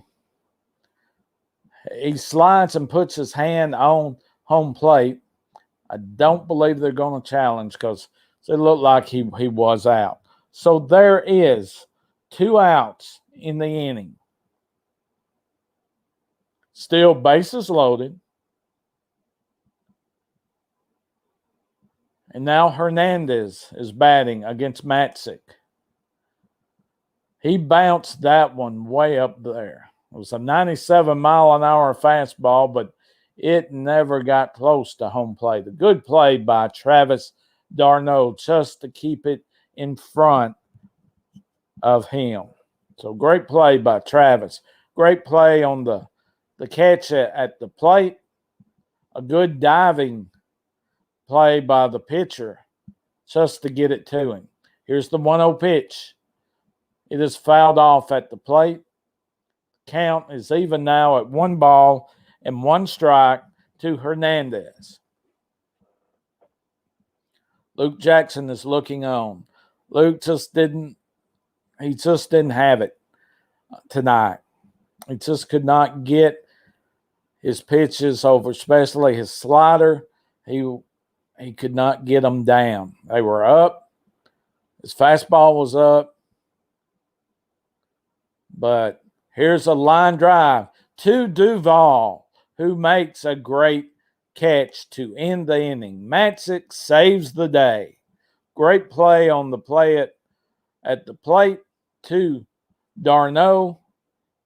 He slides and puts his hand on home plate. I don't believe they're going to challenge because it looked like he was out. So there is 2 outs in the inning. Still bases loaded. And now Hernandez is batting against Matzik. He bounced that one way up there. It was a 97-mile-an-hour fastball, but it never got close to home plate. A good play by Travis d'Arnaud just to keep it in front of him. So great play by Travis. Great play on the catch at the plate. A good diving play by the pitcher just to get it to him. Here's the 1-0 pitch. It is fouled off at the plate. Count is even now at 1 ball and 1 strike to Hernandez. Luke Jackson is looking on. Luke just didn't have it tonight. He just could not get his pitches over, especially his slider. He could not get them down. They were up. His fastball was up. But here's a line drive to Duvall, who makes a great catch to end the inning. Matzik saves the day. Great play on the play at the plate to d'Arnaud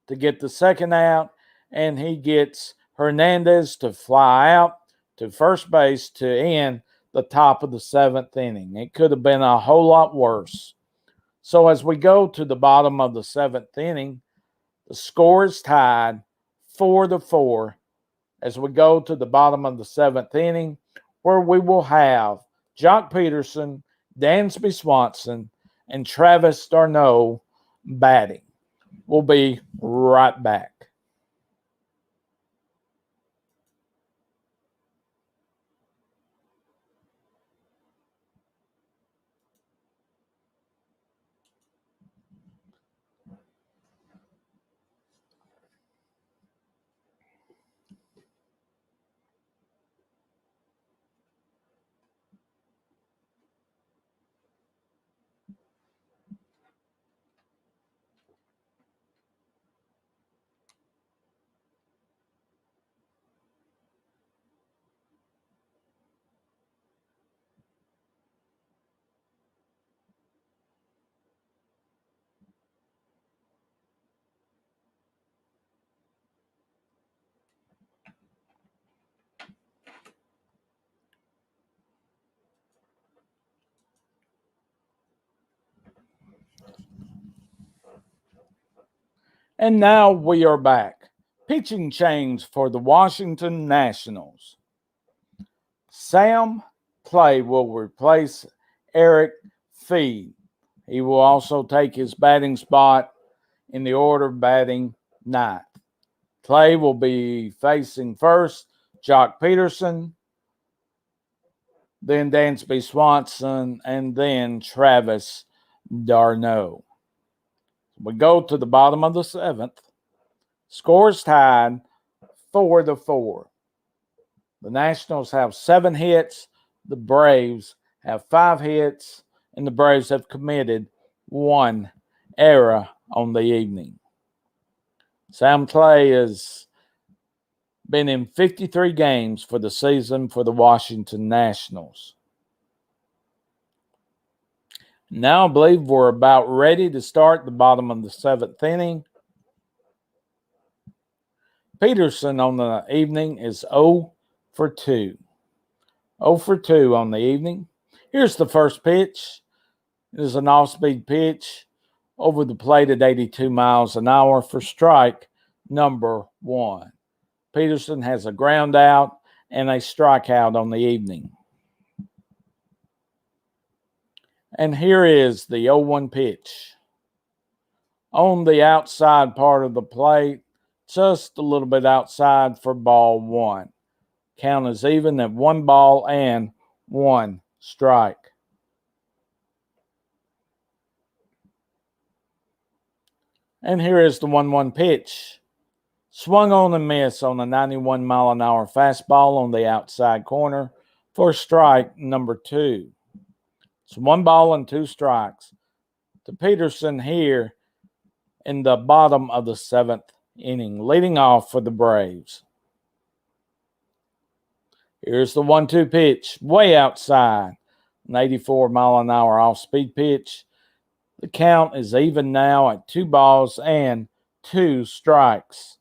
to get the second out, and he gets Hernandez to fly out to first base to end the top of the 7th inning. It could have been a whole lot worse. So as we go to the bottom of the 7th inning, the score is tied 4-4 as we go to the bottom of the 7th inning, where we will have Jock Peterson, Dansby Swanson, and Travis d'Arnaud batting. We'll be right back. And now we are back. Pitching change for the Washington Nationals. Sam Clay will replace Eric Feed. He will also take his batting spot in the order of batting 9th. Clay will be facing first Jock Peterson, then Dansby Swanson, and then Travis d'Arnaud. We go to the bottom of the 7th. Scores tied 4-4. The Nationals have 7 hits. The Braves have 5 hits, and the Braves have committed 1 error on the evening. Sam Clay has been in 53 games for the season for the Washington Nationals. Now I believe we're about ready to start the bottom of the 7th inning. Peterson on the evening is 0 for 2. 0 for 2 on the evening. Here's the first pitch. It is an off-speed pitch over the plate at 82 miles an hour for strike number 1. Peterson has a ground out and a strikeout on the evening. And here is the 0-1 pitch. On the outside part of the plate, just a little bit outside for ball 1. Count is even at 1 ball and 1 strike. And here is the 1-1 pitch. Swung on and missed on a 91-mile-an-hour fastball on the outside corner for strike number 2. It's 1 ball and 2 strikes to Peterson here in the bottom of the 7th inning, leading off for the Braves. Here's the 1-2 pitch, way outside, an 84-mile-an-hour off-speed pitch. The count is even now at 2 balls and 2 strikes.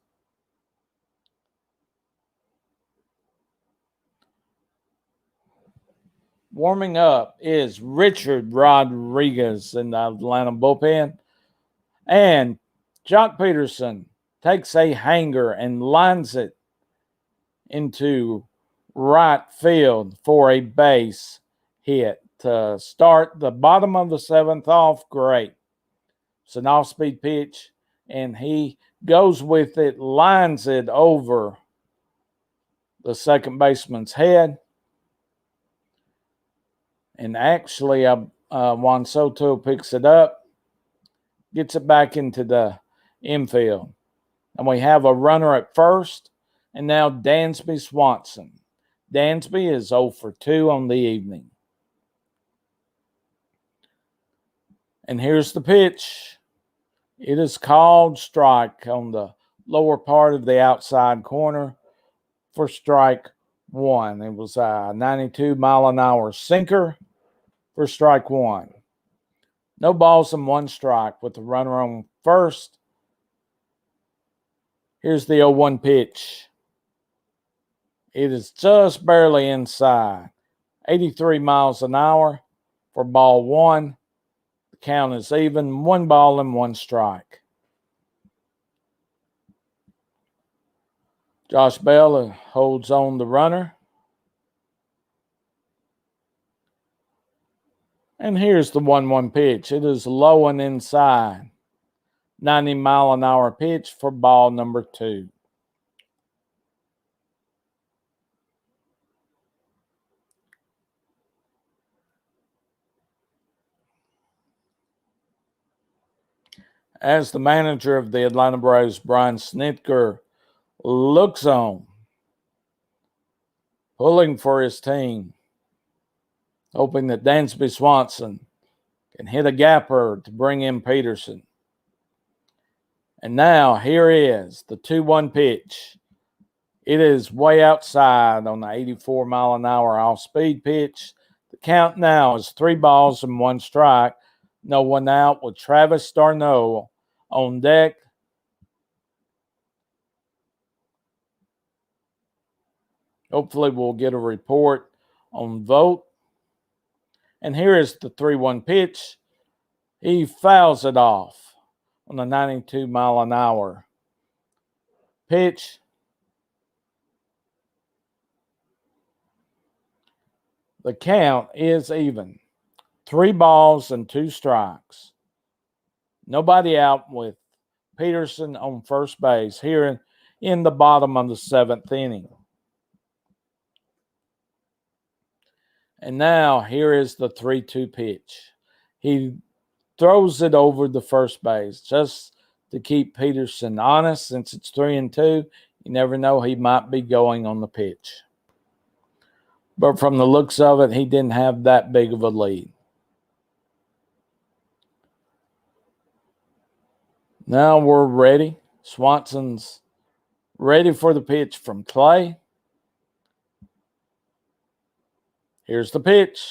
Warming up is Richard Rodriguez in the Atlanta bullpen. And Jock Peterson takes a hanger and lines it into right field for a base hit to start the bottom of the 7th off. Great. It's an off-speed pitch, and he goes with it, lines it over the second baseman's head. And actually, Juan Soto picks it up, gets it back into the infield. And we have a runner at first, and now Dansby Swanson. Dansby is 0 for 2 on the evening. And here's the pitch. It is called strike on the lower part of the outside corner for strike 1. It was a 92-mile-an-hour sinker for strike 1. No balls and 1 strike with the runner on first. Here's the 0-1 pitch. It is just barely inside. 83 miles an hour for ball 1. The count is even, 1 ball and 1 strike. Josh Bell holds on the runner. And here's the 1-1 pitch. It is low and inside. 90-mile-an-hour pitch for ball number 2. As the manager of the Atlanta Braves, Brian Snitker, looks on, pulling for his team, hoping that Dansby Swanson can hit a gapper to bring in Peterson. And now here is the 2-1 pitch. It is way outside on the 84-mile-an-hour off-speed pitch. The count now is 3 balls and 1 strike. No one out with Travis d'Arnaud on deck. Hopefully we'll get a report on Vogt. And here is the 3-1 pitch. He fouls it off on the 92-mile-an-hour pitch. The count is even. 3 balls and 2 strikes. Nobody out with Peterson on first base here in the bottom of the 7th inning. And now here is the 3-2 pitch. He throws it over the first base just to keep Peterson honest. Since it's 3-2, you never know, he might be going on the pitch. But from the looks of it, he didn't have that big of a lead. Now we're ready. Swanson's ready for the pitch from Clay. Here's the pitch.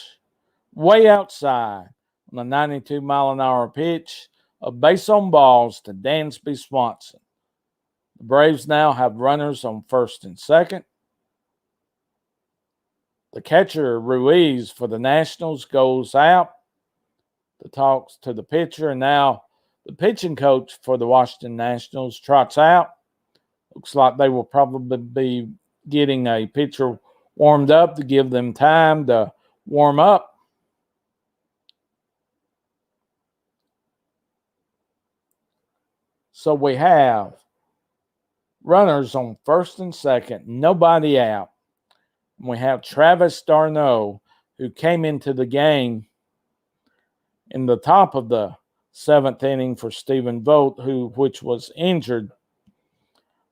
Way outside on the 92-mile-an-hour pitch. A base on balls to Dansby Swanson. The Braves now have runners on first and second. The catcher, Ruiz, for the Nationals goes out to talk to the pitcher. And now the pitching coach for the Washington Nationals trots out. Looks like they will probably be getting a pitcher warmed up to give them time to warm up. So we have runners on first and second, nobody out. And we have Travis d'Arnaud, who came into the game in the top of the 7th inning for Stephen Vogt, which was injured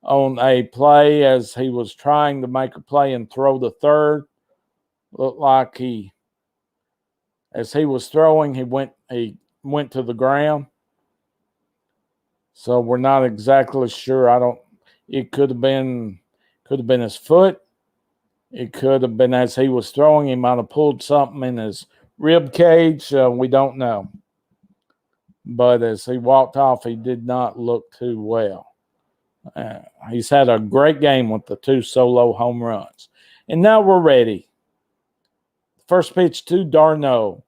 on a play as he was trying to make a play and throw the third. Looked like as he was throwing, he went to the ground. So we're not exactly sure. It could have been his foot. It could have been as he was throwing, he might have pulled something in his rib cage. We don't know. But as he walked off, he did not look too well. He's had a great game with the 2 solo home runs. And now we're ready. First pitch to d'Arnaud.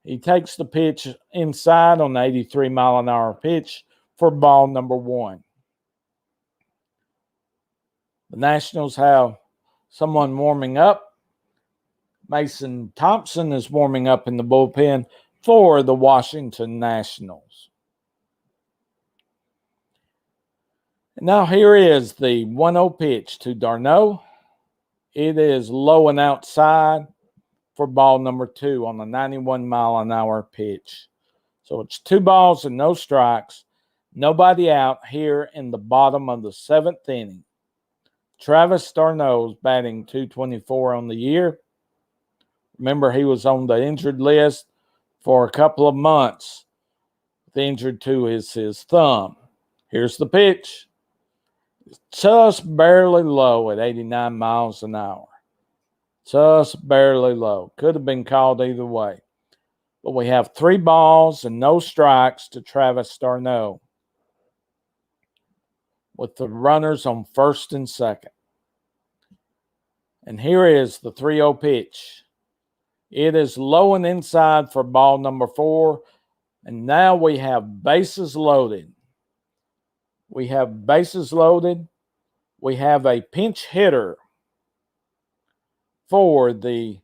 He takes the pitch inside on the 83-mile-an-hour pitch for ball number 1. The Nationals have someone warming up. Mason Thompson is warming up in the bullpen for the Washington Nationals. And now here is the 1-0 pitch to d'Arnaud. It is low and outside for ball number 2 on the 91-mile-an-hour pitch. So it's 2 balls and no strikes. Nobody out here in the bottom of the 7th inning. Travis d'Arnaud's batting .224 on the year. Remember, he was on the injured list for a couple of months. The injured to is his thumb. Here's the pitch. It's just barely low at 89 miles an hour. Just barely low. Could have been called either way. But we have 3 balls and no strikes to Travis d'Arnaud, with the runners on first and second. And here is the 3-0 pitch. It is low and inside for ball number 4. And now we have bases loaded. We have a pinch hitter for the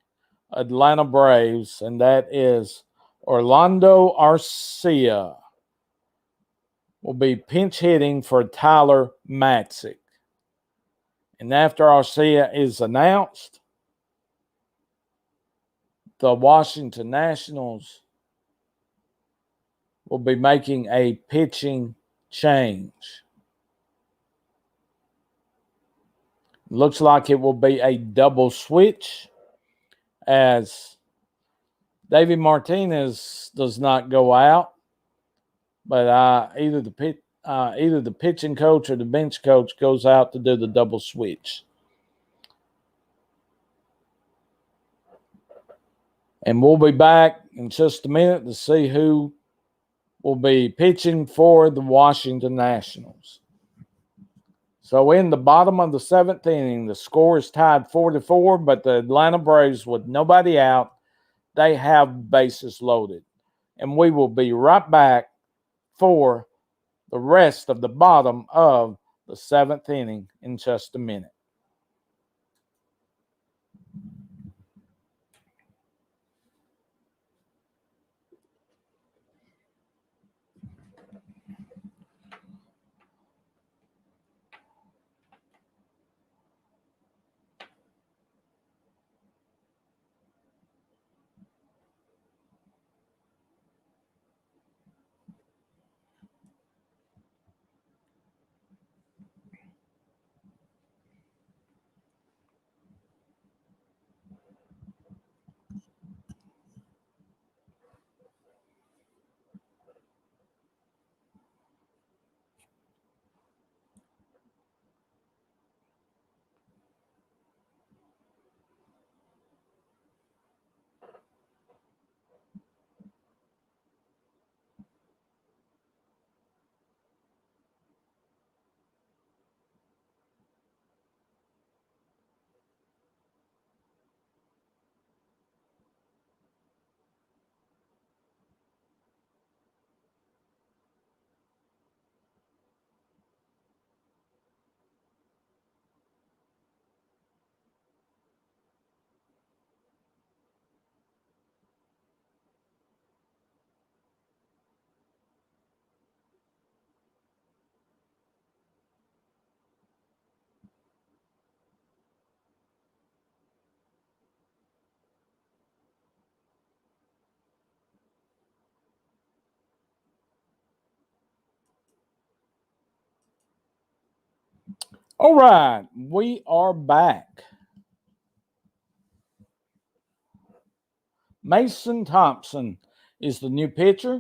Atlanta Braves, and that is Orlando Arcia. Will be pinch hitting for Tyler Matzik. And after Arcia is announced, the Washington Nationals will be making a pitching change. Looks like it will be a double switch, as Davey Martinez does not go out, but either the pitching coach or the bench coach goes out to do the double switch. And we'll be back in just a minute to see who will be pitching for the Washington Nationals. So in the bottom of the 7th inning, the score is tied 4-4, but the Atlanta Braves, with nobody out, they have bases loaded. And we will be right back for the rest of the bottom of the 7th inning in just a minute. All right, we are back. Mason Thompson is the new pitcher.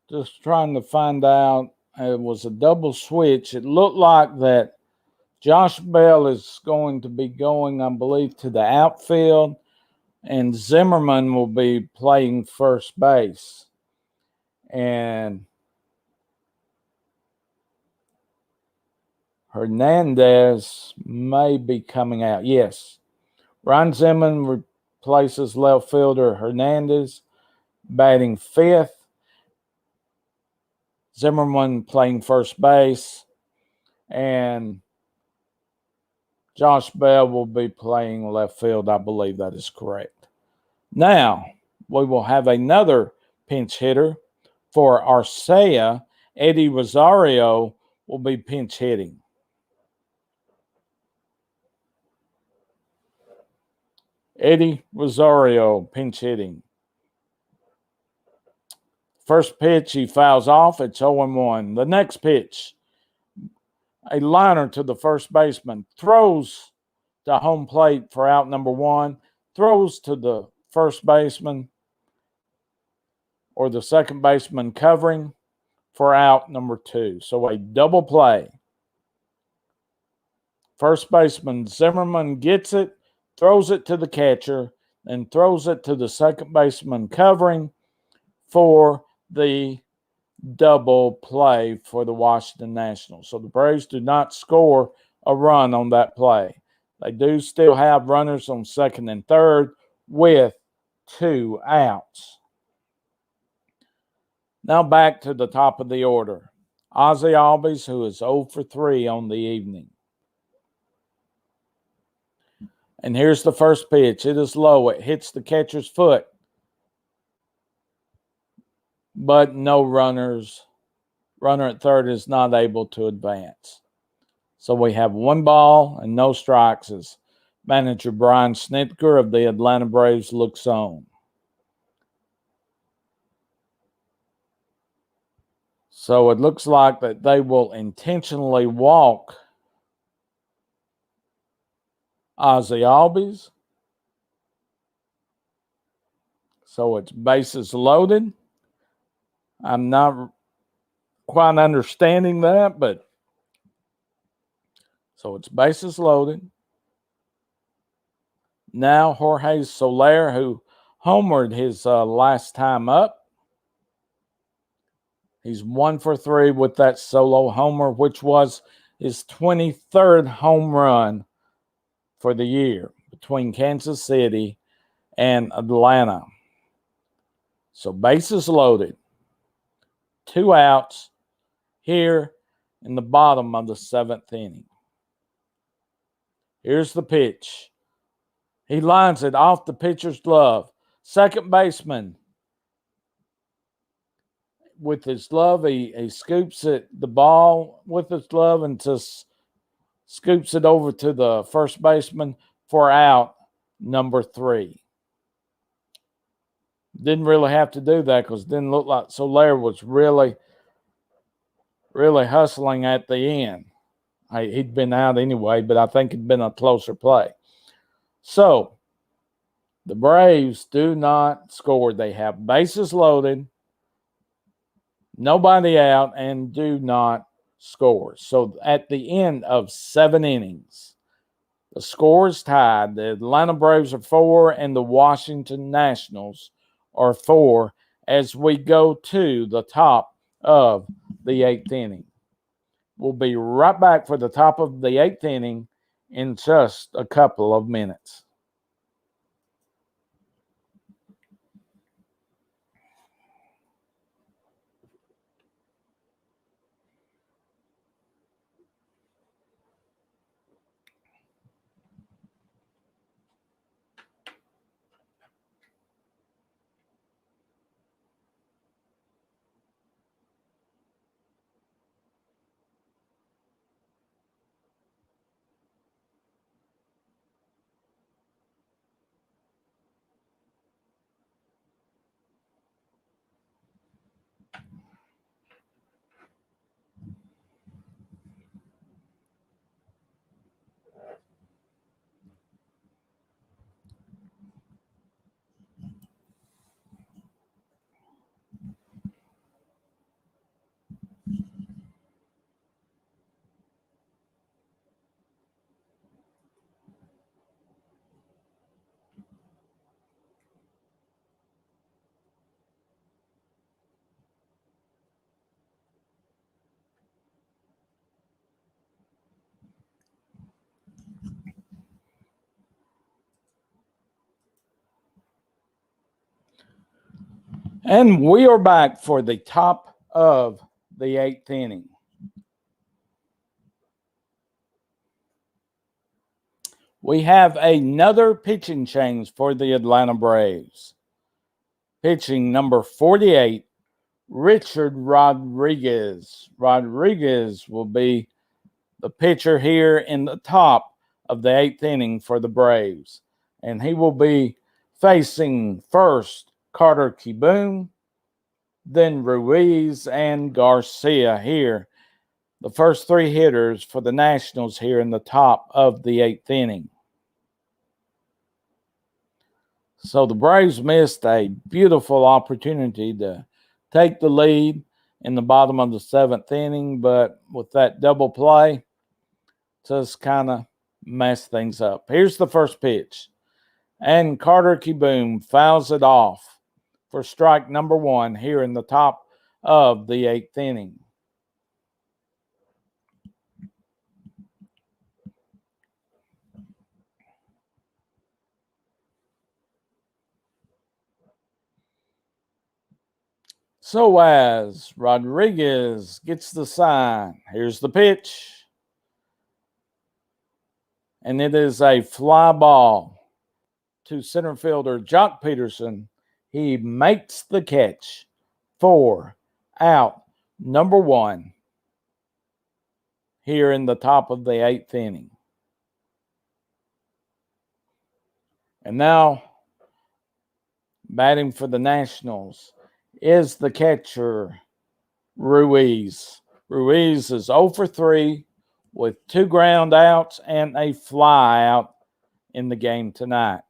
Just trying to find out. It was a double switch. It looked like that Josh Bell is going to be going, I believe, to the outfield, and Zimmerman will be playing first base. And Hernandez may be coming out. Yes. Ryan Zimmerman replaces left fielder Hernandez, batting fifth. Zimmerman playing first base. And Josh Bell will be playing left field. I believe that is correct. Now, we will have another pinch hitter for Arcea. Eddie Rosario will be pinch hitting. Eddie Rosario pinch hitting. First pitch, he fouls off. It's 0-1. The next pitch, a liner to the first baseman, throws to home plate for out number one, throws to the first baseman or the second baseman covering for out number two. So a double play. First baseman Zimmerman gets it, throws it to the catcher, and throws it to the second baseman covering for the double play for the Washington Nationals. So the Braves do not score a run on that play. They do still have runners on second and third with 2 outs. Now back to the top of the order. Ozzie Albies, who is 0 for 3 on the evening. And here's the first pitch. It is low. It hits the catcher's foot. But no runners. Runner at third is not able to advance. So we have 1 ball and no strikes as manager Brian Snitker of the Atlanta Braves looks on. So it looks like that they will intentionally walk Ozzie Albies. So it's bases loaded. I'm not quite understanding that, but so it's bases loaded. Now Jorge Soler, who homered his last time up. He's 1 for 3 with that solo homer, which was his 23rd home run for the year between Kansas City and Atlanta. So bases loaded. 2 outs here in the bottom of the 7th inning. Here's the pitch. He lines it off the pitcher's glove. Second baseman with his glove, he scoops the ball with his glove and just scoops it over to the first baseman for out number 3. Didn't really have to do that because it didn't look like Soler was really hustling at the end. He'd been out anyway, but I think it'd been a closer play. So the Braves do not score. They have bases loaded, nobody out, and do not score. So at the end of 7 innings, the score is tied. The Atlanta Braves are 4 and the Washington Nationals are 4 as we go to the top of the 8th inning. We'll be right back for the top of the 8th inning in just a couple of minutes. And we are back for the top of the 8th inning. We have another pitching change for the Atlanta Braves. Pitching number 48, Richard Rodriguez. Rodriguez will be the pitcher here in the top of the 8th inning for the Braves. And he will be facing first Carter Kieboom, then Ruiz and Garcia here. The first 3 hitters for the Nationals here in the top of the 8th inning. So the Braves missed a beautiful opportunity to take the lead in the bottom of the 7th inning, but with that double play, just kind of messed things up. Here's the first pitch, and Carter Kieboom fouls it off for strike number 1 here in the top of the 8th inning. So as Rodriguez gets the sign, here's the pitch. And it is a fly ball to center fielder Jock Peterson. He makes the catch for out number 1 here in the top of the 8th inning. And now, batting for the Nationals is the catcher, Ruiz. Ruiz is 0 for 3 with 2 ground outs and a fly out in the game tonight.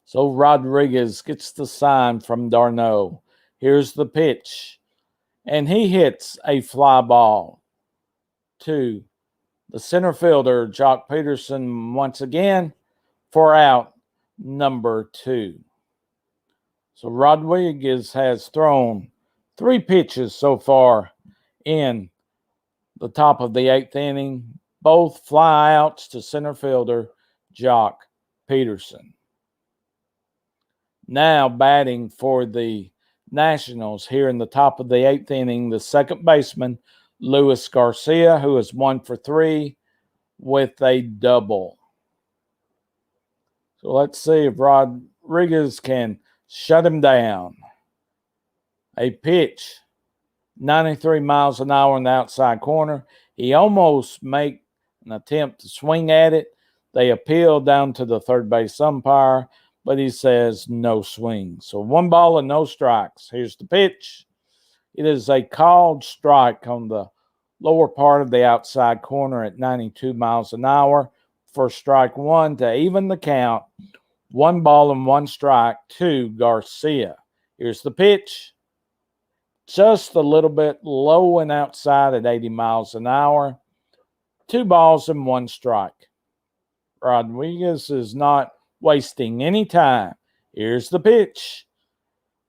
So Rodriguez gets the sign from d'Arnaud. Here's the pitch. And he hits a fly ball to the center fielder, Jock Peterson, once again for out number 2. So Rodriguez has thrown 3 pitches so far in the top of the 8th inning, both fly outs to center fielder Jock Peterson. Now batting for the Nationals here in the top of the 8th inning, the second baseman, Luis Garcia, who is 1 for 3 with a double. So let's see if Rodriguez can shut him down. A pitch, 93 miles an hour in the outside corner. He almost made an attempt to swing at it. They appealed down to the third base umpire, but he says no swing. So 1 ball and no strikes. Here's the pitch. It is a called strike on the lower part of the outside corner at 92 miles an hour for strike 1 to even the count. 1 ball and 1 strike to Garcia. Here's the pitch. Just a little bit low and outside at 80 miles an hour. 2 balls and 1 strike. Rodriguez is not wasting any time. Here's the pitch.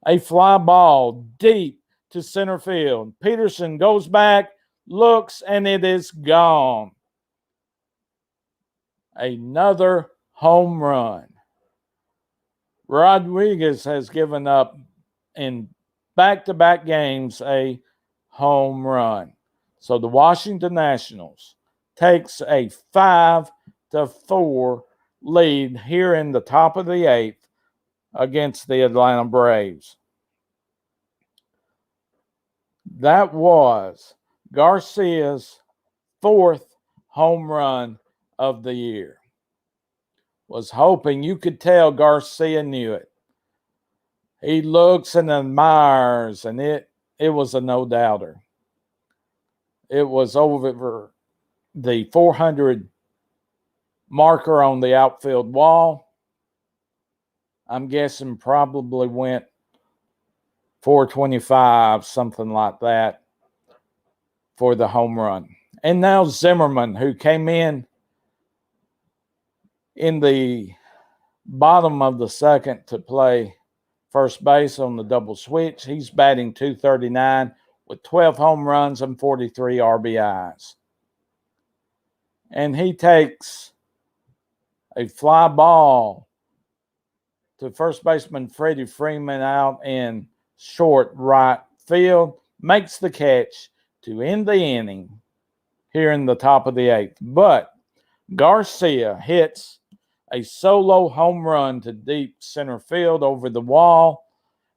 A fly ball deep to center field. Peterson goes back, looks, and it is gone. Another home run. Rodriguez has given up in back-to-back games a home run. So the Washington Nationals takes a 5-4 lead here in the top of the 8th against the Atlanta Braves. That was Garcia's 4th home run of the year. Was hoping you could tell Garcia knew it. He looks and admires, and it was a no-doubter. It was over the 400 marker on the outfield wall. I'm guessing probably went 425, something like that, for the home run. And now Zimmerman, who came in the bottom of the 2nd to play first base on the double switch. He's batting .239 with 12 home runs and 43 RBIs. And he takes a fly ball to first baseman Freddie Freeman out in short right field. Makes the catch to end the inning here in the top of the eighth. But Garcia hits a solo home run to deep center field over the wall,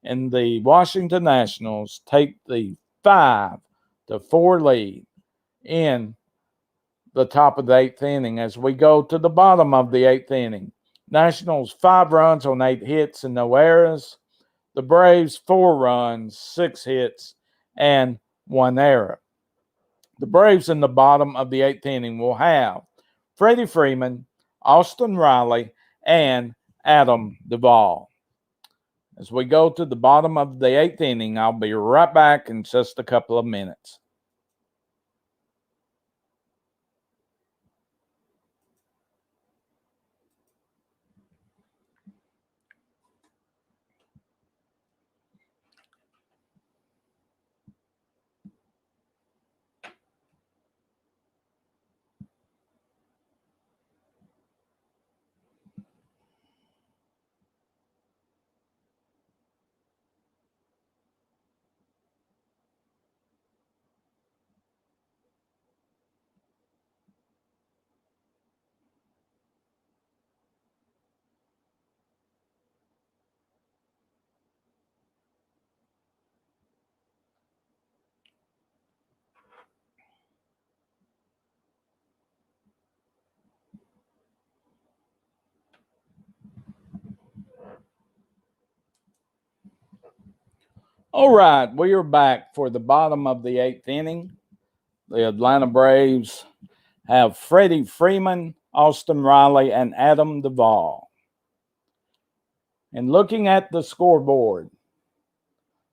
and the Washington Nationals take the 5-4 lead in the top of the eighth inning. As we go to the bottom of the eighth inning, Nationals 5 runs on 8 hits and no errors. The Braves 4 runs, 6 hits, and 1 error. The Braves in the bottom of the eighth inning will have Freddie Freeman, Austin Riley, and Adam Duvall. As we go to the bottom of the eighth inning, I'll be right back in just a couple of minutes. All right, we are back for the bottom of the eighth inning. The Atlanta Braves have Freddie Freeman, Austin Riley, and Adam Duvall. And looking at the scoreboard,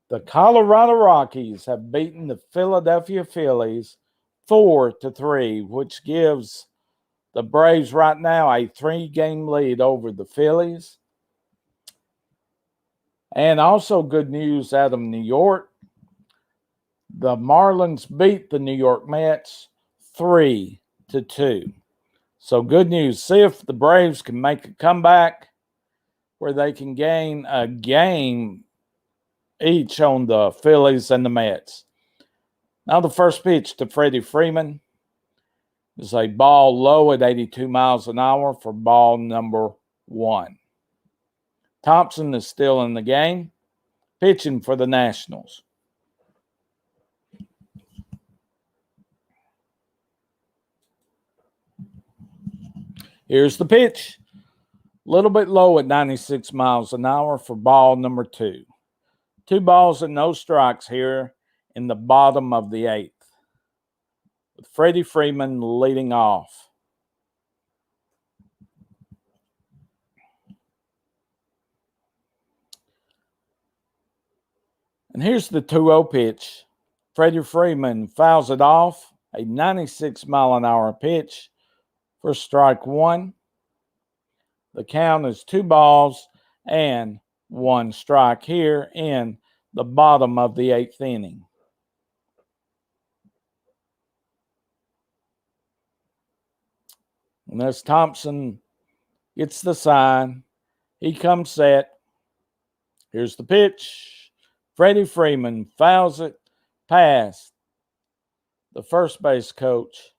the Colorado Rockies have beaten the Philadelphia Phillies 4-3, which gives the Braves right now a 3-game lead over the Phillies. And also good news out of New York. The Marlins beat the New York Mets 3-2. So good news. See if the Braves can make a comeback where they can gain a game each on the Phillies and the Mets. Now the first pitch to Freddie Freeman is a ball low at 82 miles an hour for ball number 1. Thompson is still in the game, pitching for the Nationals. Here's the pitch. A little bit low at 96 miles an hour for ball number 2. 2 balls and no strikes here in the bottom of the eighth, with Freddie Freeman leading off. And here's the 2-0 pitch. Freddie Freeman fouls it off, a 96 mile an hour pitch for strike 1. The count is 2 balls and 1 strike here in the bottom of the eighth inning. And as Thompson gets the sign, he comes set. Here's the pitch. Freddie Freeman fouls it past the first base coach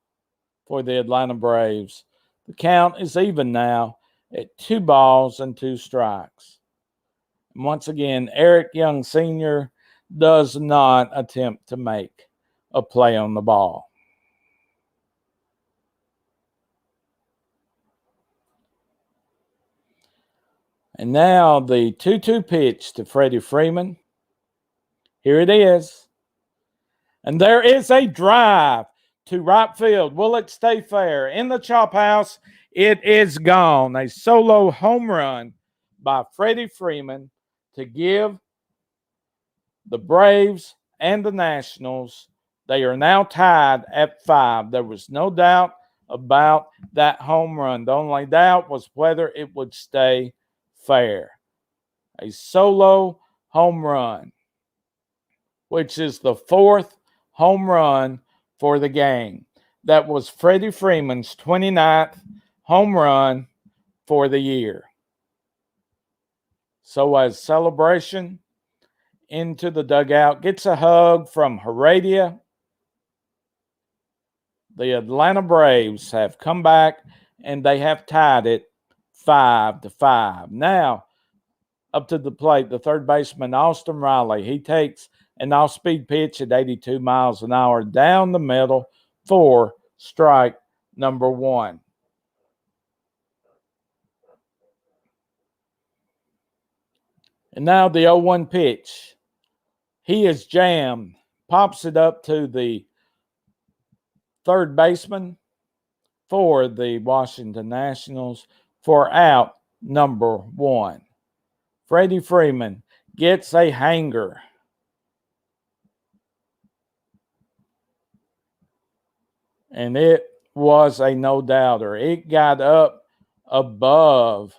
for the Atlanta Braves. The count is even now at 2 balls and 2 strikes. And once again, Eric Young Sr. does not attempt to make a play on the ball. And now the 2-2 pitch to Freddie Freeman. Here it is. And there is a drive to right field. Will it stay fair? In the chop house, it is gone. A solo home run by Freddie Freeman to give the Braves and the Nationals. They are now tied at 5. There was no doubt about that home run. The only doubt was whether it would stay fair. A solo home run, which is the 4th home run for the game. That was Freddie Freeman's 29th home run for the year. So as celebration, into the dugout, gets a hug from Heredia. The Atlanta Braves have come back and they have tied it 5-5. Now, up to the plate, the third baseman, Austin Riley, he takes an off-speed pitch at 82 miles an hour down the middle for strike number one. And now the 0-1 pitch. He is jammed, pops it up to the third baseman for the Washington Nationals for out number one. Freddie Freeman gets a hanger. And it was a no-doubter. It got up above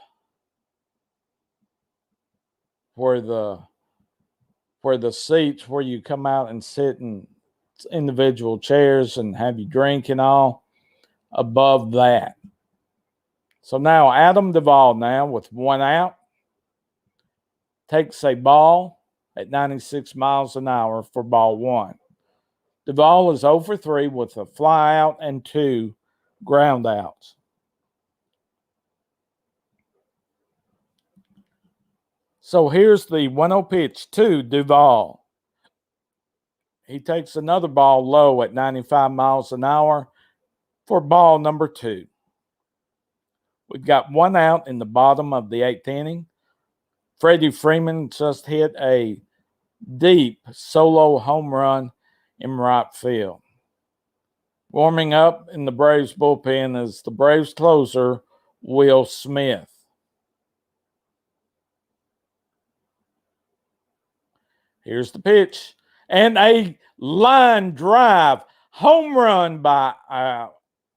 where the seats where you come out and sit in individual chairs and have your drink and all, above that. So now Adam Duvall now with one out takes a ball at 96 miles an hour for ball one. Duvall is 0 for 3 with a fly out and 2 ground outs. So here's the 1-0 pitch to Duvall. He takes another ball low at 95 miles an hour for ball number 2. We've got one out in the bottom of the 8th inning. Freddie Freeman just hit a deep solo home run in right field. Warming up in the Braves bullpen is the Braves closer, Will Smith. Here's the pitch. And a line drive home run by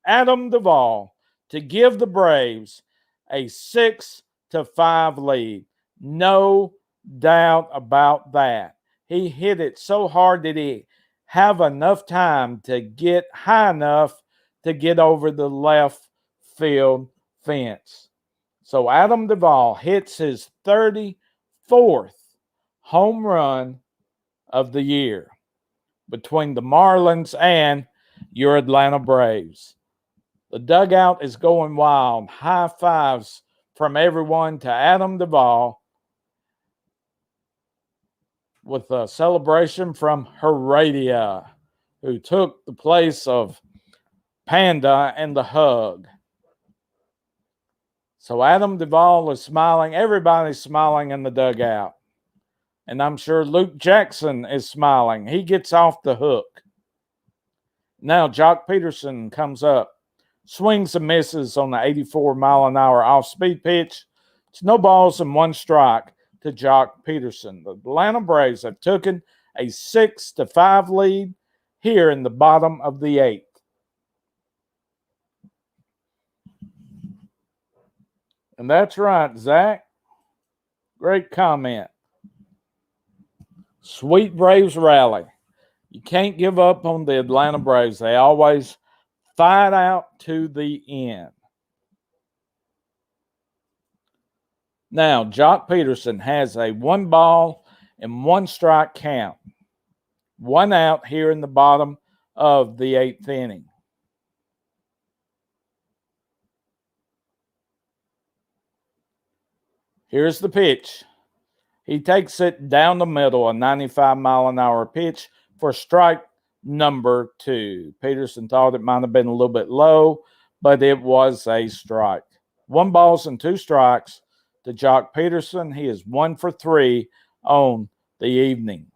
Adam Duvall to give the Braves a 6-5 lead. No doubt about that. He hit it so hard that he have enough time to get high enough to get over the left field fence. So Adam Duvall hits his 34th home run of the year between the Marlins and your Atlanta Braves. The dugout is going wild. High fives from everyone to Adam Duvall with a celebration from Heredia, who took the place of Panda and the hug. So Adam Duvall is smiling. Everybody's smiling in the dugout. And I'm sure Luke Jackson is smiling. He gets off the hook. Now Jock Peterson comes up, swings and misses on the 84-mile-an-hour off-speed pitch. It's no balls and one strike to Jock Peterson. The Atlanta Braves have taken a 6-5 lead here in the bottom of the 8th. And that's right, Zach. Great comment. Sweet Braves rally. You can't give up on the Atlanta Braves. They always fight out to the end. Now, Jock Peterson has a 1 ball and 1 strike count. 1 out here in the bottom of the 8th inning. Here's the pitch. He takes it down the middle, a 95-mile-an-hour pitch for strike number 2. Peterson thought it might have been a little bit low, but it was a strike. 1 balls and 2 strikes to Jock Peterson. He is 1 for 3 on the evening.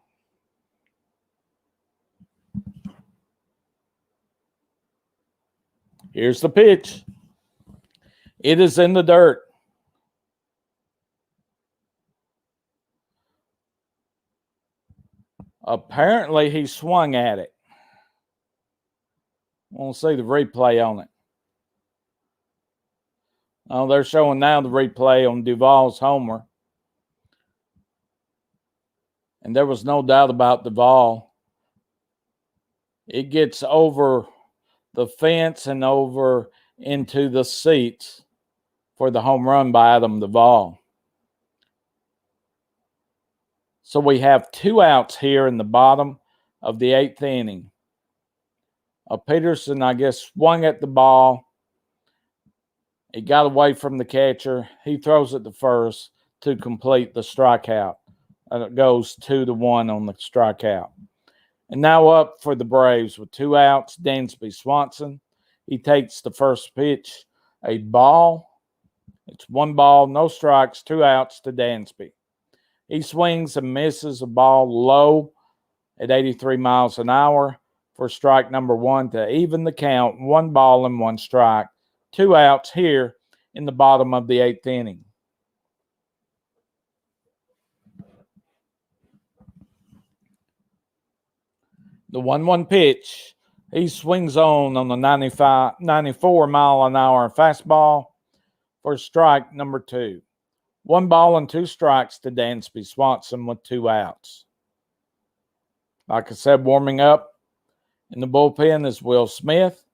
Here's the pitch. It is in the dirt. Apparently, he swung at it. We'll see the replay on it. Oh, they're showing now the replay on Duvall's homer. And there was no doubt about Duvall. It gets over the fence and over into the seats for the home run by Adam Duvall. So we have 2 outs here in the bottom of the 8th inning. Peterson, I guess, swung at the ball. He got away from the catcher. He throws it to first to complete the strikeout. And it goes 2-1 on the strikeout. And now up for the Braves with 2 outs, Dansby Swanson. He takes the first pitch, a ball. It's 1 ball, no strikes, 2 outs to Dansby. He swings and misses a ball low at 83 miles an hour for strike number 1 to even the count, 1 ball and 1 strike. 2 outs here in the bottom of the 8th inning. The 1-1 pitch. He swings on the 94 mile an hour fastball for strike number 2. 1 ball and 2 strikes to Dansby Swanson with 2 outs. Like I said, warming up in the bullpen is Will Smith.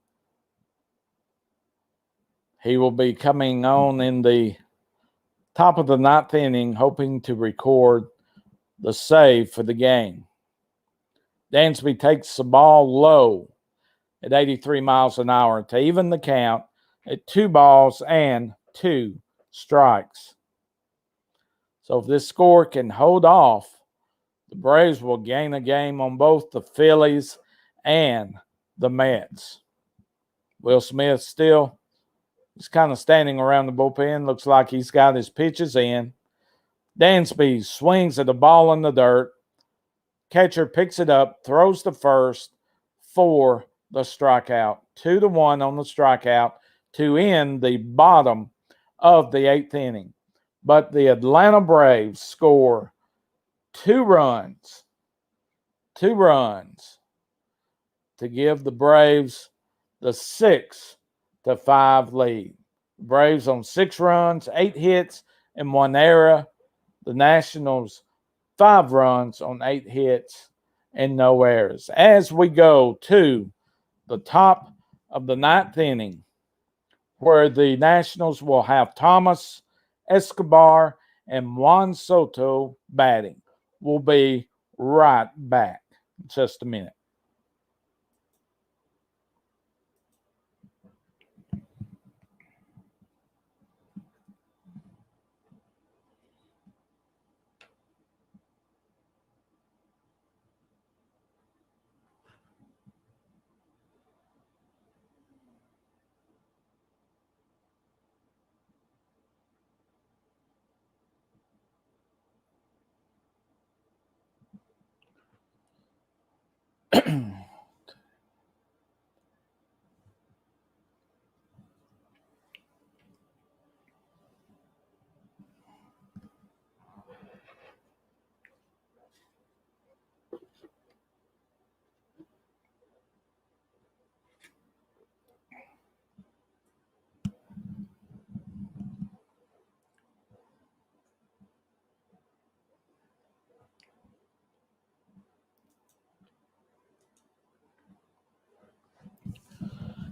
He will be coming on in the top of the 9th inning, hoping to record the save for the game. Dansby takes the ball low at 83 miles an hour to even the count at 2 balls and 2 strikes. So if this score can hold off, the Braves will gain a game on both the Phillies and the Mets. Will Smith still is kind of standing around the bullpen. Looks like he's got his pitches in. Dansby swings at the ball in the dirt. Catcher picks it up, throws to first for the strikeout. 2-1 on the strikeout to end the bottom of the 8th inning. But the Atlanta Braves score 2 runs to give the Braves the 6-5 lead. The Braves on 6 runs, 8 hits, and 1 error. The Nationals 5 runs on 8 hits and no errors. As we go to the top of the 9th inning, where the Nationals will have Thomas, Escobar, and Juan Soto batting. We'll be right back in just a minute.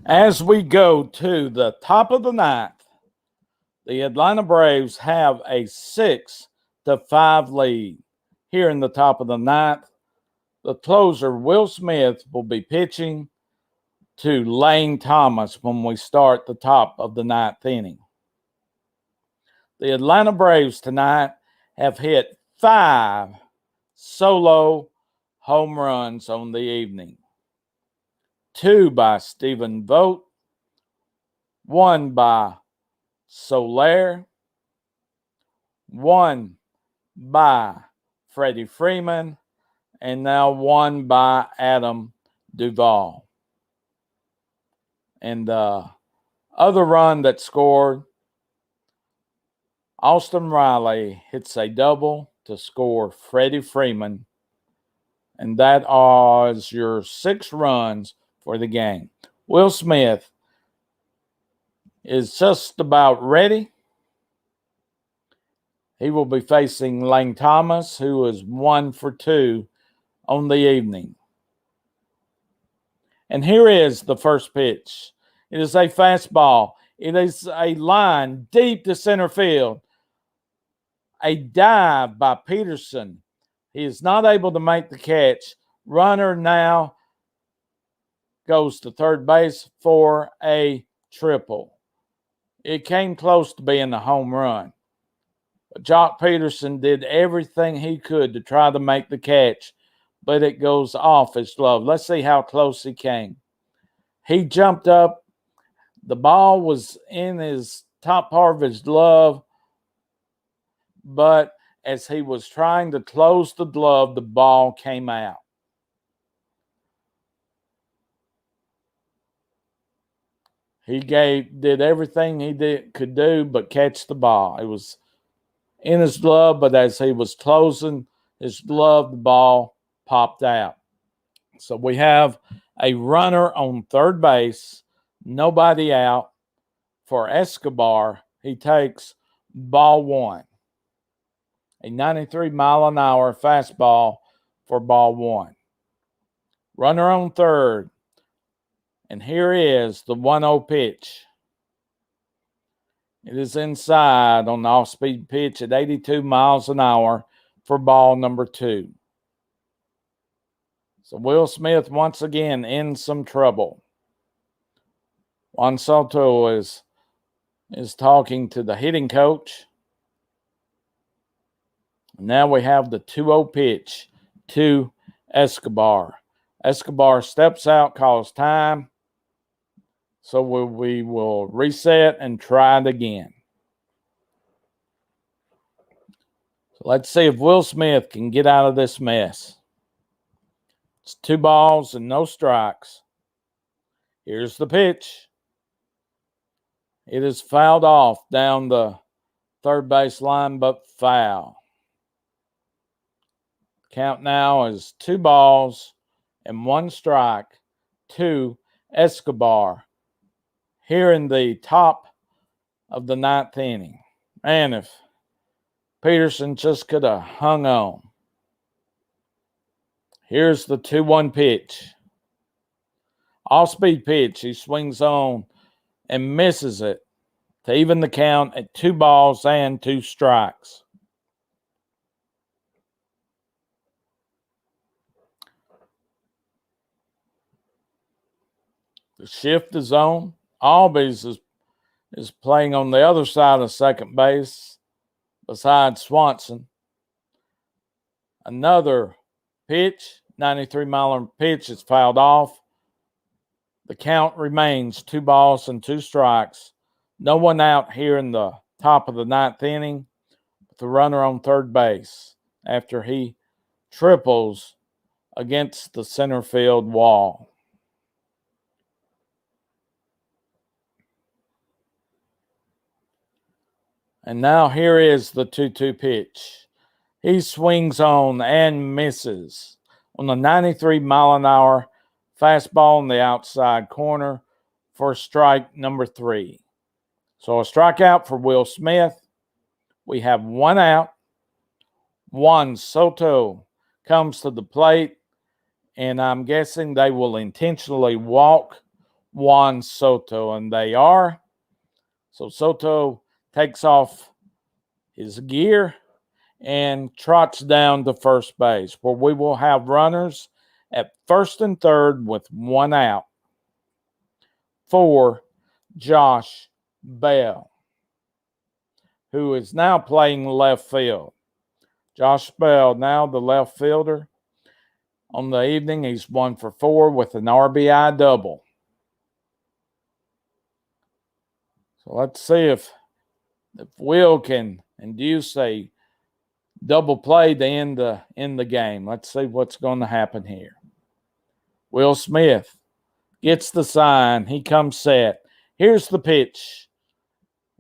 As we go to the top of the 9th, the Atlanta Braves have a 6-5 lead. Here in the top of the 9th, the closer, Will Smith, will be pitching to Lane Thomas when we start the top of the 9th inning. The Atlanta Braves tonight have hit 5 solo home runs on the evening. 2 by Stephen Vogt, 1 by Soler, 1 by Freddie Freeman, and now 1 by Adam Duvall. And the other run that scored, Austin Riley hits a double to score Freddie Freeman. And that is your 6 runs for the game. Will Smith is just about ready. He will be facing Lane Thomas, who is 1 for 2 on the evening. And here is the first pitch. It is a fastball. It is a line deep to center field. A dive by Peterson. He is not able to make the catch. Runner now goes to third base for a triple. It came close to being a home run. But Jock Peterson did everything he could to try to make the catch, but it goes off his glove. Let's see how close he came. He jumped up. The ball was in his top part of his glove, but as he was trying to close the glove, the ball came out. He did everything he could do but catch the ball. It was in his glove, but as he was closing his glove, the ball popped out. So we have a runner on third base, nobody out for Escobar. He takes ball one, a 93-mile-an-hour fastball for ball one. Runner on third, and here is the 1-0 pitch. It is inside on the off-speed pitch at 82 miles an hour for ball number two. So Will Smith once again in some trouble. Juan Soto is talking to the hitting coach. Now we have the 2-0 pitch to Escobar. Escobar steps out, calls time. So we will reset and try it again. So let's see if Will Smith can get out of this mess. It's 2 balls and no strikes. Here's the pitch. It is fouled off down the third base line, but foul. Count now is 2 balls and 1 strike to Escobar here in the top of the 9th inning. Man, if Peterson just could have hung on. Here's the 2-1 pitch. Off-speed pitch. He swings on and misses it to even the count at 2 balls and 2 strikes. The shift is on. Albies is playing on the other side of second base beside Swanson. Another pitch, 93-mile pitch, is fouled off. The count remains 2 balls and 2 strikes. No one out here in the top of the 9th inning with the runner on third base after he triples against the center field wall. And now here is the 2-2 pitch. He swings on and misses on the 93-mile-an-hour fastball in the outside corner for strike number 3. So a strikeout for Will Smith. We have 1 out. Juan Soto comes to the plate, and I'm guessing they will intentionally walk Juan Soto, and they are. So Soto takes off his gear and trots down to first base, where we will have runners at first and third with 1 out for Josh Bell, who is now playing left field. Josh Bell, now the left fielder. On the evening, he's 1 for 4 with an RBI double. So let's see if Will can induce a double play to end the game. Let's see what's going to happen here. Will Smith gets the sign. He comes set. Here's the pitch.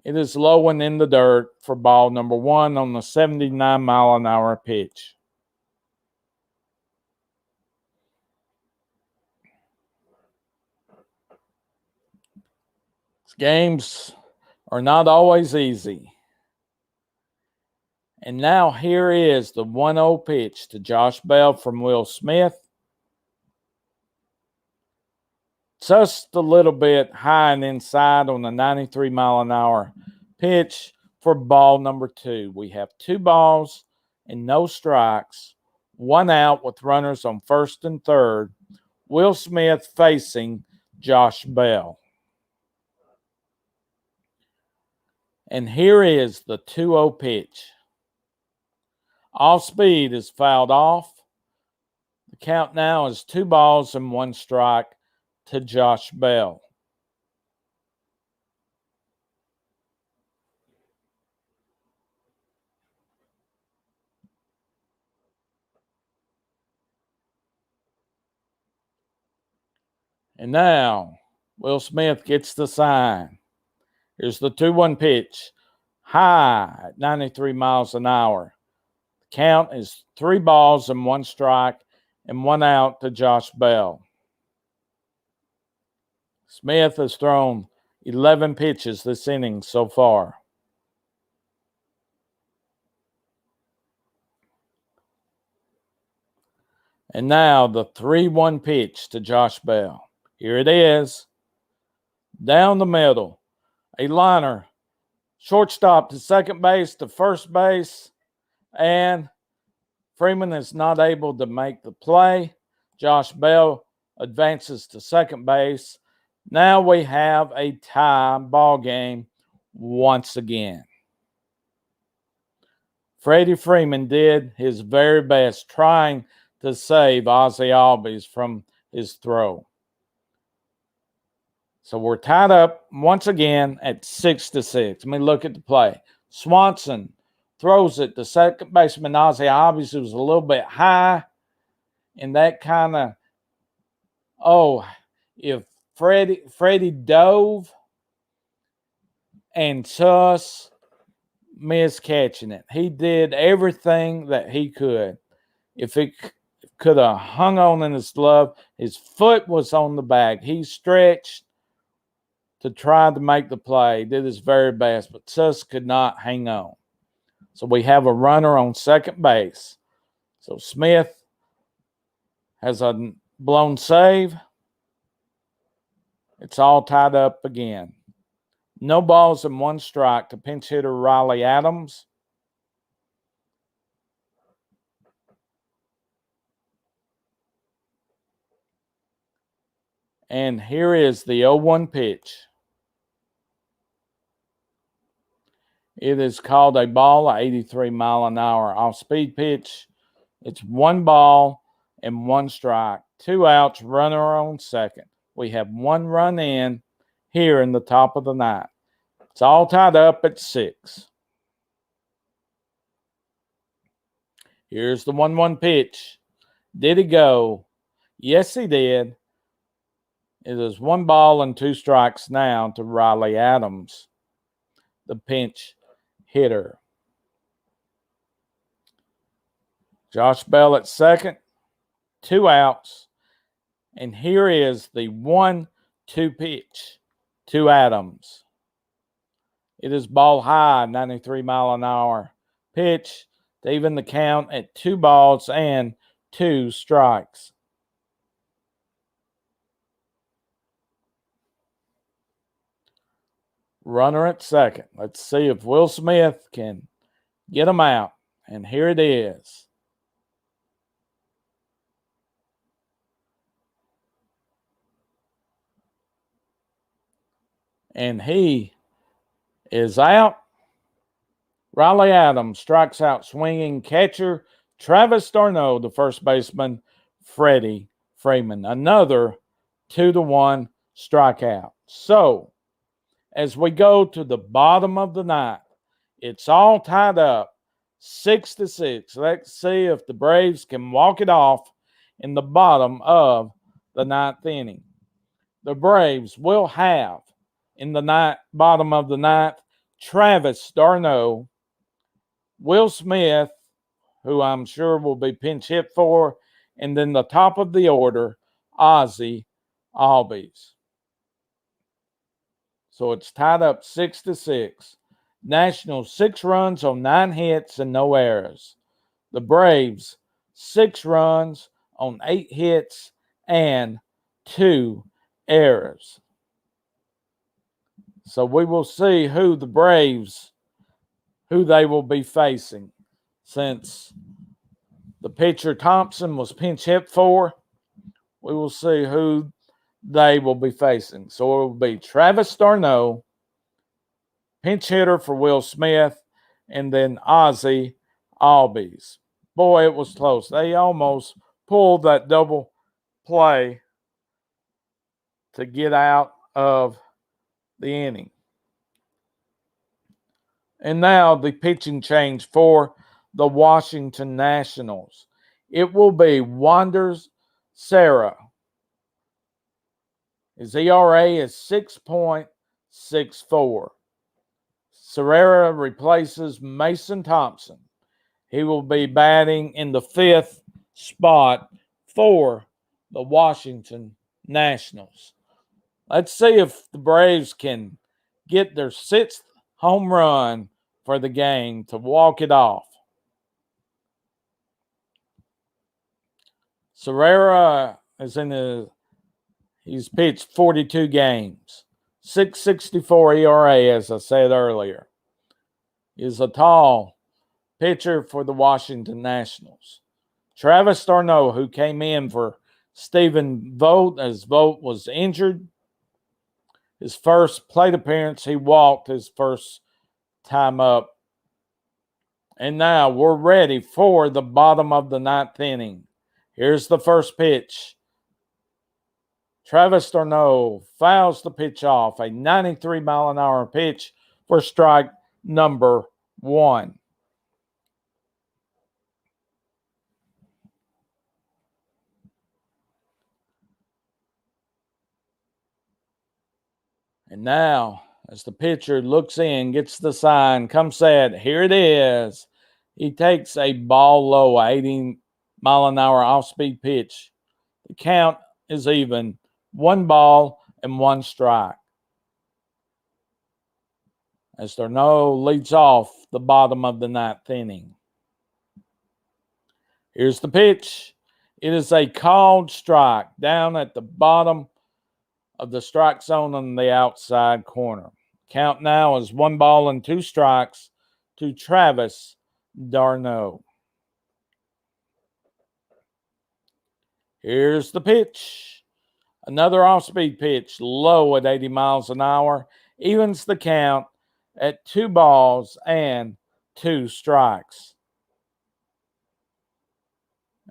It is low and in the dirt for ball number 1 on the 79-mile-an-hour pitch. Games are not always easy. And now here is the 1-0 pitch to Josh Bell from Will Smith. Just a little bit high and inside on the 93-mile-an-hour pitch for ball number 2. We have 2 balls and no strikes. 1 out with runners on first and third. Will Smith facing Josh Bell. And here is the 2-0 pitch. Off speed is fouled off. The count now is 2 balls and 1 strike to Josh Bell. And now Will Smith gets the sign. Here's the 2-1 pitch. High at 93 miles an hour. The count is 3 balls and 1 strike and 1 out to Josh Bell. Smith has thrown 11 pitches this inning so far. And now the 3-1 pitch to Josh Bell. Here it is. Down the middle. A liner. Shortstop to second base to first base. And Freeman is not able to make the play. Josh Bell advances to second base. Now we have a tie ball game once again. Freddie Freeman did his very best trying to save Ozzie Albies from his throw. So we're tied up once again at 6-6. Let me look at the play. Swanson throws it to second baseman Ozzie Albies, who was a little bit high. And that kind of, if Freddie dove and Suss missed catching it. He did everything that he could. If it could have hung on in his glove, his foot was on the bag. He stretched to try to make the play, did his very best, but Suss could not hang on. So we have a runner on second base. So Smith has a blown save. It's all tied up again. No balls and 1 strike to pinch hitter Riley Adams. And here is the 0-1 pitch. It is called a ball, a 83-mile-an-hour off-speed pitch. It's 1 ball and 1 strike. 2 outs, runner on second. We have 1 run in here in the top of the 9th. It's all tied up at 6. Here's the 1-1 pitch. Did he go? Yes, he did. It is 1 ball and 2 strikes now to Riley Adams, the pinch hitter. Josh Bell at second, 2 outs. And here is the 1-2 pitch to Adams. It is ball high, 93-mile-an-hour pitch to even the count at 2 balls and 2 strikes. Runner at second. Let's see if Will Smith can get him out. And here it is. And he is out. Riley Adams strikes out swinging catcher Travis d'Arnaud, the first baseman, Freddie Freeman. Another 2-1 strikeout. So, as we go to the bottom of the 9th, it's all tied up 6-6. Let's see if the Braves can walk it off in the bottom of the 9th inning. The Braves will have in the bottom of the 9th Travis d'Arnaud, Will Smith, who I'm sure will be pinch hit for, and then the top of the order, Ozzie Albies. So it's tied up 6-6. Nationals 6 runs on 9 hits and no errors. The Braves 6 runs on 8 hits and 2 errors. So we will see who the Braves, who they will be facing, since the pitcher Thompson was pinch hit for. We will see who they will be facing. So it will be Travis d'Arnaud, pinch hitter for Will Smith, and then Ozzie Albies. Boy, it was close. They almost pulled that double play to get out of the inning. And now the pitching change for the Washington Nationals. It will be Wander Sarah. His ERA is 6.64. Serrera replaces Mason Thompson. He will be batting in the 5th spot for the Washington Nationals. Let's see if the Braves can get their 6th home run for the game to walk it off. Serrera is he's pitched 42 games. 6.64 ERA, as I said earlier. Is a tall pitcher for the Washington Nationals. Travis d'Arnaud, who came in for Stephen Vogt, as Vogt was injured. His first plate appearance, he walked his first time up. And now we're ready for the bottom of the 9th inning. Here's the first pitch. Travis d'Arnaud fouls the pitch off, a 93-mile-an-hour pitch for strike number 1. And now, as the pitcher looks in, gets the sign, comes set, here it is. He takes a ball low, 80-mile-an-hour off-speed pitch. The count is even, 1 ball and 1 strike. As d'Arnaud leads off the bottom of the 9th inning. Here's the pitch. It is a called strike down at the bottom of the strike zone on the outside corner. Count now is 1 ball and 2 strikes to Travis d'Arnaud. Here's the pitch. Another off-speed pitch, low at 80 miles an hour, evens the count at 2 balls and 2 strikes.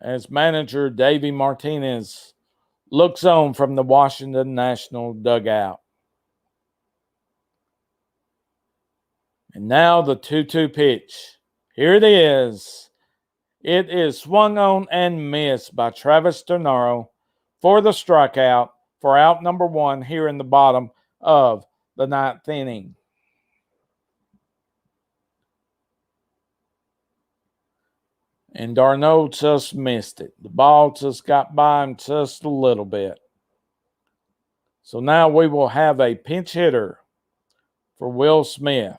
As manager Davey Martinez looks on from the Washington National dugout. And now the 2-2 pitch. Here it is. It is swung on and missed by Travis d'Arnaud for the strikeout for out number 1 here in the bottom of the 9th inning. And d'Arnaud just missed it. The ball just got by him just a little bit. So now we will have a pinch hitter for Will Smith.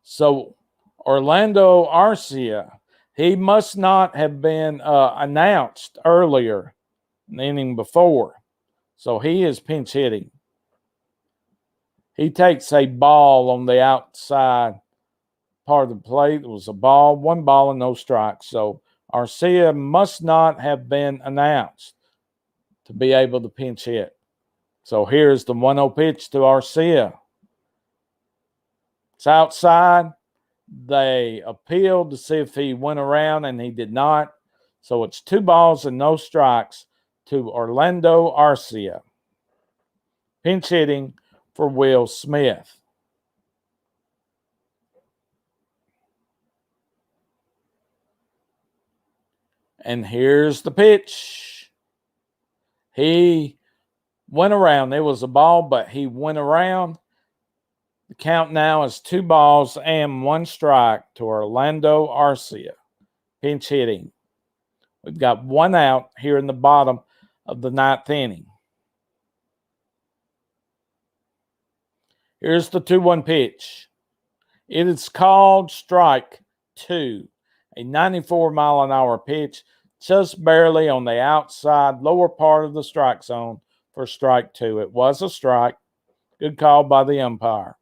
So Orlando Arcia, he must not have been announced earlier in the inning before. So he is pinch hitting. He takes a ball on the outside part of the plate. It was a ball, 1 ball and no strikes. So Arcia must not have been announced to be able to pinch hit. So here's the 1-0 pitch to Arcia. It's outside. They appealed to see if he went around, and he did not. So it's 2 balls and no strikes to Orlando Arcia. Pinch hitting for Will Smith. And here's the pitch. He went around. It was a ball, but he went around. The count now is 2 balls and 1 strike to Orlando Arcia. Pinch hitting. We've got 1 out here in the bottom of the 9th inning. Here's the 2-1 pitch. It is called strike 2. A 94-mile-an-hour pitch, just barely on the outside lower part of the strike zone for strike 2. It was a strike. Good call by the umpire.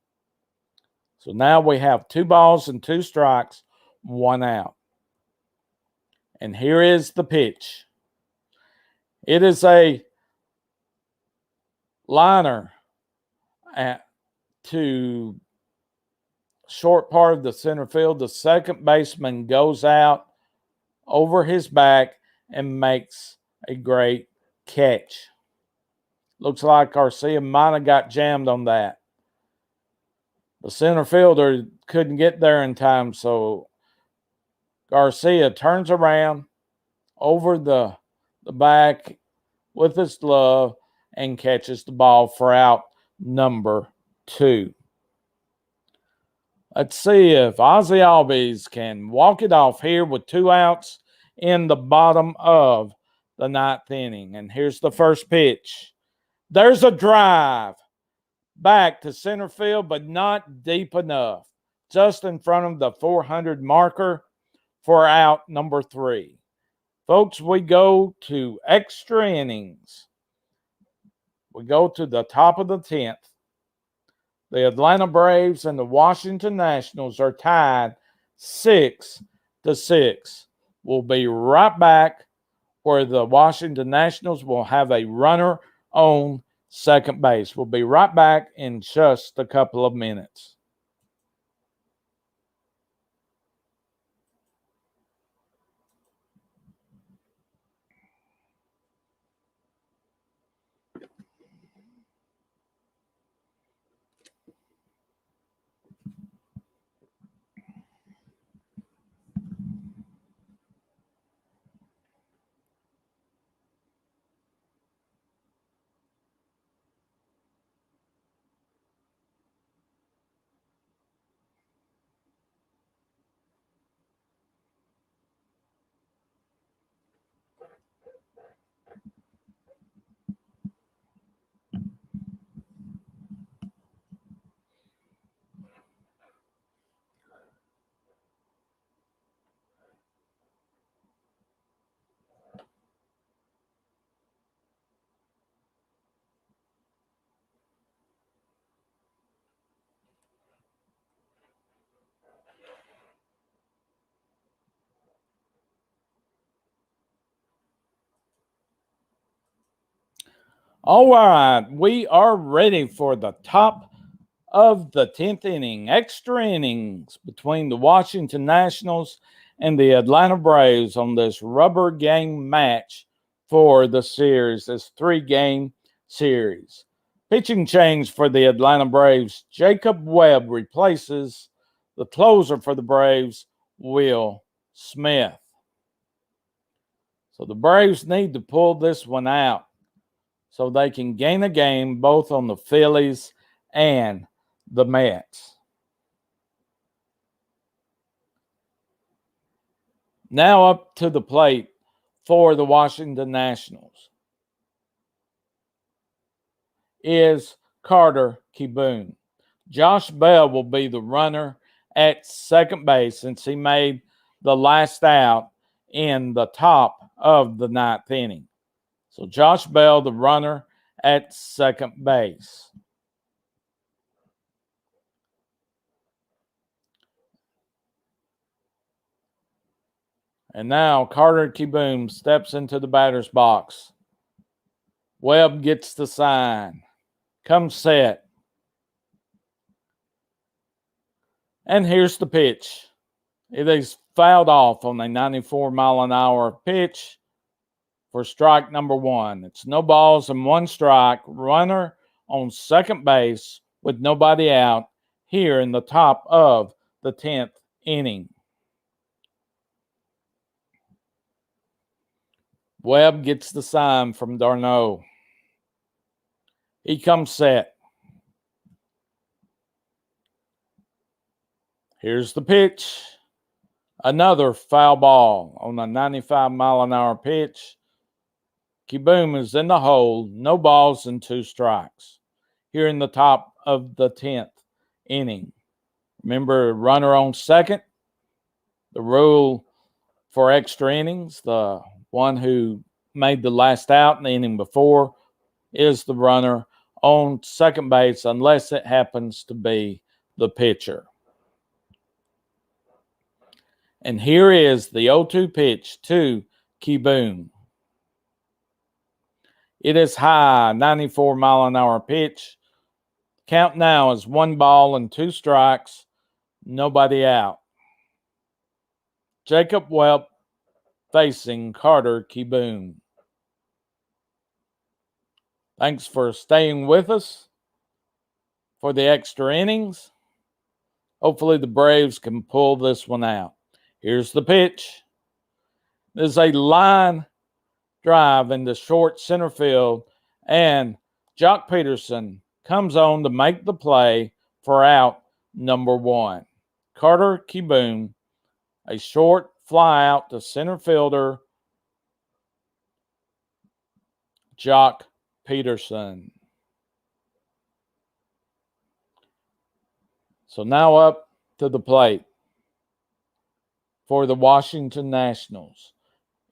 So now we have 2 balls and 2 strikes, 1 out. And here is the pitch. It is a liner to short part of the center field. The second baseman goes out over his back and makes a great catch. Looks like Garcia might have got jammed on that. The center fielder couldn't get there in time, so Garcia turns around over the back with his glove and catches the ball for out number 2. Let's see if Ozzy Albies can walk it off here with 2 outs in the bottom of the 9th inning. And here's the first pitch. There's a drive back to center field, but not deep enough. Just in front of the 400 marker for out number 3. Folks, we go to extra innings. We go to the top of the 10th. The Atlanta Braves and the Washington Nationals are tied 6-6. We'll be right back where the Washington Nationals will have a runner on second base. We'll be right back in just a couple of minutes. All right, we are ready for the top of the 10th inning. Extra innings between the Washington Nationals and the Atlanta Braves on this rubber game match for the series, this 3-game series. Pitching change for the Atlanta Braves. Jacob Webb replaces the closer for the Braves, Will Smith. So the Braves need to pull this one out so they can gain a game both on the Phillies and the Mets. Now up to the plate for the Washington Nationals is Carter Kieboom. Josh Bell will be the runner at second base since he made the last out in the top of the 9th inning. So Josh Bell, the runner at second base. And now Carter Kieboom steps into the batter's box. Webb gets the sign. Comes set. And here's the pitch. It is fouled off on a 94-mile-an-hour pitch for strike number 1. It's no balls and 1 strike. Runner on second base with nobody out here in the top of the 10th inning. Webb gets the sign from Darno. He comes set. Here's the pitch. Another foul ball on a 95-mile-an-hour pitch. Kieboom is in the hole. No balls and 2 strikes here in the top of the 10th inning. Remember, runner on second. The rule for extra innings, the one who made the last out in the inning before is the runner on second base unless it happens to be the pitcher. And here is the 0-2 pitch to Keyboom. It is high, 94-mile-an-hour pitch. Count now is 1 ball and 2 strikes, nobody out. Jacob Webb facing Carter Keyboom. Thanks for staying with us for the extra innings. Hopefully the Braves can pull this one out. Here's the pitch. This is a line drive into short center field, and Jock Peterson comes on to make the play for out number 1. Carter Keyboom, a short fly out to center fielder Jock Peterson. So now up to the plate for the Washington Nationals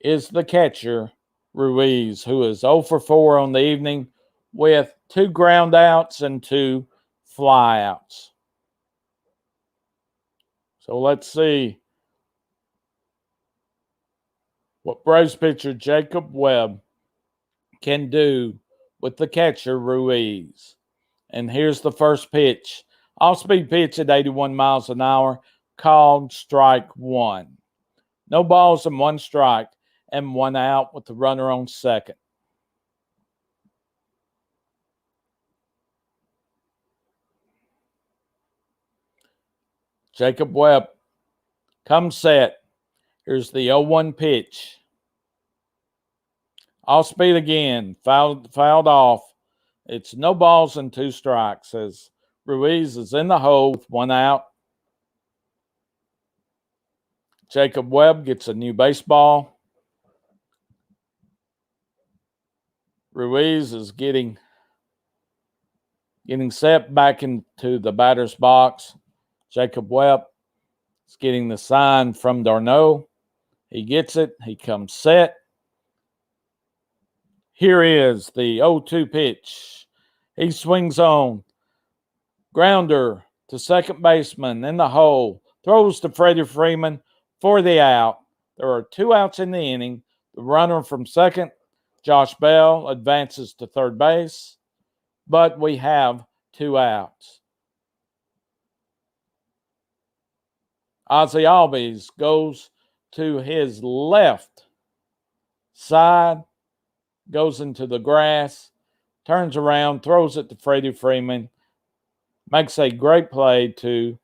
is the catcher, Ruiz, who is 0 for 4 on the evening with 2 ground outs and 2 fly outs. So let's see what Braves pitcher Jacob Webb can do with the catcher, Ruiz. And here's the first pitch. Off-speed pitch at 81 miles an hour, called strike 1. No balls and 1 strike and 1 out with the runner on second. Jacob Webb comes set. Here's the 0-1 pitch. Off speed again, fouled off. It's no balls and 2 strikes as Ruiz is in the hole with 1 out. Jacob Webb gets a new baseball. Ruiz is getting set back into the batter's box. Jacob Webb is getting the sign from d'Arnaud. He gets it. He comes set. Here is the 0-2 pitch. He swings on. Grounder to second baseman in the hole. Throws to Freddie Freeman for the out. There are 2 outs in the inning. The runner from second, Josh Bell, advances to third base. But we have 2 outs. Ozzie Albies goes to his left side, goes into the grass, turns around, throws it to Freddie Freeman, makes a great play to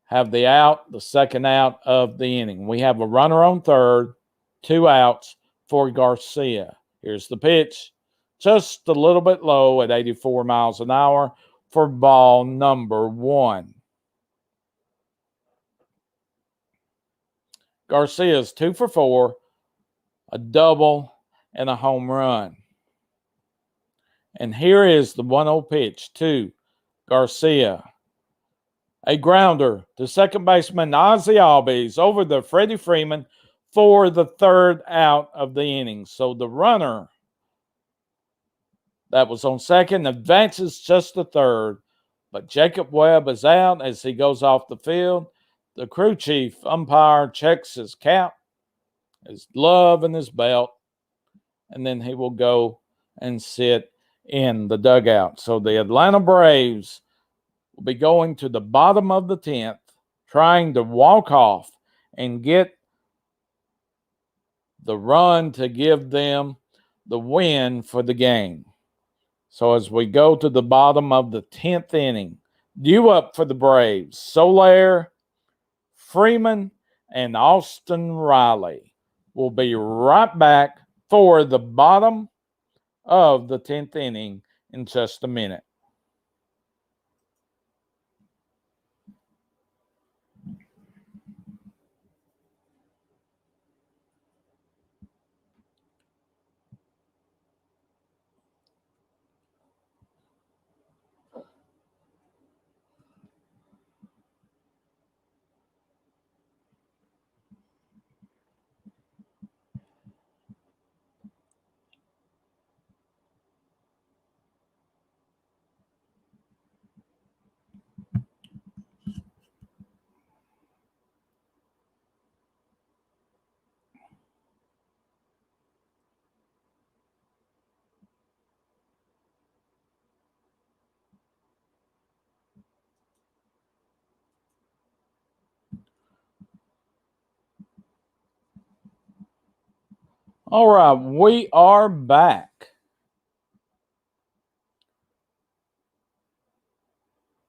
have the out, the second out of the inning. We have a runner on third, 2 outs for Garcia. Here's the pitch, just a little bit low at 84 miles an hour for ball number 1. Garcia's 2 for 4, a double, and a home run. And here is the 1-0 pitch to Garcia. A grounder to second baseman Ozzie Albies over to Freddie Freeman for the 3rd out of the inning. So the runner that was on second advances just to third. But Jacob Webb is out as he goes off the field. The crew chief umpire checks his cap, his glove, and his belt, and then he will go and sit in the dugout. So the Atlanta Braves will be going to the bottom of the 10th, trying to walk off and get the run to give them the win for the game. So as we go to the bottom of the 10th inning, due up for the Braves, Soler, Freeman, and Austin Riley. Will be right back for the bottom of the 10th inning in just a minute. All right, we are back.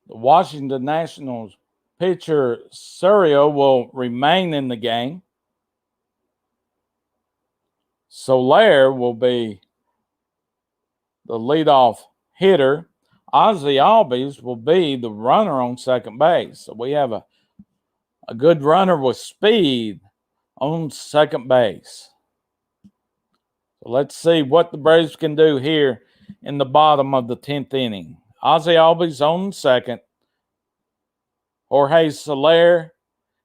The Washington Nationals pitcher Serio will remain in the game. Soler will be the leadoff hitter. Ozzie Albies will be the runner on second base. So we have a good runner with speed on second base. So let's see what the Braves can do here in the bottom of the 10th inning. Ozzie Albies on second. Jorge Soler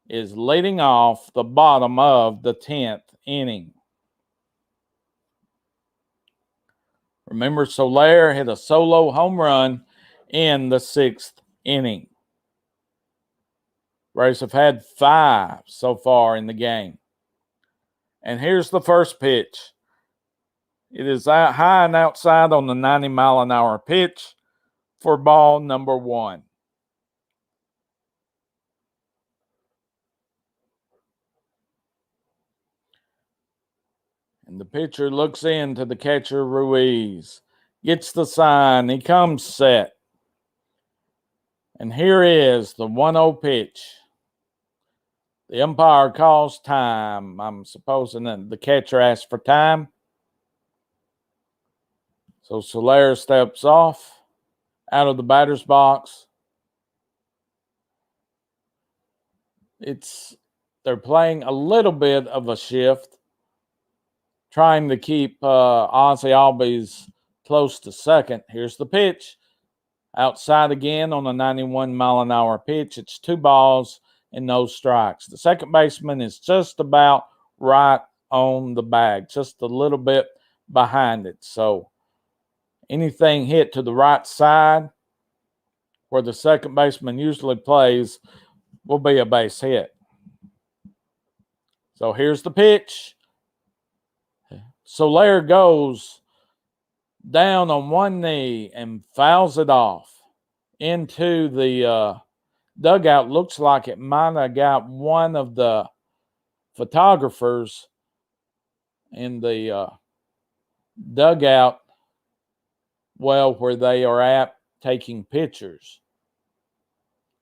is leading off the bottom of the 10th inning. Remember, Soler hit a solo home run in the 6th inning. Braves have had 5 so far in the game. And here's the first pitch. It is high and outside on the 90-mile-an-hour pitch for ball number 1. And the pitcher looks in to the catcher, Ruiz. Gets the sign. He comes set. And here is the 1-0 pitch. The umpire calls time. I'm supposing that the catcher asked for time. So Soler steps off out of the batter's box. They're playing a little bit of a shift, trying to keep Ozzie Albies close to second. Here's the pitch. Outside again on a 91-mile-an-hour pitch. It's 2 balls and no strikes. The second baseman is just about right on the bag, just a little bit behind it. So anything hit to the right side where the second baseman usually plays will be a base hit. So here's the pitch. Soler goes down on one knee and fouls it off into the dugout. Looks like it might have got one of the photographers in the dugout, where they are at taking pictures.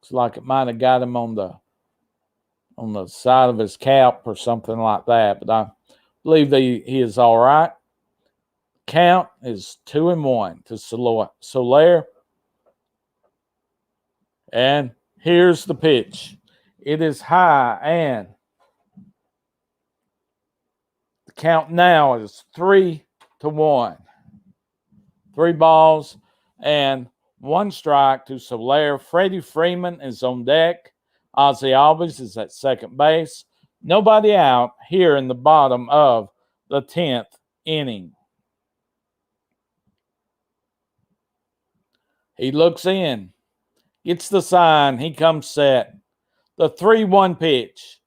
Looks like it might have got him on the side of his cap or something like that, but I believe he is all right. Count is 2-1 to Soler. And here's the pitch. It is high, and the count now is 3-1. 3 balls and 1 strike to Soler. Freddie Freeman is on deck. Ozzie Albies is at second base. Nobody out here in the bottom of the 10th inning. He looks in, gets the sign, he comes set. The 3-1 pitch.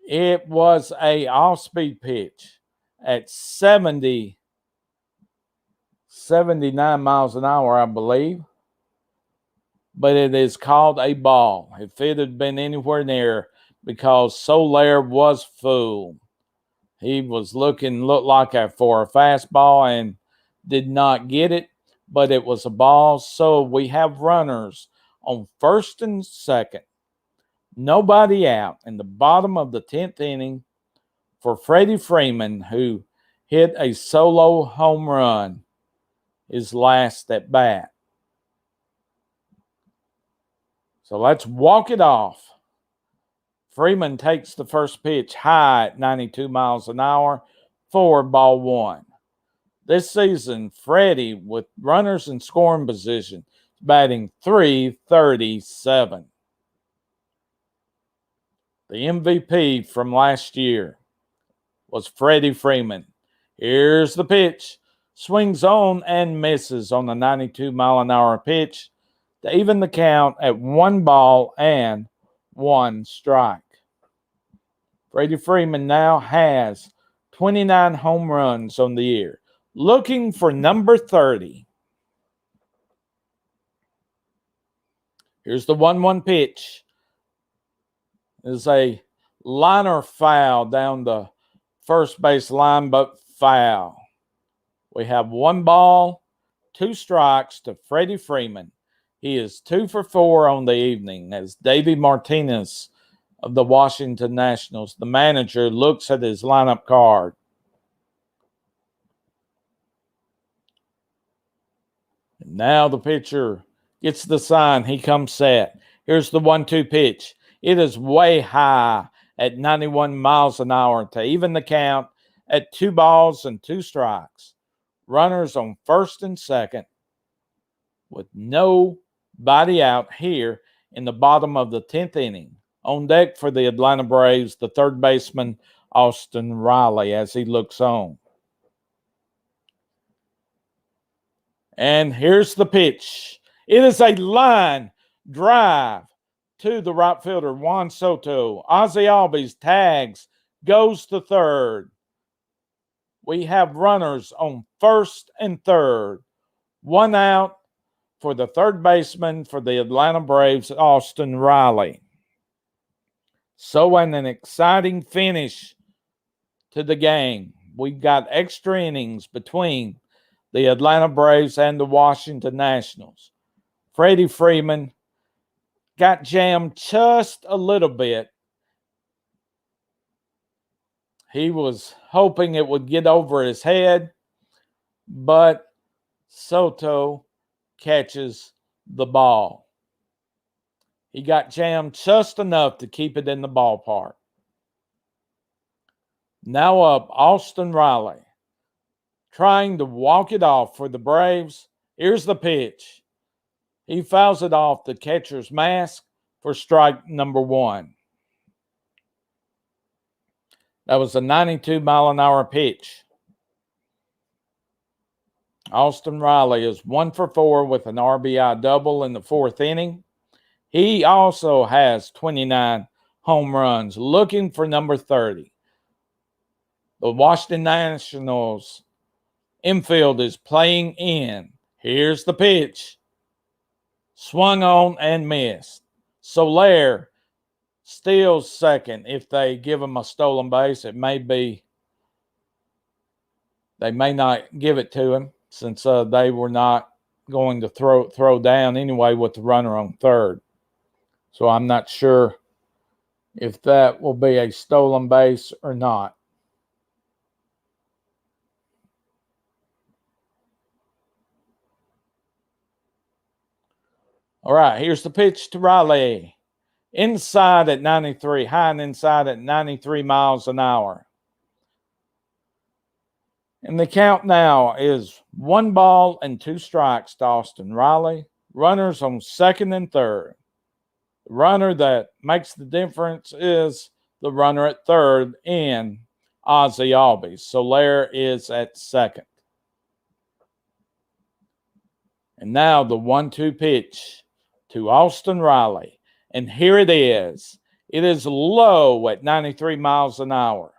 It was a off-speed pitch at 79 miles an hour, I believe. But it is called a ball. If it had been anywhere near, because Soler was fooled. He was looked like for a fastball and did not get it, but it was a ball. So we have runners on first and second. Nobody out in the bottom of the 10th inning for Freddie Freeman, who hit a solo home run his last at bat. So let's walk it off. Freeman takes the first pitch high at 92 miles an hour for ball 1. This season, Freddie, with runners in scoring position, batting .337. The MVP from last year was Freddie Freeman. Here's the pitch. Swings on and misses on the 92-mile-an-hour pitch to even the count at 1 ball and 1 strike. Freddie Freeman now has 29 home runs on the year, looking for number 30. Here's the 1-1 pitch. There's a liner foul down the first base line, but foul. We have 1 ball, 2 strikes to Freddie Freeman. He is 2 for 4 on the evening as Davey Martinez of the Washington Nationals, the manager, looks at his lineup card. And now the pitcher gets the sign. He comes set. Here's the 1-2 pitch. It is way high at 91 miles an hour to even the count at 2 balls and 2 strikes. Runners on first and second with nobody out here in the bottom of the 10th inning. On deck for the Atlanta Braves, the third baseman, Austin Riley, as he looks on. And here's the pitch. It is a line drive to the right fielder, Juan Soto. Ozzie Albies tags, goes to third. We have runners on first and third. 1 out for the third baseman for the Atlanta Braves, Austin Riley. So an exciting finish to the game. We've got extra innings between the Atlanta Braves and the Washington Nationals. Freddie Freeman got jammed just a little bit. He was hoping it would get over his head, but Soto catches the ball. He got jammed just enough to keep it in the ballpark. Now up, Austin Riley, trying to walk it off for the Braves. Here's the pitch. He fouls it off the catcher's mask for strike number 1. That was a 92-mile-an-hour pitch. Austin Riley is 1 for 4 with an RBI double in the 4th inning. He also has 29 home runs, looking for number 30. The Washington Nationals infield is playing in. Here's the pitch. Swung on and missed. Soler steals second. If they give him a stolen base, they may not give it to him since they were not going to throw down anyway with the runner on third. So I'm not sure if that will be a stolen base or not. All right, here's the pitch to Riley. Inside at 93, high and inside at 93 miles an hour. And the count now is 1 ball and 2 strikes to Austin Riley. Runners on second and third. The runner that makes the difference is the runner at third in Ozzie Albies. Soler is at second. And now the 1-2 pitch to Austin Riley. And here it is. It is low at 93 miles an hour.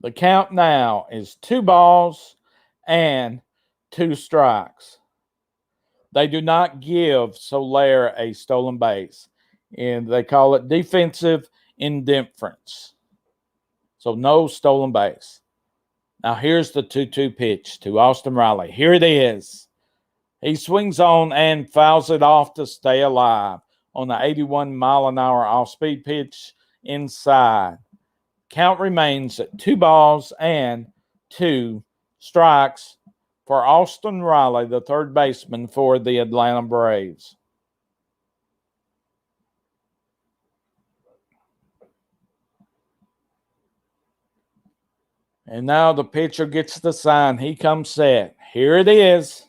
The count now is 2 balls and 2 strikes. They do not give Soler a stolen base, and they call it defensive indifference. So no stolen base. Now here's the 2-2 pitch to Austin Riley. Here it is. He swings on and fouls it off to stay alive on the 81-mile-an-hour off-speed pitch inside. Count remains at 2 balls and 2 strikes for Austin Riley, the third baseman for the Atlanta Braves. And now the pitcher gets the sign. He comes set. Here it is.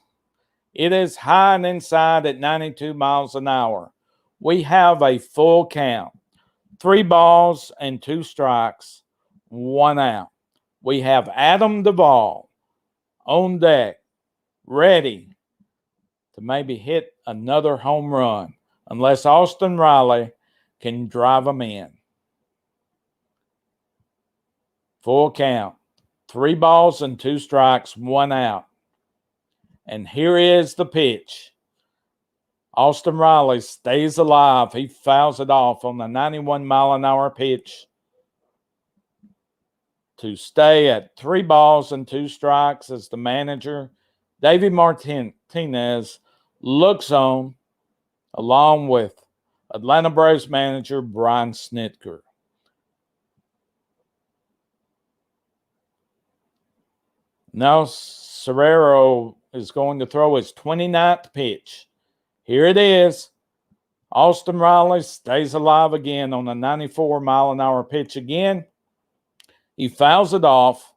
It is high and inside at 92 miles an hour. We have a full count. 3 balls and 2 strikes, 1 out. We have Adam Duvall on deck, ready to maybe hit another home run, unless Austin Riley can drive them in. Full count. 3 balls and 2 strikes, 1 out. And here is the pitch. Austin Riley stays alive. He fouls it off on the 91-mile-an-hour pitch to stay at 3 balls and 2 strikes as the manager, Davey Martinez, looks on along with Atlanta Braves manager Brian Snitker. Now Serrero is going to throw his 29th pitch. Here it is. Austin Riley stays alive again on the 94-mile-an-hour pitch again. He fouls it off.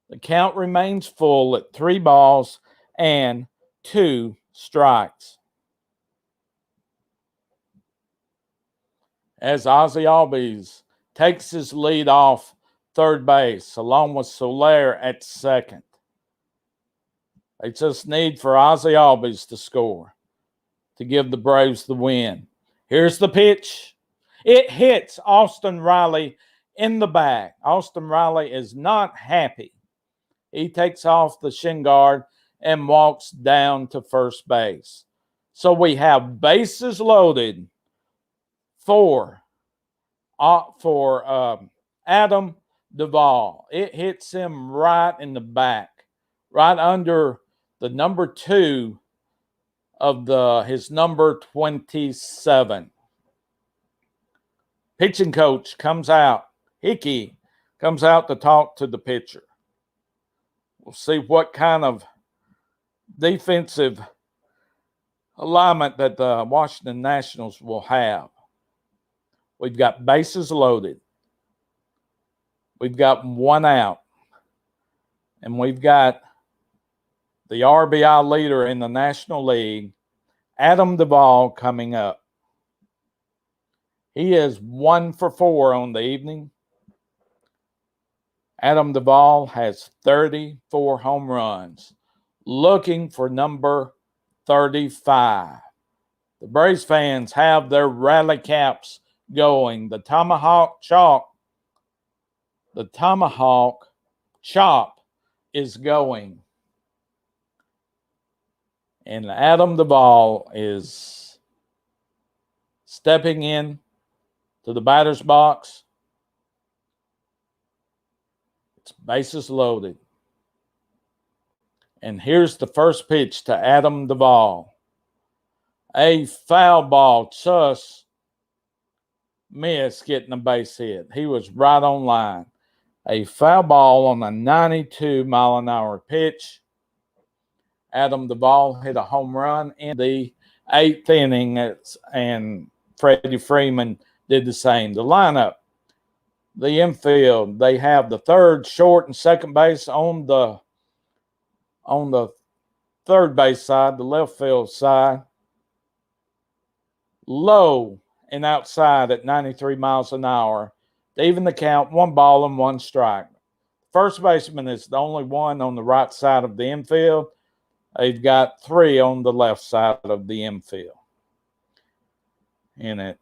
The count remains full at 3 balls and 2 strikes. As Ozzie Albies takes his lead off third base, along with Soler at second. They just need for Ozzie Albies to score to give the Braves the win. Here's the pitch. It hits Austin Riley in the back. Austin Riley is not happy. He takes off the shin guard and walks down to first base. So we have bases loaded for Adam Duvall. It hits him right in the back, right under the number 2 of his number 27. Pitching coach comes out. Hickey comes out to talk to the pitcher. We'll see what kind of defensive alignment that the Washington Nationals will have. We've got bases loaded. We've got 1 out. And we've got the RBI leader in the National League, Adam Duvall, coming up. He is 1 for 4 on the evening. Adam Duvall has 34 home runs, looking for number 35. The Braves fans have their rally caps going. The tomahawk chop is going. And Adam Duvall is stepping in to the batter's box. It's bases loaded. And here's the first pitch to Adam Duvall. A foul ball, just missed getting a base hit. He was right on line. A foul ball on a 92-mile-an-hour pitch. Adam Duvall hit a home run in the 8th inning, and Freddie Freeman did the same. The lineup, the infield, they have the third, short, and second base on the third base side, the left field side. Low and outside at 93 miles an hour. To even the count, 1 ball and 1 strike. First baseman is the only one on the right side of the infield. They've got 3 on the left side of the infield. And it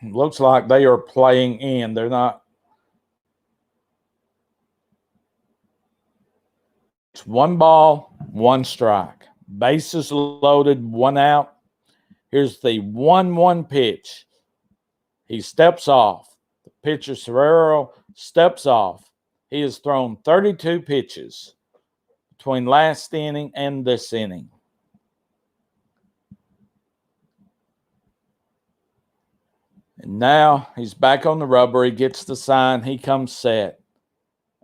looks like they are playing in. They're not. It's 1 ball, 1 strike. Bases loaded, 1 out. Here's the 1-1 pitch. He steps off. The pitcher, Serrero, steps off. He has thrown 32 pitches between last inning and this inning. And now he's back on the rubber. He gets the sign. He comes set.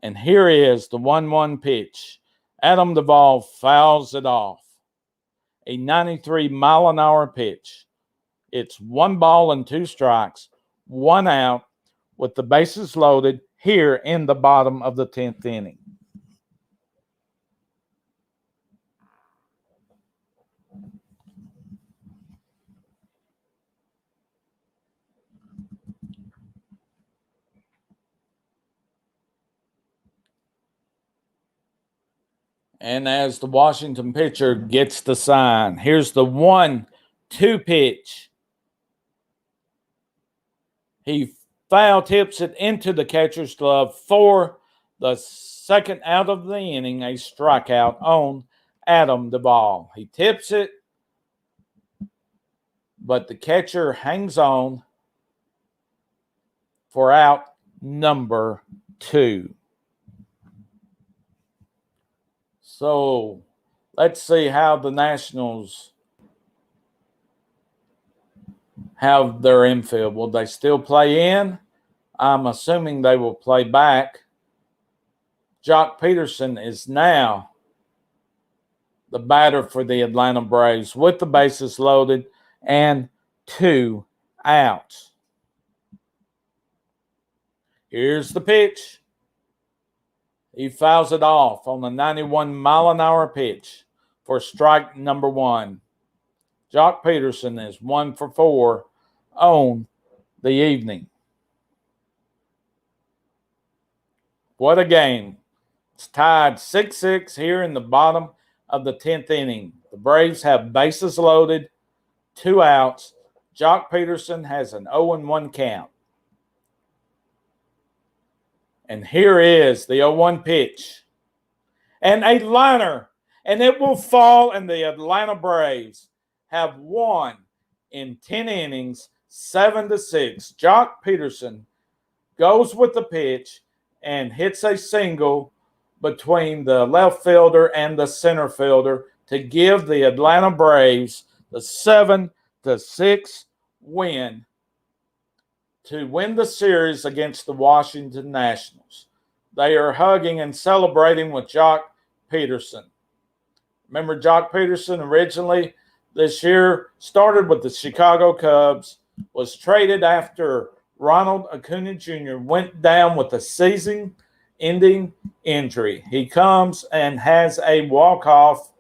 And here is the 1-1 pitch. Adam Duvall fouls it off. A 93-mile-an-hour pitch. It's 1 ball and 2 strikes, 1 out, with the bases loaded here in the bottom of the 10th inning. And as the Washington pitcher gets the sign, here's the 1-2 pitch. He foul tips it into the catcher's glove for the second out of the inning, a strikeout on Adam Duvall. He tips it. but the catcher hangs on for out number 2. So let's see how the Nationals have their infield. Will they still play in? I'm assuming they will play back. Jock Peterson is now the batter for the Atlanta Braves with the bases loaded and 2 outs. Here's the pitch. He fouls it off on the 91-mile-an-hour pitch for strike number 1. Jock Peterson is 1 for 4 on the evening. What a game. It's tied 6-6 here in the bottom of the 10th inning. The Braves have bases loaded, 2 outs. Jock Peterson has an 0-1 count. And here is the 0-1 pitch. And a liner. And it will fall, and the Atlanta Braves have won in 10 innings, 7-6. Jock Peterson goes with the pitch and hits a single between the left fielder and the center fielder to give the Atlanta Braves the 7-6 win to win the series against the Washington Nationals. They are hugging and celebrating with Jock Peterson. Remember, Jock Peterson originally this year started with the Chicago Cubs, was traded after Ronald Acuna Jr. went down with a season-ending injury. He comes and has a walk-off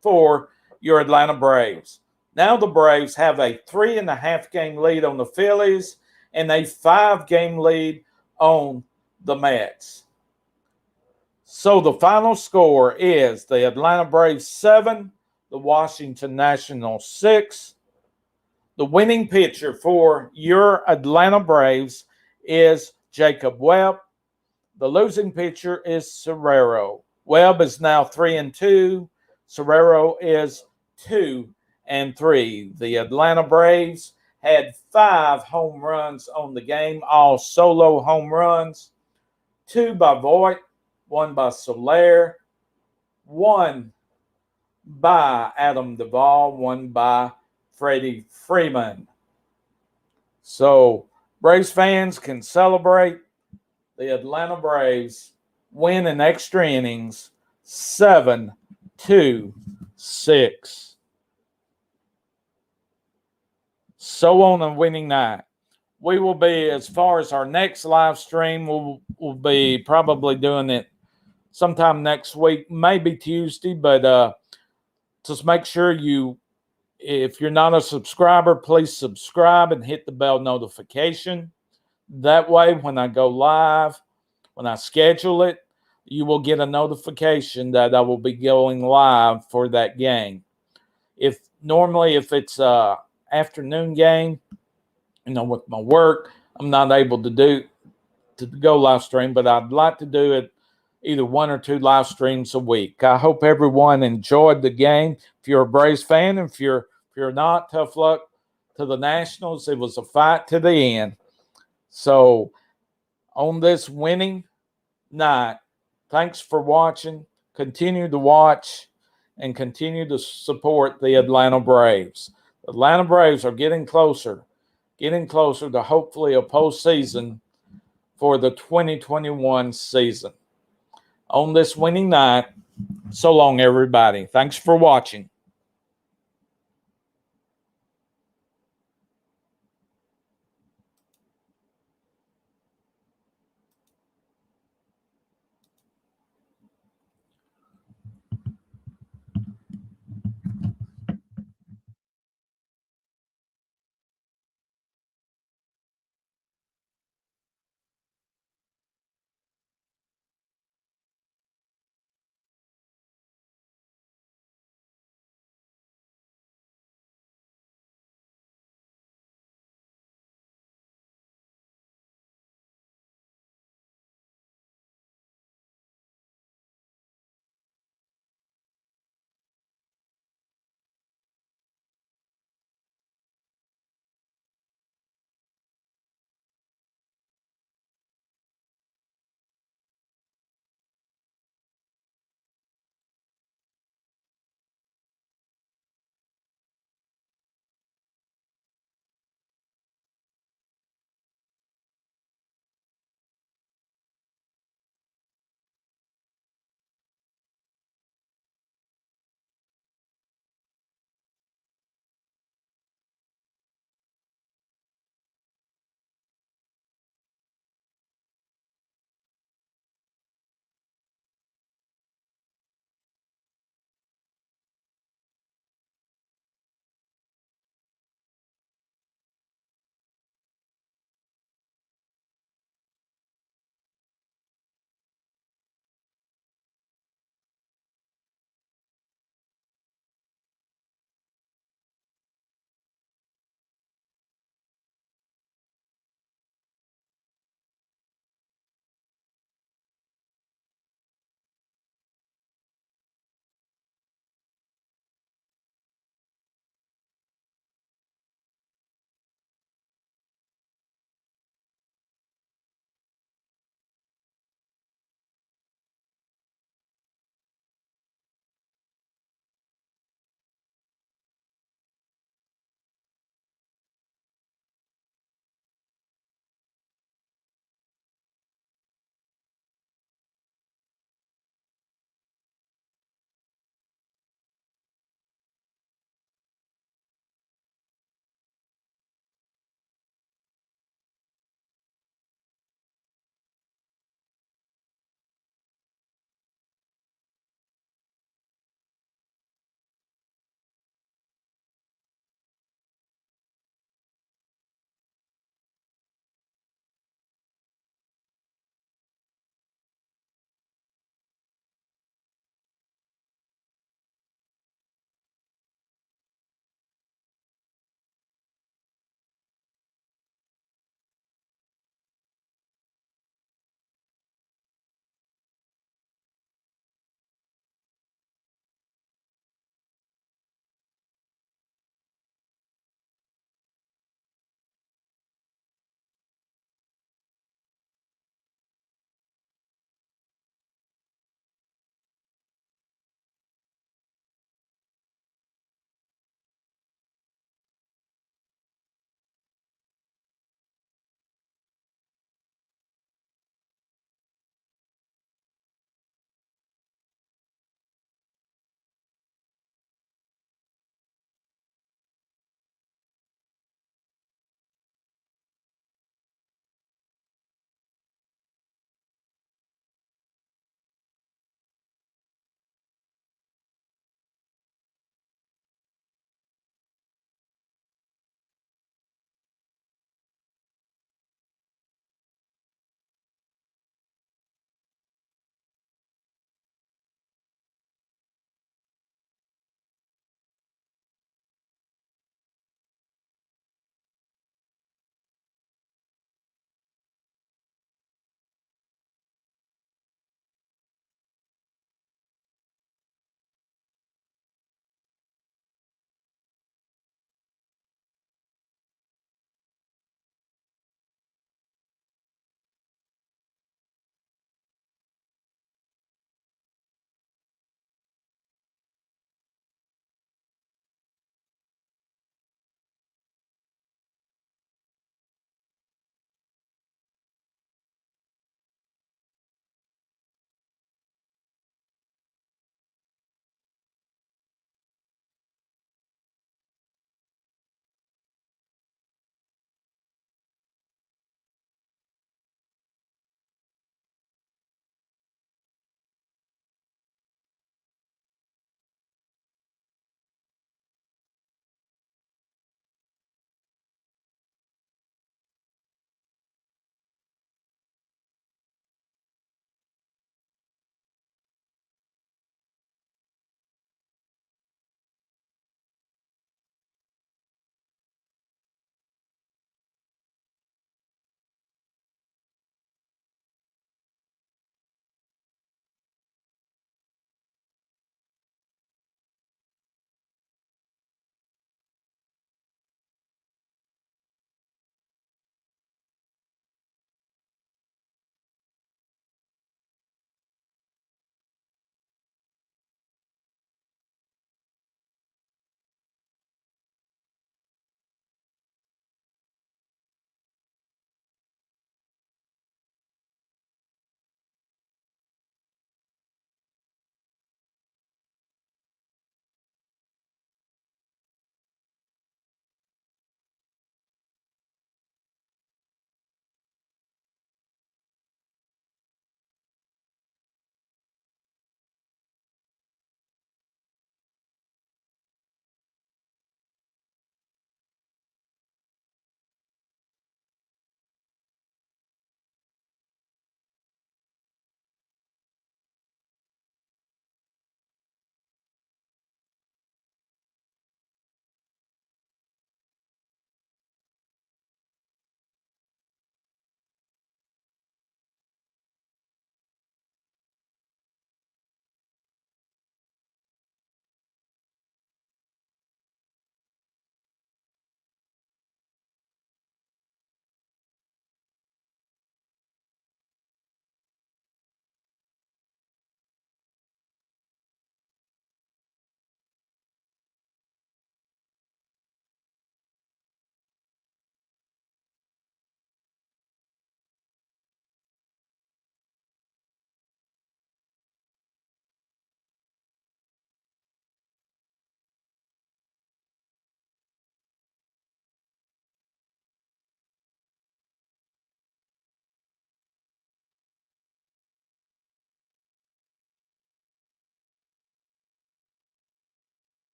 for your Atlanta Braves. Now the Braves have a 3.5-game lead on the Phillies and a 5-game lead on the Mets. So the final score is the Atlanta Braves 7, the Washington Nationals 6. The winning pitcher for your Atlanta Braves is Jacob Webb. The losing pitcher is Serrero. Webb is now 3-2. Serrero is 2-3. The Atlanta Braves had 5 home runs on the game, all solo home runs. 2 by Voit, 1 by Soler, 1 by Adam Duvall, 1 by Freddie Freeman. So Braves fans can celebrate. The Atlanta Braves win in extra innings 7-6. So on a winning night. We will be, as far as our next live stream, we'll be probably doing it sometime next week, maybe Tuesday, but just make sure if you're not a subscriber, please subscribe and hit the bell notification. That way, when I go live, when I schedule it, you will get a notification that I will be going live for that game. If it's a afternoon game, with my work, I'm not able to go live stream, but I'd like to do it either 1 or 2 live streams a week. I hope everyone enjoyed the game. If you're a Braves fan, if you're not, tough luck to the Nationals. It was a fight to the end. So on this winning night, thanks for watching. Continue to watch and continue to support the Atlanta Braves. The Atlanta Braves are getting closer to hopefully a postseason for the 2021 season. On this winning night, so long, everybody. Thanks for watching.